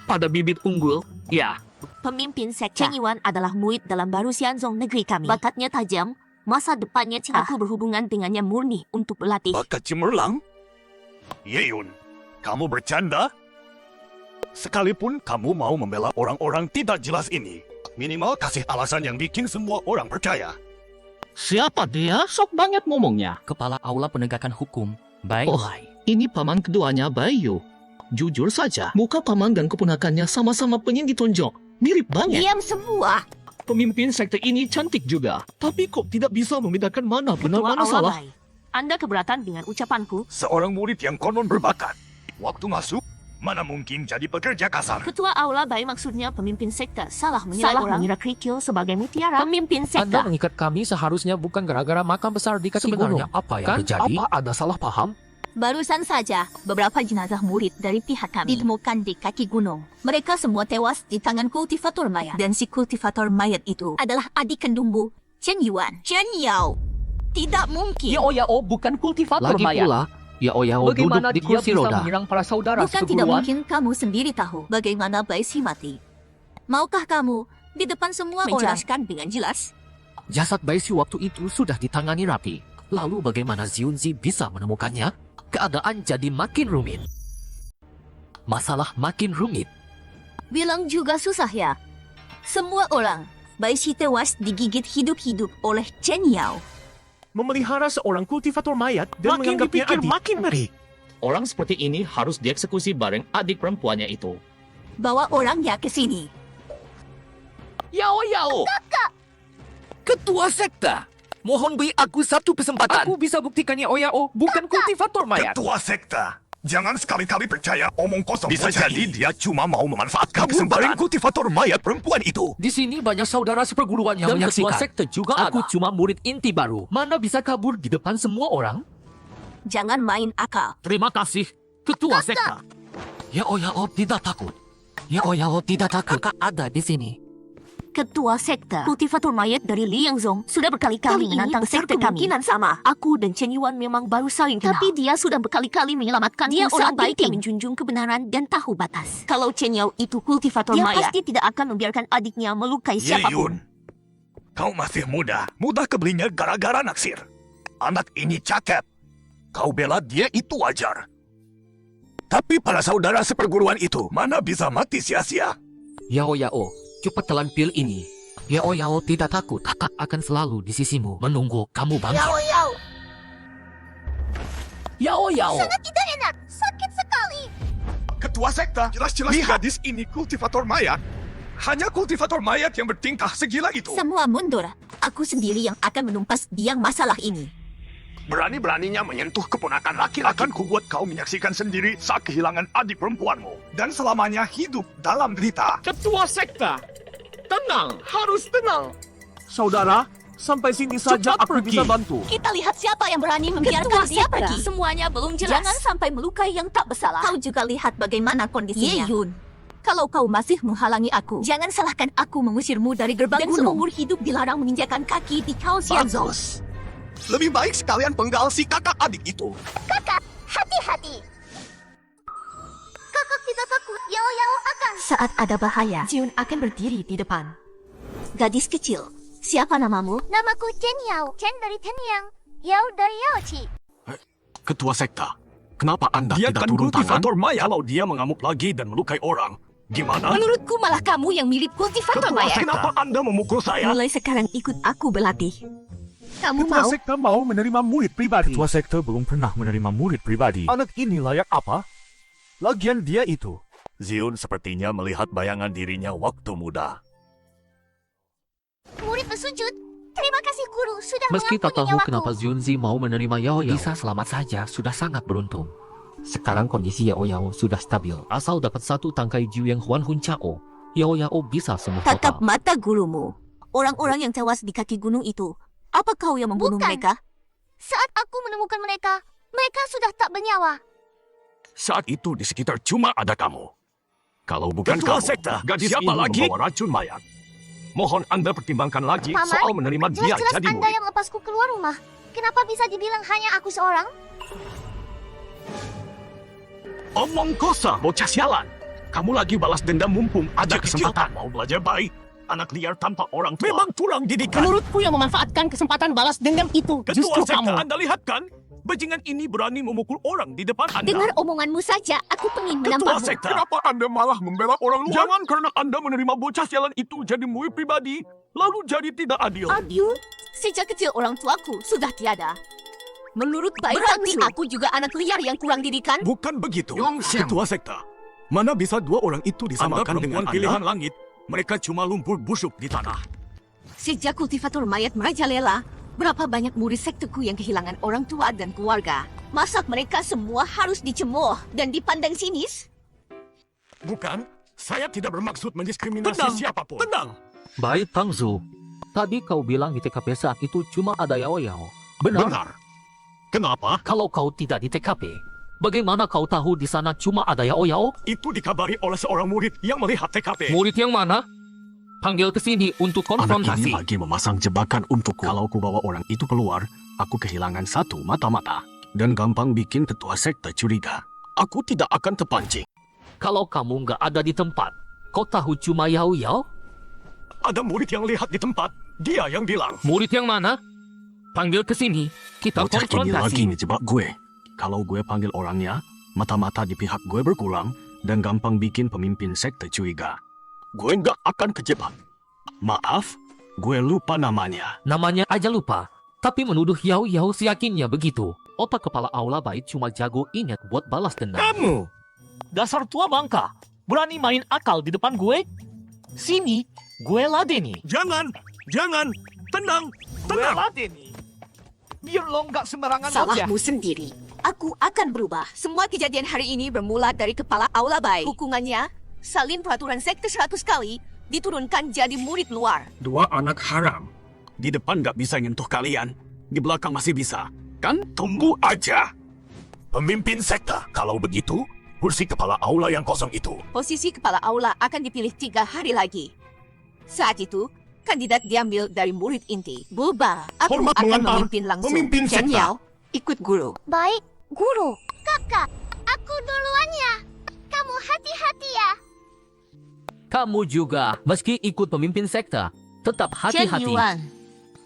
Pada bibit unggul, ya. Pemimpin sekte Chen Yuan adalah murid dalam baru Xianzong negeri kami. Bakatnya tajam, masa depannya cerah. Aku berhubungan dengannya murni untuk berlatih. Bakat cemerlang? Yeyun, kamu bercanda? Sekalipun kamu mau membela orang-orang tidak jelas ini, minimal kasih alasan yang bikin semua orang percaya. Siapa dia? Sok banget ngomongnya. Kepala Aula Penegakan Hukum, Bai Oh. Lai. Ini paman keduanya Bayu. Jujur saja, muka paman dan keponakannya sama-sama pengen ditonjok. Mirip banget. Diam semua. Pemimpin sekte ini cantik juga, tapi kok tidak bisa membedakan mana benar Ketua mana Aula salah. Bai, Anda keberatan dengan ucapanku? Seorang murid yang konon berbakat, waktu masuk, mana mungkin jadi pekerja kasar. Ketua Aula Bai maksudnya pemimpin sekte salah mengira mengira kerikil sebagai mutiara. Pemimpin sekte. Anda mengikat kami seharusnya bukan gara-gara makam besar di kaki gunung. Sebenarnya apa yang Kan? terjadi? Apa ada salah paham? Barusan saja, beberapa jenazah murid dari pihak kami ditemukan di kaki gunung. Mereka semua tewas di tangan kultivator mayat. Dan si kultivator mayat itu adalah adik kandungmu, Chen Yuan. Chen Yao. Tidak mungkin. Yao bukan kultivator Lagi pula, Yao Yao duduk Bagaimana di dia kursi bisa roda. menyerang para saudara Bukan tidak seperguruan? mungkin kamu sendiri tahu bagaimana Bai Si mati. Maukah kamu di depan semua menjelaskan dengan jelas? Jasad Baisi waktu itu sudah ditangani rapi. Lalu bagaimana Xiunzi bisa menemukannya? Keadaan jadi makin rumit. Masalah makin rumit. Bilang juga susah ya. Semua orang, Bai Si tewas digigit hidup-hidup oleh Chen Yao. Memelihara seorang kultivator mayat dan Makin menganggapnya dipikir adik. makin ngeri. Orang seperti ini harus dieksekusi bareng adik perempuannya itu. Bawa orangnya ke sini. Yao! Ketua sekte, mohon beri aku satu kesempatan. Aku bisa buktikan Yao bukan kultivator mayat. Ketua sekte, jangan sekali-kali percaya omong kosong. Bisa jadi dia cuma mau memanfaatkan kesempatan kultivator mayat perempuan itu. Di sini banyak saudara seperguruan yang Dan menyaksikan. ketua sekte juga Aku ada. cuma murid inti baru. Mana bisa kabur di depan semua orang? Jangan main akal. Terima kasih, Ketua sekte. Yao tidak takut. Yao tidak takut. Kakak ada di sini. Ketua sekte, kultivator mayat dari Liangzong sudah berkali-kali menantang sekte kami. Sama. Aku dan Chen Yuan memang baru saling kenal. Tapi dia sudah berkali-kali menyelamatkan dia orang baik yang menjunjung kebenaran dan tahu batas. Kalau Chen Yao itu kultivator mayat, dia pasti tidak akan membiarkan adiknya melukai siapapun. Yeyun, kau masih muda. Mudah kebelinya gara-gara naksir. Anak ini cakep. Kau bela dia itu wajar. Tapi para saudara seperguruan itu mana bisa mati sia-sia. Yao, cepat telan pil ini. Yao tidak takut. Kakak akan selalu di sisimu menunggu kamu bangkit. Yao! Sangat tidak enak. Sakit sekali. Ketua sekte, jelas-jelas gadis ini kultivator mayat. Hanya kultivator mayat yang bertingkah segila itu. Semua mundur. Aku sendiri yang akan menumpas biang masalah ini. Berani-beraninya menyentuh keponakan laki-laki. Akan kubuat kau menyaksikan sendiri saat kehilangan adik perempuanmu. Dan selamanya hidup dalam derita. Ketua sekte, tenang, harus tenang. Saudara, sampai sini saja Cepat aku pergi. bisa bantu. Kita lihat siapa yang berani membiarkan dia pergi. Semuanya belum jelas. Jangan sampai melukai yang tak bersalah. Kau juga lihat bagaimana kondisinya. Yeyun, kalau kau masih menghalangi aku, jangan salahkan aku mengusirmu dari gerbang gunung. Dan seumur hidup dilarang menginjakan kaki di Khao Xianzong. Bagus. Lebih baik sekalian penggal si kakak adik itu. Kakak, hati-hati. Kakak tidak takut. Yao akan. Saat ada bahaya, Jiun akan berdiri di depan. Gadis kecil, siapa namamu? Namaku Chen Yao. Chen dari Tenyang. Yao dari Yaochi. Ketua sekte, kenapa Anda Dia tidak kan turun tangan? kultivator mayat. Kalau dia mengamuk lagi dan melukai orang, gimana? Menurutku malah kamu yang mirip kultivator Ketua mayat. sekte, kenapa Anda memukul saya? Mulai sekarang ikut aku berlatih. Kamu Ketua mau? sekte mau menerima murid pribadi. Ketua sekte belum pernah menerima murid pribadi. Anak ini layak apa? Lagian dia itu. Zion sepertinya melihat bayangan dirinya waktu muda. Murid bersujud. Terima kasih guru sudah Meski tak mengampuni tahu nyawaku. kenapa Xiunzi mau menerima Yao bisa selamat saja, sudah sangat beruntung. Sekarang kondisi Yao sudah stabil. Asal dapat satu tangkai Jiu yang Huan Hun Chao, Yao bisa sembuh Tatap total. mata gurumu. Orang-orang yang tewas di kaki gunung itu, apa kau yang membunuh Bukan. mereka? Saat aku menemukan mereka, mereka sudah tak bernyawa. Saat itu di sekitar cuma ada kamu. Kalau bukan Ketua kamu, sekte, gadis siapa ini lagi? membawa racun mayat. Mohon Anda pertimbangkan lagi Paman, soal menerima dia jelas-jelas jadi Anda murid. yang lepasku keluar rumah. Kenapa bisa dibilang hanya aku seorang? Omong kosong, bocah sialan. Kamu lagi balas dendam mumpung ada kesempatan. Mau belajar baik. Anak liar tanpa orang tua. Memang kurang didikan. Menurutku yang memanfaatkan kesempatan balas dendam itu Ketua justru sekte kamu. Anda lihat kan? Bajingan ini berani memukul orang di depan Anda. Dengar omonganmu saja, aku ingin Ketua menampakmu. sekte. Kenapa Anda malah membela orang luar? Jangan karena Anda menerima bocah sialan itu jadi murid pribadi, lalu jadi tidak adil. Adil? Sejak kecil orang tuaku sudah tiada. Menurut baik berarti aku juga anak liar yang kurang didikan? Bukan begitu, Ketua sekte. Mana bisa dua orang itu disamakan dengan pilihan langit? Mereka cuma lumpur busuk di tanah. Sejak kultivator mayat merajalela, berapa banyak murid sekteku yang kehilangan orang tua dan keluarga? Masa mereka semua harus dicemooh dan dipandang sinis? Bukan, saya tidak bermaksud mendiskriminasi siapapun. Tenang. Baik Tangzu, tadi kau bilang di TKP saat itu cuma ada Yao-Yao. Benar? Kenapa? Kalau kau tidak di TKP, bagaimana kau tahu di sana cuma ada Yao-Yao? Itu dikabari oleh seorang murid yang melihat TKP. Murid yang mana? Panggil ke sini untuk Anak konfrontasi. ini lagi memasang jebakan untukku. Kalau ku bawa orang itu keluar, aku kehilangan satu mata-mata. Dan gampang bikin ketua sekte curiga. Aku tidak akan terpancing. Kalau kamu nggak ada di tempat, kau tahu cuma Yao-Yao? Ada murid yang lihat di tempat. Dia yang bilang. Murid yang mana? Panggil ke sini, kita Bocah ini lagi konfrontasi. ngejebak gue. Kalau gue panggil orangnya, mata-mata di pihak gue berkurang dan gampang bikin pemimpin sekte curiga. Gue nggak akan kejebak. Maaf, gue lupa namanya. Namanya aja lupa, tapi menuduh Yao-Yao seyakinnya begitu. Otak kepala aula baik cuma jago ingat buat balas dendam. Kamu! Dasar tua bangka. Berani main akal di depan gue? Sini, gue ladeni. Jangan, tenang, Gue ladeni. Biar lo nggak sembarangan aja. Salahmu sendiri. Aku akan berubah. Semua kejadian hari ini bermula dari kepala aula baik. Hukumannya, salin peraturan sekte 100 kali, diturunkan jadi murid luar. Dua anak haram. Di depan nggak bisa nyentuh kalian. Di belakang masih bisa. Kan? Tunggu aja. Pemimpin sekte, kalau begitu, kursi kepala aula yang kosong itu. Posisi kepala aula akan dipilih 3 hari lagi. Saat itu, kandidat diambil dari murid inti. Bulba, aku Hormat akan mengantar memimpin langsung. pemimpin Chen sekte. Yao, ikut guru. Baik, guru. Kakak, aku duluan ya. Kamu hati-hati ya. Kamu juga, meski ikut pemimpin sekte, tetap Chen hati-hati. Yuan,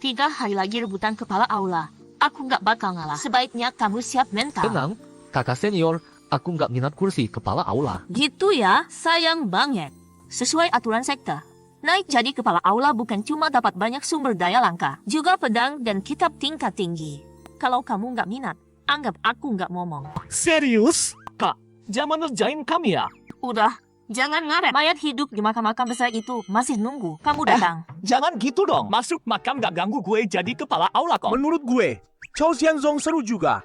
3 hari lagi rebutan kepala aula. Aku nggak bakal ngalah. Sebaiknya kamu siap mental. Tenang, kakak senior, aku nggak minat kursi kepala aula. Gitu ya, sayang banget. Sesuai aturan sekte, naik jadi kepala aula bukan cuma dapat banyak sumber daya langka, juga pedang dan kitab tingkat tinggi. Kalau kamu nggak minat, anggap aku nggak ngomong. Serius? Kak, jangan ngerjain kami ya. Udah, jangan ngaret. Mayat hidup di makam-makam besar itu masih nunggu kamu datang. Jangan gitu dong. Masuk makam nggak ganggu gue jadi kepala aula kok. Menurut gue, Chao Xianzong seru juga.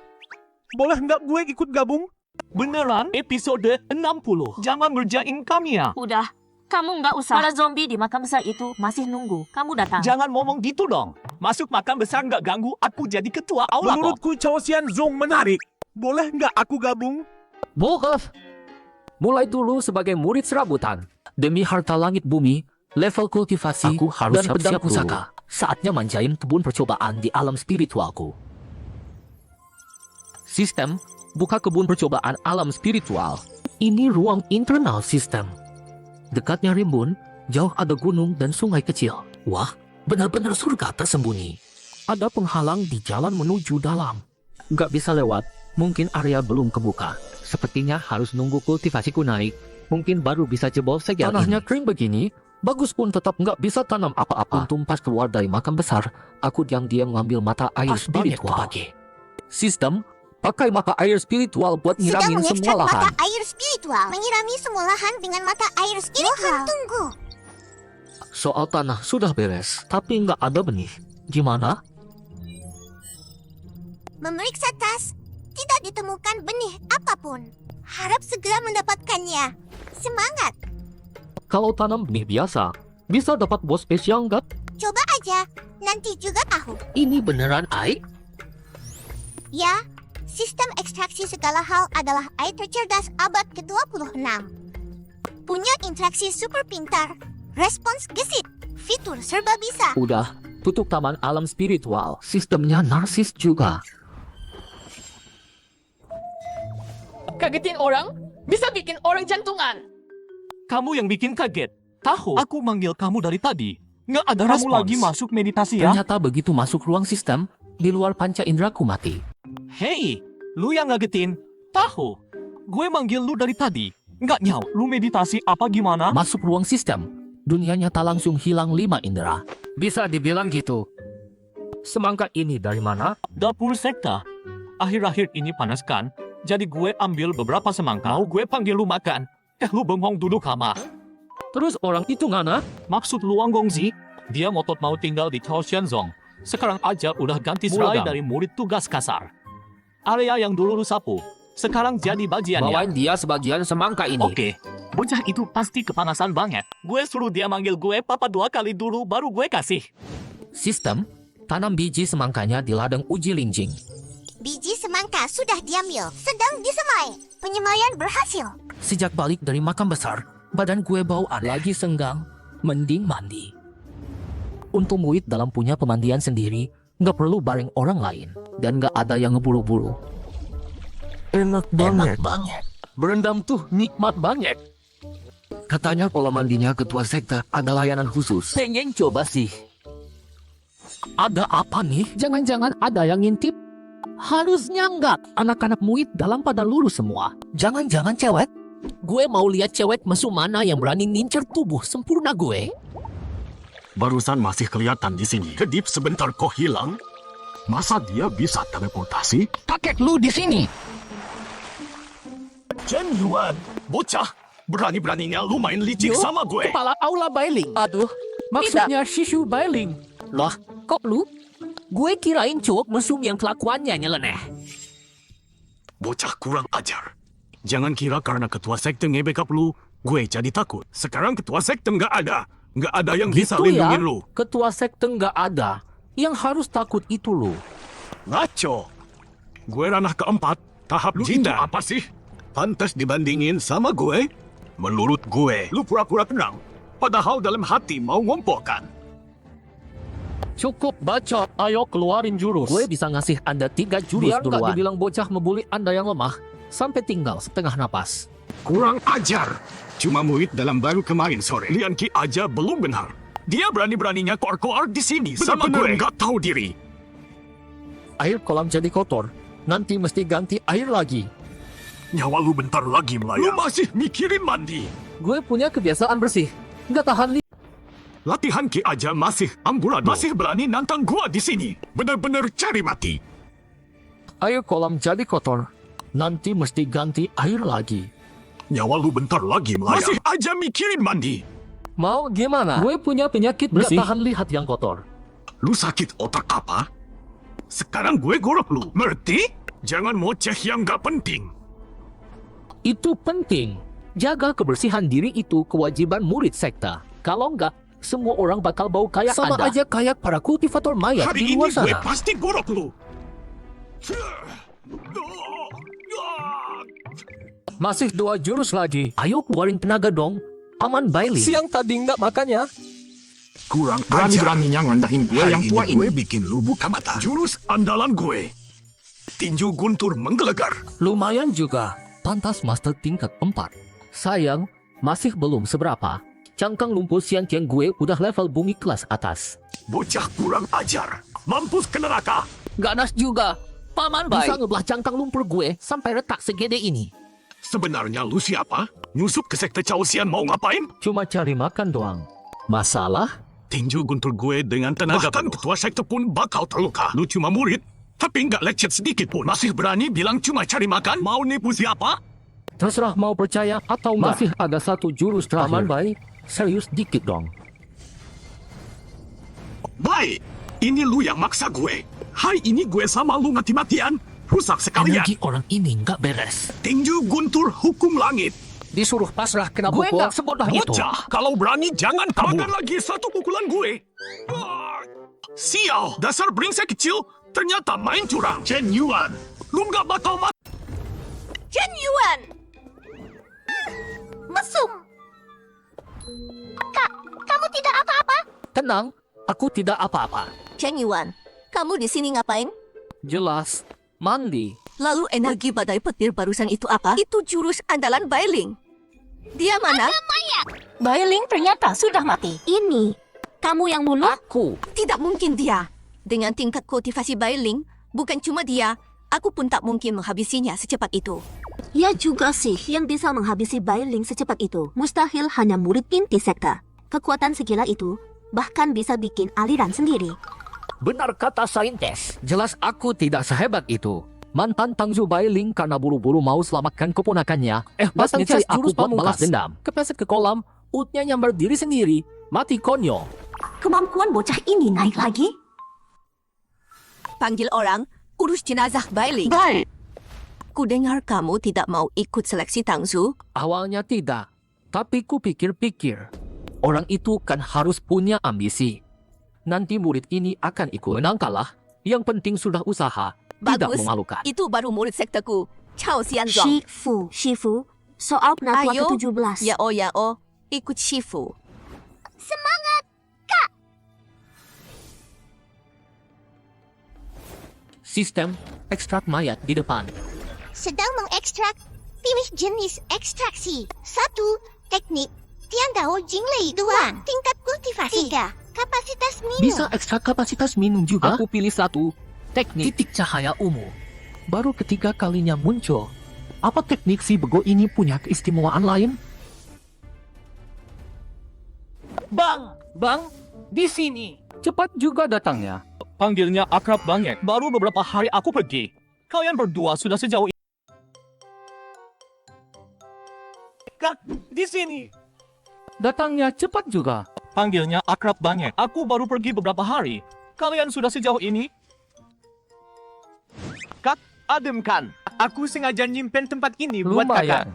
Boleh nggak gue ikut gabung? Beneran episode 60. Jangan ngerjain kami ya. Udah, kamu nggak usah. Para zombie di makam besar itu masih nunggu kamu datang. Jangan ngomong gitu dong. Masuk makam besar nggak ganggu aku jadi ketua aula kok. Menurutku Chao Xianzong menarik. Boleh nggak aku gabung? Boleh. Mulai dulu sebagai murid serabutan. Demi harta langit bumi, level kultivasi, Aku harus dan pedang siap-siap dulu. pusaka. Saatnya manjain kebun percobaan di alam spiritualku. Sistem, buka kebun percobaan alam spiritual. Ini ruang internal sistem. Dekatnya rimbun, jauh ada gunung dan sungai kecil. Wah, benar-benar surga tersembunyi. Ada penghalang di jalan menuju dalam. Gak bisa lewat, mungkin area belum kebuka. Sepertinya harus nunggu kultivasiku naik. Mungkin baru bisa jebol segel. Tanahnya kering begini, bagus pun tetap nggak bisa tanam apa-apa. Untung pas keluar dari makam besar, aku diam-diam ngambil mata air spiritual. Sistem, pakai mata air spiritual buat Sedang nyiramin semua mengekstrak lahan. mata air spiritual. Menyirami semua lahan dengan mata air spiritual. Mohon tunggu. Soal tanah sudah beres, tapi nggak ada benih. Gimana? Memeriksa tas, tidak ditemukan benih apapun. Harap segera mendapatkannya. Semangat. Kalau tanam benih biasa, bisa dapat bos spesial nggak? Coba aja, nanti juga tahu. Ini beneran air? Ya, sistem ekstraksi segala hal adalah AI tercerdas abad ke-26. Punya interaksi super pintar. Respons gesit. Fitur serba bisa. Udah, tutup taman alam spiritual. Sistemnya narsis juga. Kagetin orang bisa bikin orang jantungan. Kamu yang bikin kaget. Tahu, aku manggil kamu dari tadi. Nggak ada kamu Respons. lagi masuk meditasi ya? Ternyata begitu masuk ruang sistem, di luar panca indraku mati. Hei, lu yang ngagetin. Tahu, gue manggil lu dari tadi. Nggak nyaw, lu meditasi apa gimana? Masuk ruang sistem, dunia nyata langsung hilang 5 indera. Bisa dibilang gitu. Semangka ini dari mana? Dapur sekta. Akhir-akhir ini panas kan? Jadi gue ambil beberapa semangka. Mau gue panggil lu makan. Lu bengong duduk kamar. Terus orang itu ngana? Maksud lu Wanggongzi, dia ngotot mau tinggal di Chao Xianzong. Sekarang aja udah ganti seragam. Mulai dari murid tugas kasar. Area yang dulu lu sapu, sekarang jadi bagiannya. Bawain dia sebagian semangka ini. Oke, bocah itu pasti kepanasan banget. Gue suruh dia manggil gue papa 2 kali dulu baru gue kasih. Sistem, tanam biji semangkanya di ladang uji linjing. Biji semangka sudah diambil. Sedang disemai. Penyemaian berhasil. Sejak balik dari makam besar, badan gue bau aneh. Lagi senggang, mending mandi. Untuk muid dalam punya pemandian sendiri, nggak perlu bareng orang lain. Dan nggak ada yang ngeburu-buru. Enak banget. Berendam tuh nikmat banget. Katanya pola mandinya ketua sekte ada layanan khusus. Pengen coba sih. Ada apa nih? Jangan-jangan ada yang ngintip? Harusnya enggak. Anak-anak muid dalam pada lurus semua. Jangan-jangan cewek? Gue mau lihat cewek mesum mana yang berani ngincer tubuh sempurna gue. Barusan masih kelihatan di sini. Kedip sebentar kok hilang. Masa dia bisa teleportasi? Kakek lu di sini. Chen Yuan, bocah, berani-beraninya lu main licik sama gue. Kepala aula Bailing. Aduh, Maksudnya Shishu Bailing. Loh, kok lu? Gue kirain cowok mesum yang kelakuannya nyeleneh. Bocah kurang ajar. Jangan kira karena ketua sekte ngebackup lu, gue jadi takut. Sekarang ketua sekte nggak ada. Nggak ada yang bisa Gitu ya, lindungin lu. ketua sekte nggak ada. Yang harus takut itu lu. Ngaco. Gue ranah keempat, tahap Lu jinda. itu apa sih? Pantas dibandingin sama gue? Menurut gue, lu pura-pura tenang. Padahal dalam hati mau ngompolkan. Cukup bacot, ayo keluarin jurus. Gue bisa ngasih Anda 3 jurus Biar duluan. nggak dibilang bocah membuli Anda yang lemah, sampai tinggal setengah napas. Kurang ajar. Cuma muid dalam baru kemarin sore. Lian Ki aja belum benar. Dia berani-beraninya keluar-keluar di sini sama gue. Nggak tahu diri. Air kolam jadi kotor, nanti mesti ganti air lagi. Nyawa lu bentar lagi Lu melayang. masih mikirin mandi. Gue punya kebiasaan bersih, nggak tahan Latihan Ki aja masih amburadul. Masih berani nantang gua di sini. Bener-bener cari mati. Air kolam jadi kotor, nanti mesti ganti air lagi. Nyawa lu bentar lagi melayang. Masih aja mikirin mandi. Mau gimana? Gue punya penyakit nggak Bersih. tahan lihat yang kotor. Lu sakit otak apa? Sekarang gue gorok lu. Ngerti? Jangan moceh yang gak penting. Itu penting. Jaga kebersihan diri itu kewajiban murid sekta. Kalau enggak, semua orang bakal bau kayak Sama Anda. aja kayak para kultivator mayat Hari di ini luar gue sana. pasti gorok lu. Masih 2 jurus lagi. Ayo keluarin tenaga dong. Aman Bailey. Siang tadi nggak makan ya? Kurang berani-beraninya ngandahin gue yang tua ini. Gue bikin lu buka mata. Jurus andalan gue. Tinju guntur menggelegar. Lumayan juga. Pantas master tingkat 4. Sayang, masih belum seberapa. Cangkang lumpur siang-siang gue udah level bumi kelas atas. Bocah kurang ajar. Mampus ke neraka. Ganas juga. Paman bisa ngebelah cangkang lumpur gue sampai retak segede ini. Sebenarnya lu siapa? Nyusup ke sekte Chaosian mau ngapain? Cuma cari makan doang. Masalah? Tinju guntur gue dengan tenaga bahkan ketua sekte pun bakal terluka. Lu cuma murid, tapi nggak lecet sedikit pun. Masih berani bilang cuma cari makan? Mau nipu siapa? Terserah mau percaya atau enggak. Masih ada 1 jurus terakhir. Paman baik, serius dikit dong. Baik, ini lu yang maksa gue. Hari ini gue sama lu mati-matian. Rusak sekalian. Energi orang ini nggak beres. Tinju guntur hukum langit. Disuruh pasrah kena Gue pukul. nggak sebodoh itu. Bocah, kalau berani jangan kabur. Makan lagi 1 pukulan gue. Ah, sial, dasar brengsek kecil. Ternyata main curang. Chen Yuan, lu nggak bakal mati. Chen Yuan. Mesum. Tenang, aku tidak apa-apa. Cheng Yuan, kamu di sini ngapain? Jelas, mandi. Lalu energi badai petir barusan itu apa? Itu jurus andalan Bailing. Dia mana? Bailing ternyata sudah mati. Ini, kamu yang bunuh? Aku. Tidak mungkin dia. Dengan tingkat kultivasi Bailing, bukan cuma dia, aku pun tak mungkin menghabisinya secepat itu. Ya juga sih, yang bisa menghabisi Bailing secepat itu mustahil hanya murid inti sekte. Kekuatan segila itu bahkan bisa bikin aliran sendiri. Benar kata saintis. Jelas aku tidak sehebat itu. Mantan Tangzu Bailing karena buru-buru mau selamatkan keponakannya. Datang cari aku buat balas dendam. Kepleset ke kolam, ultnya nyambar diri sendiri. Mati konyol. Kemampuan bocah ini naik lagi? Panggil orang, urus jenazah Bailing. Baik. Ku dengar kamu tidak mau ikut seleksi Tangzu. Awalnya tidak, tapi ku pikir-pikir. Orang itu kan harus punya ambisi. Nanti murid ini akan ikut menang kalah. Yang penting sudah usaha, tidak Bagus, memalukan. itu baru murid sekteku. Chao Xianzong. Shifu, soal penatua Ayo, ke-17. ya oh, ikut Shifu. Semangat! Sistem ekstrak mayat di depan. Sedang mengekstrak. Pilih jenis ekstraksi. 1. Teknik Tiandao Jinglei. 2. Tingkat kultivasi. 3. Kapasitas minum. Bisa ekstrak kapasitas minum juga. Aku pilih 1. Teknik titik cahaya ungu. Baru ketiga kalinya muncul. Apa teknik si bego ini punya keistimewaan lain? Bang, di sini. Cepat juga datangnya. Panggilnya akrab banget. Baru beberapa hari aku pergi. Kalian berdua sudah sejauh ini. Kak, di sini. Datangnya cepat juga. Panggilnya akrab banget. Aku baru pergi beberapa hari. Kalian sudah sejauh ini? Kak, ademkan. Aku sengaja nyimpen tempat ini buat kakak.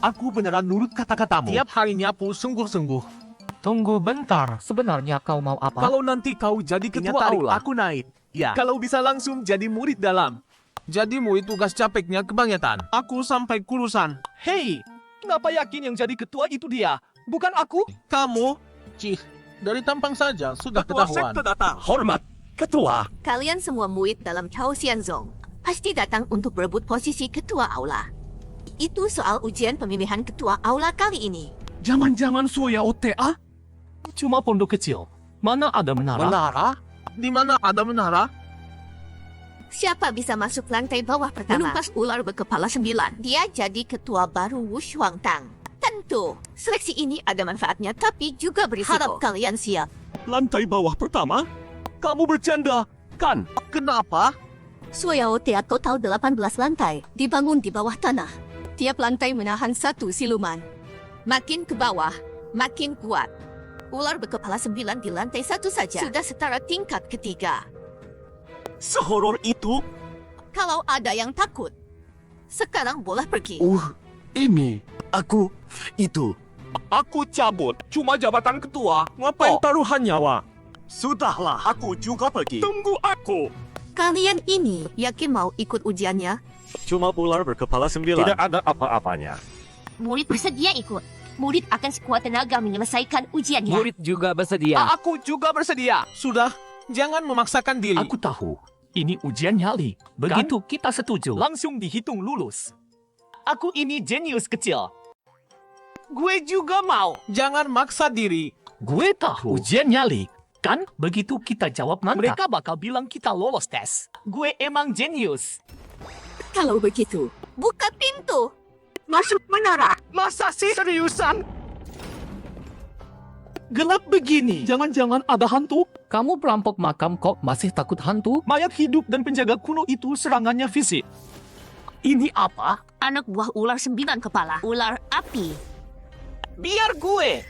Aku beneran nurut kata-katamu. Tiap harinya aku sungguh-sungguh. Tunggu bentar. Sebenarnya kau mau apa? Kalau nanti kau jadi ketua aula, aku naik. Ya. Kalau bisa langsung jadi murid dalam. Jadi murid tugas capeknya kebangetan. Aku sampai kurusan. Hei, kenapa yakin yang jadi ketua itu dia? Bukan aku? Kamu? Cih, dari tampang saja sudah Ketua ketahuan. sekte datang. Hormat, Ketua. Kalian semua murid dalam Chao Xianzong pasti datang untuk berebut posisi ketua aula. Itu soal ujian pemilihan ketua aula kali ini. Jangan-jangan Suya OTA? Cuma pondok kecil. Mana ada menara? Menara? Di mana ada menara? Siapa bisa masuk lantai bawah pertama? Menumpas ular berkepala 9. Dia jadi ketua baru Wu Shuangtang. Tentu, seleksi ini ada manfaatnya tapi juga berisiko. Harap kalian siap. Lantai bawah pertama? Kamu bercanda, kan? Kenapa? Suyao Tea total 18 lantai, dibangun di bawah tanah. Tiap lantai menahan 1 siluman. Makin ke bawah, makin kuat. Ular berkepala 9 di lantai 1 saja sudah setara tingkat ketiga. Sehoror itu? Kalau ada yang takut, sekarang boleh pergi. Ini. Aku. Itu. Aku cabut. Cuma jabatan ketua. Ngapain taruhan nyawa? Sudahlah, aku juga pergi. Tunggu aku. Kalian ini yakin mau ikut ujiannya? Cuma ular berkepala 9. Tidak ada apa-apanya. Murid bersedia ikut. Murid akan sekuat tenaga menyelesaikan ujiannya. Murid juga bersedia. Aku juga bersedia. Sudah, jangan memaksakan diri. Aku tahu. Ini ujian nyali. Begitu kita setuju, langsung dihitung lulus. Aku ini jenius kecil. Gue juga mau. Jangan maksa diri. Gue tahu. Ujian nyali. Kan begitu kita jawab mantap, mereka bakal bilang kita lolos tes. Gue emang jenius. Kalau begitu, buka pintu. Masuk menara. Masa sih? Seriusan? Gelap begini. Jangan-jangan ada hantu? Kamu perampok makam kok masih takut hantu? Mayat hidup dan penjaga kuno itu serangannya fisik. Ini apa? Anak buah ular 9 kepala. Ular api. Biar gue.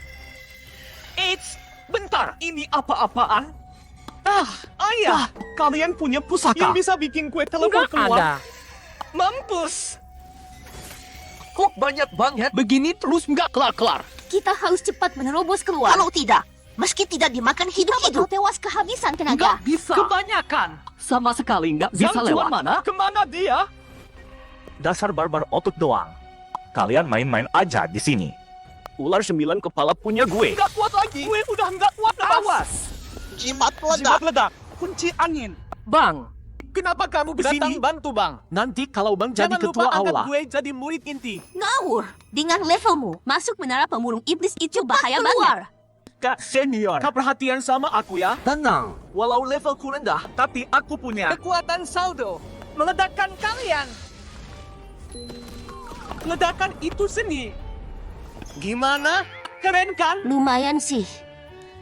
Eits, bentar. Ini apa-apaan? Ayah, kalian punya pusaka yang bisa bikin kue telepon keluar? Mampus. Kok banyak banget? Begini terus nggak kelar-kelar. Kita harus cepat menerobos keluar. Kalau tidak, meski tidak dimakan hidup-hidup, tewas kehabisan tenaga. Nggak bisa. Kebanyakan. Sama sekali nggak bisa Yang lewat. mana? Kemana dia? Dasar barbar otot doang. Kalian main-main aja di sini. Ular 9 kepala punya gue. Nggak kuat lagi. lagi. Gue udah nggak kuat. Awas. Jimat Jimat ledak. Kunci angin. Bang, Kenapa kamu datang bantu, Bang? nanti kalau Bang Jangan jadi lupa ketua angkat aula. gue jadi murid inti. Ngawur. Dengan levelmu, masuk menara pemurung iblis itu bahaya banget. Kak senior, kau perhatian sama aku ya. Tenang. Walau levelku rendah, tapi aku punya kekuatan saldo. Meledakkan kalian. Ledakan itu seni. Gimana? Keren kan? Lumayan sih.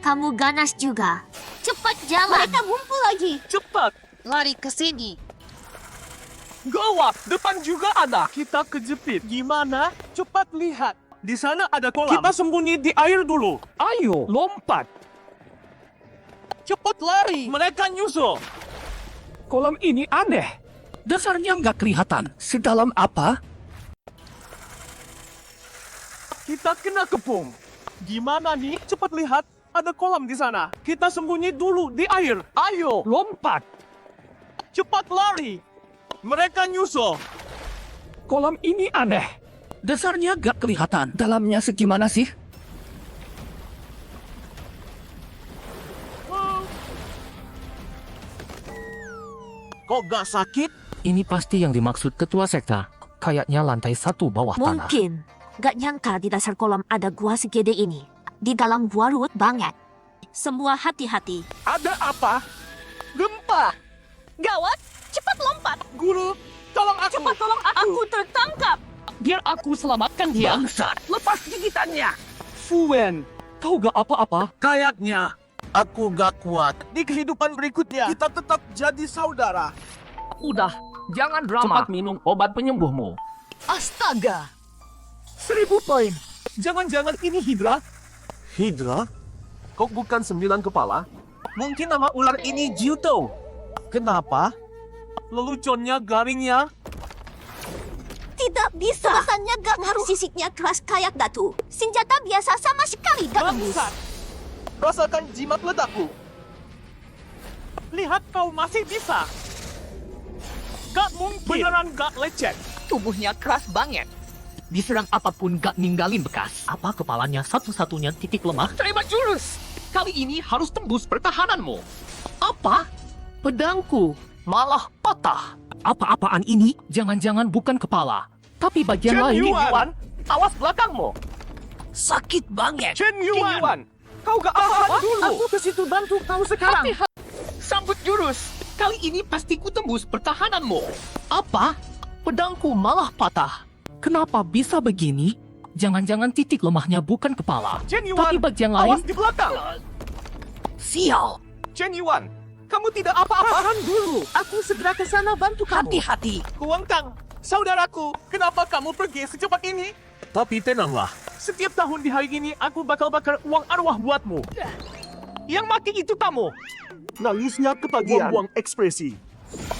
Kamu ganas juga. Cepat jalan. Mereka ngumpul lagi. Cepat. Lari ke sini. Gawat, depan juga ada. Kita kejepit. Gimana? Cepat lihat. Di sana ada kolam. Kita sembunyi di air dulu. Ayo, lompat. Cepat lari. Mereka nyusul. Kolam ini aneh. Dasarnya nggak kelihatan. Sedalam apa? Kita kena kepung. Gimana nih? Cepat lihat. Ada kolam di sana. Kita sembunyi dulu di air. Ayo, lompat. Cepat lari. Mereka nyusul. Kolam ini aneh. Dasarnya nggak kelihatan. Dalamnya segimana sih? Kok gak sakit? Ini pasti yang dimaksud ketua sekta. Kayaknya lantai 1 bawah tanah. Mungkin. Gak nyangka di dasar kolam ada gua segede ini. Di dalam gua ruwet banget. Semua hati-hati. Ada apa? Gempa. Gawat, cepat lompat. Guru, tolong aku. Cepat tolong aku. Aku tertangkap. Biar aku selamatkan dia. Bangsat. Lepas gigitannya. Fuwen, kau gak apa-apa? Kayaknya aku gak kuat. Di kehidupan berikutnya, kita tetap jadi saudara. Udah, jangan drama. Cepat minum obat penyembuhmu. Astaga. 1000 poin. Jangan-jangan ini Hydra? Hydra? Kok bukan 9 kepala? Mungkin nama ular ini Juto. Kenapa? Leluconnya garingnya. Tidak bisa. Tebasannya gak ngaruh. Sisiknya keras kayak batu. Senjata biasa sama sekali gak tembus. Bangsat. Rasakan jimat ledakku. Lihat kau masih bisa. Gak mungkin. Beneran gak lecet. Tubuhnya keras banget. Diserang apapun gak ninggalin bekas. Apa kepalanya satu-satunya titik lemah? Terima jurus. Kali ini harus tembus pertahananmu. Apa? Pedangku malah patah. Apa-apaan ini? Jangan-jangan bukan kepala, tapi bagian lain. Yuan. Awas belakangmu. Sakit banget. Chen Yuan. Kau gak apa-apa dulu. Aku ke situ bantu kau sekarang. Sambut jurus. Kali ini pasti ku tembus pertahananmu. Apa? Pedangku malah patah. Kenapa bisa begini? Jangan-jangan titik lemahnya bukan kepala, Chen Yuan. tapi bagian lain. Awas di belakang. Sial. Chen Yuan. Kamu tidak apa-apaan dulu. Aku segera ke sana bantu kamu. Hati-hati. Kuang Kang, saudaraku, kenapa kamu pergi secepat ini? Tapi tenanglah. Setiap tahun di hari ini aku bakal bakar uang arwah buatmu. Yang mati itu kamu. Nangisnya kebagian. Buang ekspresi.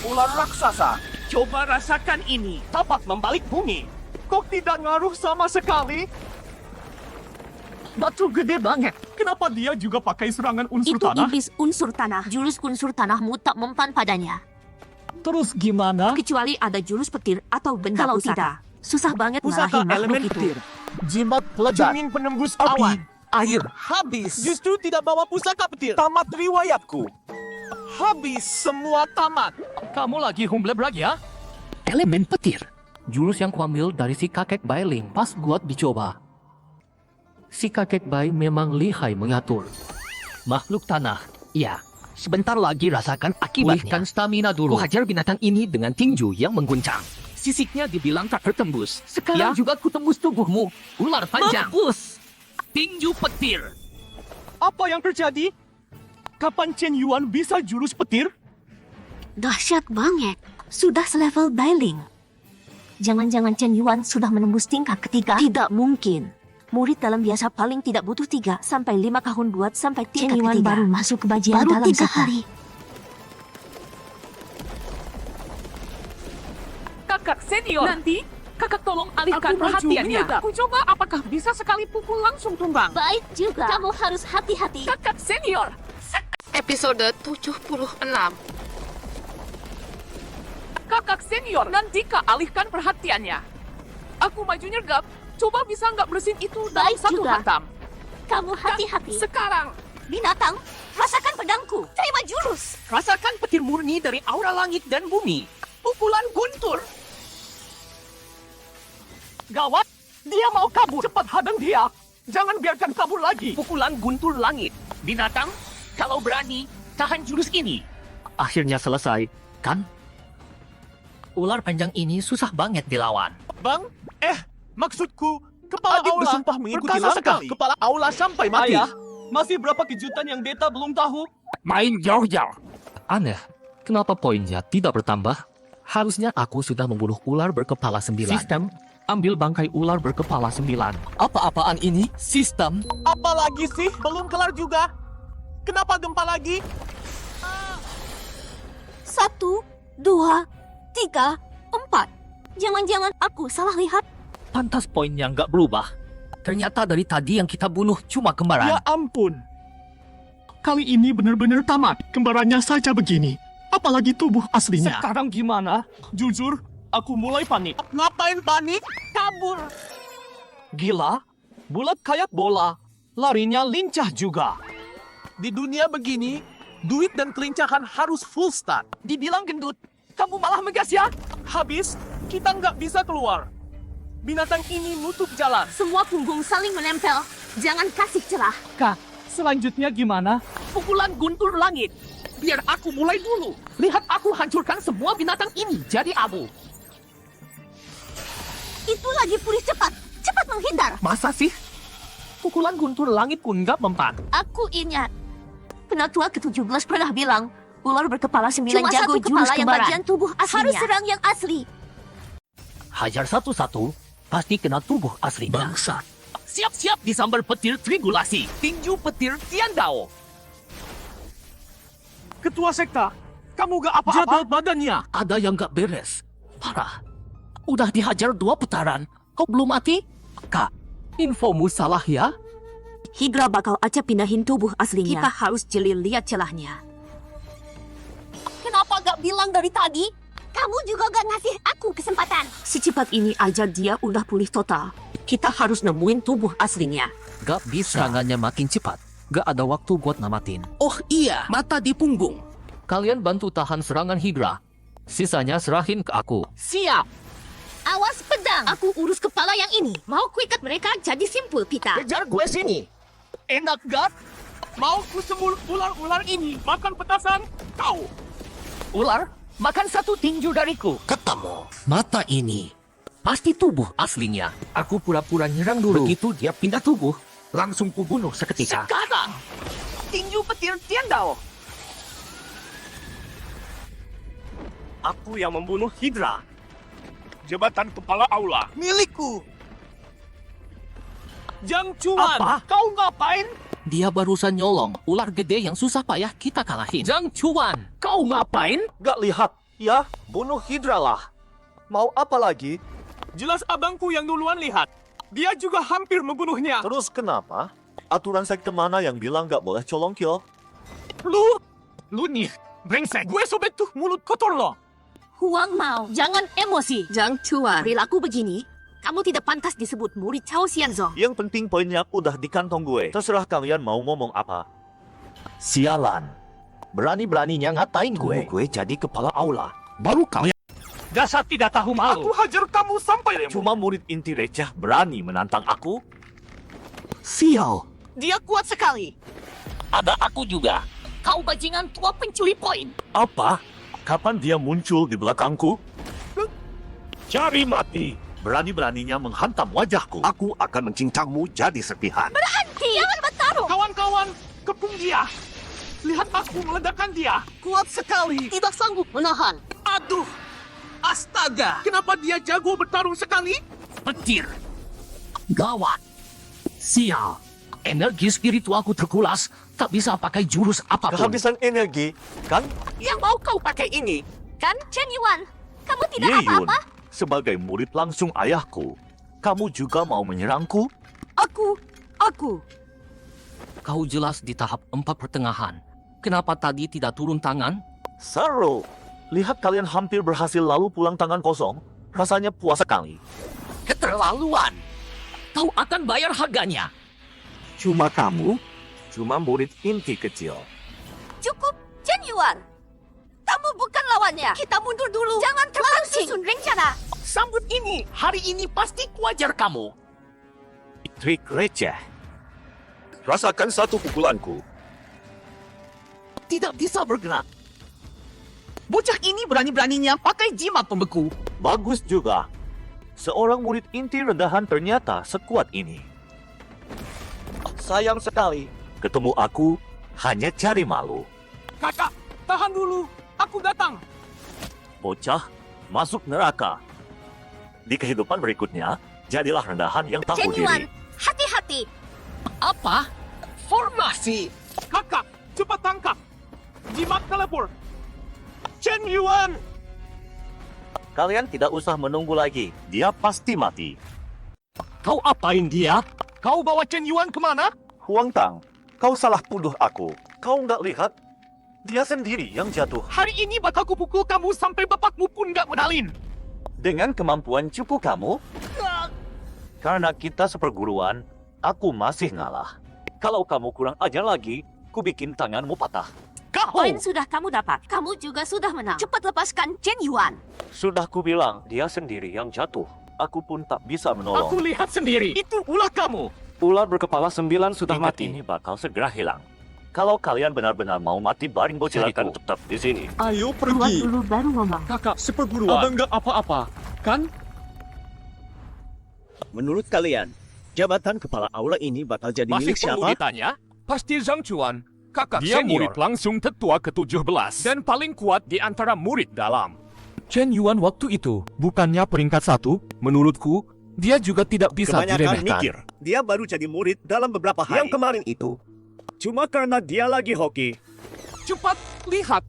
Ular raksasa. Coba rasakan ini. Tapak membalik bumi. Kok tidak ngaruh sama sekali? Batu gede banget. Kenapa dia juga pakai serangan unsur Itu tanah? iblis unsur tanah. Jurus unsur tanahmu tak mempan padanya. Terus gimana? Kecuali ada jurus petir atau benda Kalau tidak, susah banget Pusaka ngalahin elemen makhluk itu. petir. Jimat ledak. Dingin penembus api. Air. Habis. Justru tidak bawa pusaka petir. Tamat riwayatku. Habis semua tamat. Kamu lagi humblebrak ya? Elemen petir. Jurus yang kuambil dari si kakek Bailing pas gua dicoba. Si kakek Bai memang lihai mengatur. Makhluk tanah, ya. Sebentar lagi rasakan akibatnya. Pulihkan stamina dulu. Ku hajar binatang ini dengan tinju yang mengguncang. Sisiknya dibilang tak tertembus. Sekarang juga ku tembus tubuhmu. Ular panjang. Mampus! Tinju petir. Apa yang terjadi? Kapan Chen Yuan bisa jurus petir? Dahsyat banget. Sudah selevel Bailing. Jangan-jangan Chen Yuan sudah menembus tingkat ketiga? Tidak mungkin. Murid dalam biasa paling tidak butuh 3 sampai 5 tahun buat sampai tingkat ketiga. Baru masuk ke bagian Baru dalam 3 sehari. Kakak senior. Nanti kakak tolong alihkan Aku maju, perhatiannya. Minata. Aku coba apakah bisa sekali pukul langsung tumbang. Baik juga. Kamu harus hati-hati. Kakak senior. Episode 76. Kakak senior, nanti kak alihkan perhatiannya. Aku maju nyergap. Coba bisa nggak bersihin itu dalam Baik satu juga. hantam. Kamu hati-hati. Sekarang, Binatang, rasakan pedangku. Terima jurus. rasakan petir murni dari aura langit dan bumi. Pukulan guntur. Gawat, dia mau kabur. Cepat hadang dia. Jangan biarkan kabur lagi. Pukulan guntur langit. Binatang, kalau berani, tahan jurus ini. Akhirnya selesai, kan? Ular panjang ini susah banget dilawan. Bang, maksudku, kepala Adit aula bersumpah mengikuti perkasa langkah sekali. Kepala aula sampai mati. Ayah. Masih berapa kejutan yang beta belum tahu? Main jauh-jauh. Aneh, kenapa poinnya tidak bertambah? Harusnya aku sudah membunuh ular berkepala 9. Sistem, ambil bangkai ular berkepala 9. Apa-apaan ini? Sistem? Apa lagi sih? Belum kelar juga. Kenapa gempa lagi? 1, 2, 3, 4. Jangan-jangan aku salah lihat. Pantas poinnya nggak berubah. Ternyata dari tadi yang kita bunuh cuma kembaran. Ya ampun. Kali ini benar-benar tamat. Kembarannya saja begini. Apalagi tubuh aslinya. Sekarang gimana? Jujur, aku mulai panik. Ngapain panik? Kabur. Gila, bulat kayak bola. Larinya lincah juga. Di dunia begini, duit dan kelincahan harus full start. Dibilang gendut, kamu malah megas ya? Habis, kita nggak bisa keluar. Binatang ini nutup jalan. Semua punggung saling menempel. Jangan kasih celah. Kak, selanjutnya gimana? Pukulan guntur langit. Biar aku mulai dulu. Lihat aku hancurkan semua binatang ini jadi abu. Itu lagi pulih cepat. Cepat menghindar. Masa sih? Pukulan guntur langit pun nggak mempan. Aku ingat. Penatua ke-17 pernah bilang, ular berkepala 9 Cuma jago satu jurus kepala yang kembaran. bagian tubuh aslinya. Harus serang yang asli. Hajar satu-satu, pasti kena tubuh aslinya. Bangsa. Siap-siap disambar petir trigulasi. Tinju petir Tiandao. Ketua sekta, kamu gak apa-apa? Jaga badannya. Ada yang nggak beres. Parah. Udah dihajar 2 putaran, kok belum mati? Kak, infomu salah ya? Hydra bakal aja pindahin tubuh aslinya. Kita harus jeli lihat celahnya. Kenapa gak bilang dari tadi? Kamu juga gak ngasih aku kesempatan. Secepat ini aja dia udah pulih total. Kita harus nemuin tubuh aslinya. Gak bisa. Serangannya makin cepat. Gak ada waktu buat namatin. Oh iya, mata di punggung. Kalian bantu tahan serangan Hydra. Sisanya serahin ke aku. Siap. Awas pedang. Aku urus kepala yang ini. Mau kuikat mereka jadi simpul, Pita. Kejar gue sini. Enak gak? Mau ku semul ular-ular ini makan petasan? Kau. Ular, makan satu tinju dariku. Ketemu. Mata ini pasti tubuh aslinya. Aku pura-pura nyerang dulu. Begitu dia pindah tubuh, langsung kubunuh seketika. Sekarang, tinju petir Tiandao. Aku yang membunuh Hydra. Jabatan kepala aula. Milikku. Jang Cuan, Apa? kau ngapain? Dia barusan nyolong ular gede yang susah payah kita kalahin. Jang Chuan, kau ngapain? Gak lihat, ya? Bunuh Hydra lah. Mau apa lagi? Jelas abangku yang duluan lihat. Dia juga hampir membunuhnya. Terus kenapa? Aturan sekte mana yang bilang gak boleh colong kill? Lu nih, brengsek. Gue sobek tuh mulut kotor lo. Huang Mao, jangan emosi. Jang Chuan, perilaku begini, kamu tidak pantas disebut murid Cao Xianzong. Yang penting poinnya udah di kantong gue. Terserah kalian mau ngomong apa. Sialan. Berani-beraninya ngatain gue. Gue jadi kepala aula. Baru kalian Dasar tidak tahu malu. Aku hajar kamu sampai lemu. Cuma murid inti receh berani menantang aku? Sial. Dia kuat sekali. Ada aku juga. Kau bajingan tua pencuri poin. Apa? Kapan dia muncul di belakangku? cari mati. Berani-beraninya menghantam wajahku. Aku akan mencincangmu jadi serpihan. Jangan bertaruh. Kawan-kawan, kepung dia. Lihat aku meledakkan dia. Kuat sekali. Tidak sanggup menahan. Aduh, astaga. Kenapa dia jago bertarung sekali? Petir. Gawat. Sial. Energi spiritualku terkulas. Tak bisa pakai jurus apapun. Kehabisan energi, kan? Yang mau kau pakai ini? Kan, Chen Yuan? Kamu tidak Ye Yun, apa-apa? sebagai murid langsung ayahku, kamu juga mau menyerangku? Aku. Kau jelas di tahap 4 pertengahan. Kenapa tadi tidak turun tangan? Seru. Lihat kalian hampir berhasil lalu pulang tangan kosong. Rasanya puas sekali. Keterlaluan. Kau akan bayar harganya. Cuma kamu? Cuma murid inti kecil. Cukup, Chen Yuan. Kamu bukan lawannya. Kita mundur dulu. Jangan terlalu susun rencana. Sambut ini. Hari ini pasti kuajar kamu. Trik receh. Rasakan satu pukulanku. Tidak bisa bergerak. Bocah ini berani-beraninya pakai jimat pembeku. Bagus juga. Seorang murid inti rendahan ternyata sekuat ini. Sayang sekali, ketemu aku hanya cari malu. Kakak, tahan dulu. Aku datang. Bocah, masuk neraka. Di kehidupan berikutnya, jadilah rendahan yang tahu Chen Yuan, diri. hati-hati. Apa? Formasi. Kakak, cepat tangkap. Jimat teleport. Chen Yuan. Kalian tidak usah menunggu lagi. Dia pasti mati. Kau apain dia? Kau bawa Chen Yuan kemana? Huang Tang, kau salah tuduh aku. Kau nggak lihat? Dia sendiri yang jatuh. Hari ini bakal kupukul kamu sampai bapakmu pun nggak medalin. Dengan kemampuan cupu kamu, karena kita seperguruan, aku masih ngalah. Kalau kamu kurang ajar lagi, ku bikin tanganmu patah. Poin sudah kamu dapat. Kamu juga sudah menang. Cepat lepaskan Chen Yuan. Sudah ku bilang, dia sendiri yang jatuh. Aku pun tak bisa menolong. Aku lihat sendiri. Itu ulah kamu. Ular berkepala 9 sudah mati. Ini bakal segera hilang. Kalau kalian benar-benar mau mati bareng bocah itu, tetap di sini. Ayo Keluar dulu baru ngomong. Kakak, seperguruan. Abang nggak apa-apa, kan? Menurut kalian, jabatan kepala aula ini bakal jadi Masih milik perlu siapa? ditanya? Pasti Zhang Chuan, kakak Dia senior. murid langsung tetua ke-17 dan paling kuat di antara murid dalam. Chen Yuan waktu itu bukannya peringkat 1, menurutku dia juga tidak bisa Kebanyakan diremehkan. mikir. Dia baru jadi murid dalam beberapa hari. Yang kemarin itu, cuma karena dia lagi hoki. Cepat lihat.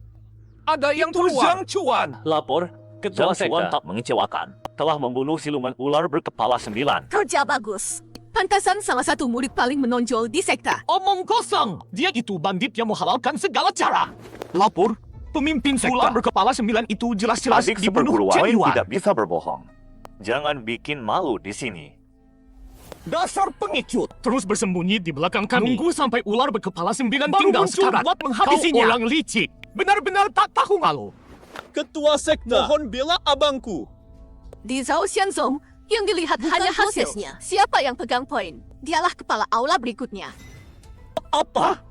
Ada yang Itu keluar. Zhang Chuan. Lapor, Ketua Chuan tak mengecewakan. Telah membunuh siluman ular berkepala 9. Kerja bagus. Pantasan salah satu murid paling menonjol di sekta. Omong kosong. Dia itu bandit yang menghalalkan segala cara. Lapor, pemimpin ular berkepala 9 itu jelas-jelas Adik dibunuh Chen seperguruan Yuan. tidak bisa berbohong. Jangan bikin malu di sini. Dasar pengecut. Terus bersembunyi di belakang kami. Nunggu sampai ular berkepala 9 tinggal sekarat. Buat menghabisinya. Kau orang licik. Benar-benar tak tahu malu. Ketua sekta, mohon bela abangku. Di Zhao Xianzong, yang dilihat hanya hasilnya. Siapa yang pegang poin? Dialah kepala aula berikutnya. Apa?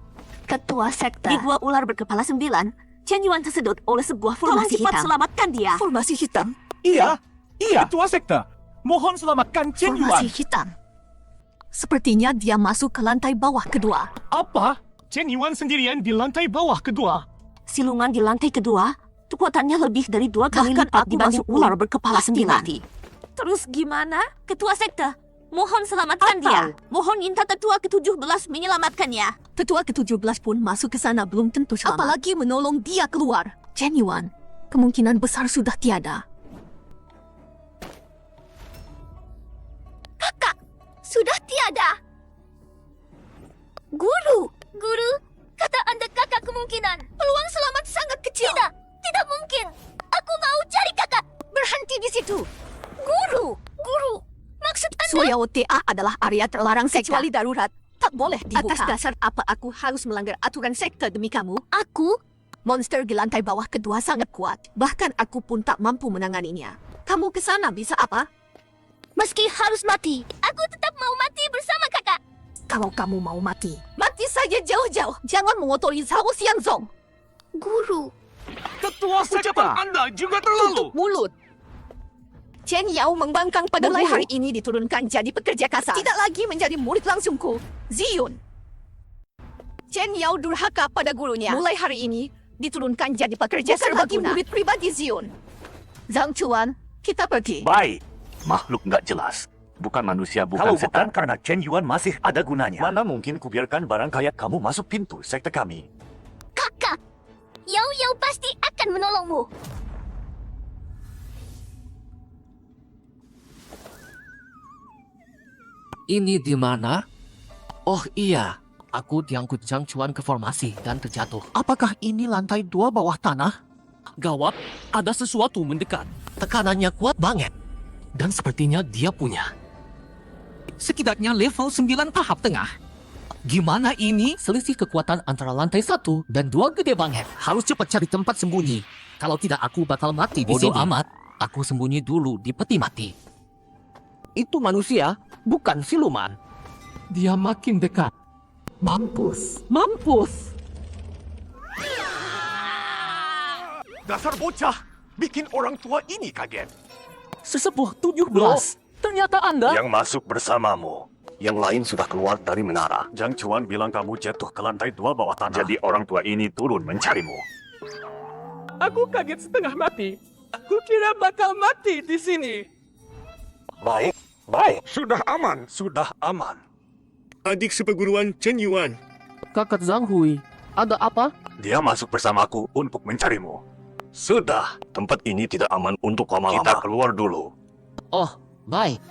Ketua sekta. Di gua ular berkepala 9, Chen Yuan tersedot oleh sebuah formasi hitam. Selamatkan dia. Formasi hitam? Iya. Ketua sekta. Mohon selamatkan Chen Formasi Yuan. hitam. Sepertinya dia masuk ke lantai bawah kedua. Apa? Chen Yuan sendirian di lantai bawah kedua. Silungan di lantai kedua, kekuatannya lebih dari 2 kali lipat dibanding ular berkepala 9. Terus gimana? Ketua sekte, mohon selamatkan dia. Mohon minta tetua ke-17 menyelamatkannya. Tetua ke-17 pun masuk ke sana belum tentu selamat. Apalagi menolong dia keluar. Chen Yuan, kemungkinan besar sudah tiada. Kakak, sudah tiada. Guru, kata Anda kakak kemungkinan. Peluang selamat sangat kecil. Tidak mungkin. Aku mau cari kakak. Berhenti di situ. Guru, maksud Anda? Surya OTA adalah area terlarang sekte. Kecuali darurat, tak boleh dibuka. Atas dasar apa aku harus melanggar aturan sekte demi kamu? Aku? Monster di lantai bawah kedua sangat kuat. Bahkan aku pun tak mampu menanganinya. Kamu ke sana bisa apa? Meski harus mati, aku tetap mau mati bersama kakak. Kalau kamu mau mati, mati saja jauh-jauh. Jangan mengotori Zhao Xianzong. Guru. Ketua sekta. Anda juga terlalu. Tutup mulut. Chen Yao membangkang pada mulai hari ini diturunkan jadi pekerja kasar. Tidak lagi menjadi murid langsungku. Ziyun. Chen Yao durhaka pada gurunya. Mulai hari ini diturunkan jadi pekerja lagi murid pribadi Ziyun. Zhang Chuan, kita pergi. Baik, makhluk nggak jelas. Bukan manusia, bukan Kalau setan, karena Chen Yuan masih ada gunanya. Mana mungkin kubiarkan barang kayak kamu masuk pintu sekte kami. Kakak, Yao pasti akan menolongmu. Ini di mana? Oh iya, aku diangkut Zhang Chuan ke formasi dan terjatuh. Apakah ini lantai 2 bawah tanah? Gawat, ada sesuatu mendekat. Tekanannya kuat banget. Dan sepertinya dia punya. Setidaknya level 9 tahap tengah. Gimana ini? Selisih kekuatan antara lantai 1 dan 2 gede banget. Harus cepat cari tempat sembunyi. Kalau tidak aku bakal mati di sini. Bodoh amat. Aku sembunyi dulu di peti mati. Itu manusia, bukan siluman. Dia makin dekat. Mampus. Mampus. Dasar bocah, bikin orang tua ini kaget. Sesepuh 17. Ternyata Anda... Yang masuk bersamamu. Yang lain sudah keluar dari menara. Jang Chuan bilang kamu jatuh ke lantai 2 bawah tanah. Jadi orang tua ini turun mencarimu. Aku kaget setengah mati. Aku kira bakal mati di sini. Baik, baik. Sudah aman. Sudah aman. Adik seperguruan Chen Yuan. Kakak Zhang Hui, ada apa? Dia masuk bersamaku untuk mencarimu. Sudah, tempat ini tidak aman untuk lama-lama. Kita keluar dulu. Oh, baik.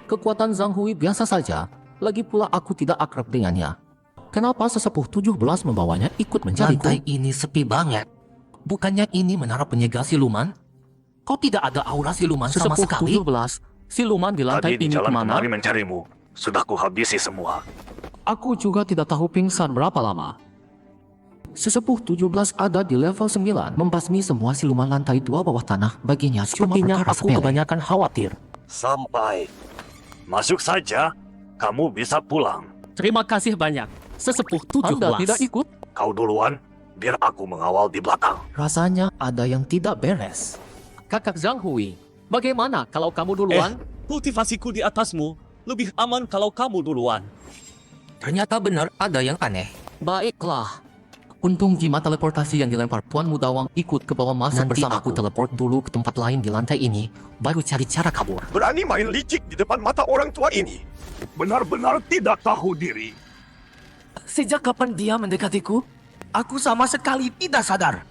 Kekuatan Zhang Hui biasa saja. Lagi pula aku tidak akrab dengannya. Kenapa sesepuh 17 membawanya ikut mencariku? Lantai ini sepi banget. Bukannya ini menara penjaga siluman? Kok tidak ada aura siluman sama sekali? Sesepuh 17, siluman di lantai Tadi di ini jalan kemana? kemari mencarimu. Sudah kuhabisi semua. Aku juga tidak tahu pingsan berapa lama. Sesepuh 17 ada di level 9, membasmi semua siluman lantai 2 bawah tanah. Baginya, sepertinya aku kebanyakan khawatir. Sampai. Masuk saja, kamu bisa pulang. Terima kasih banyak. Sesepuh 17. Anda tidak ikut? Kau duluan, biar aku mengawal di belakang. Rasanya ada yang tidak beres. Kakak Zhang Hui, bagaimana kalau kamu duluan? Kultivasiku di atasmu. Lebih aman kalau kamu duluan. Ternyata benar ada yang aneh. Baiklah. Untung jimat teleportasi yang dilempar Tuan Mudawang ikut ke bawah masuk bersama aku. Teleport dulu ke tempat lain di lantai ini, baru cari cara kabur. Berani main licik di depan mata orang tua ini. Benar-benar tidak tahu diri. Sejak kapan dia mendekatiku? Aku sama sekali tidak sadar.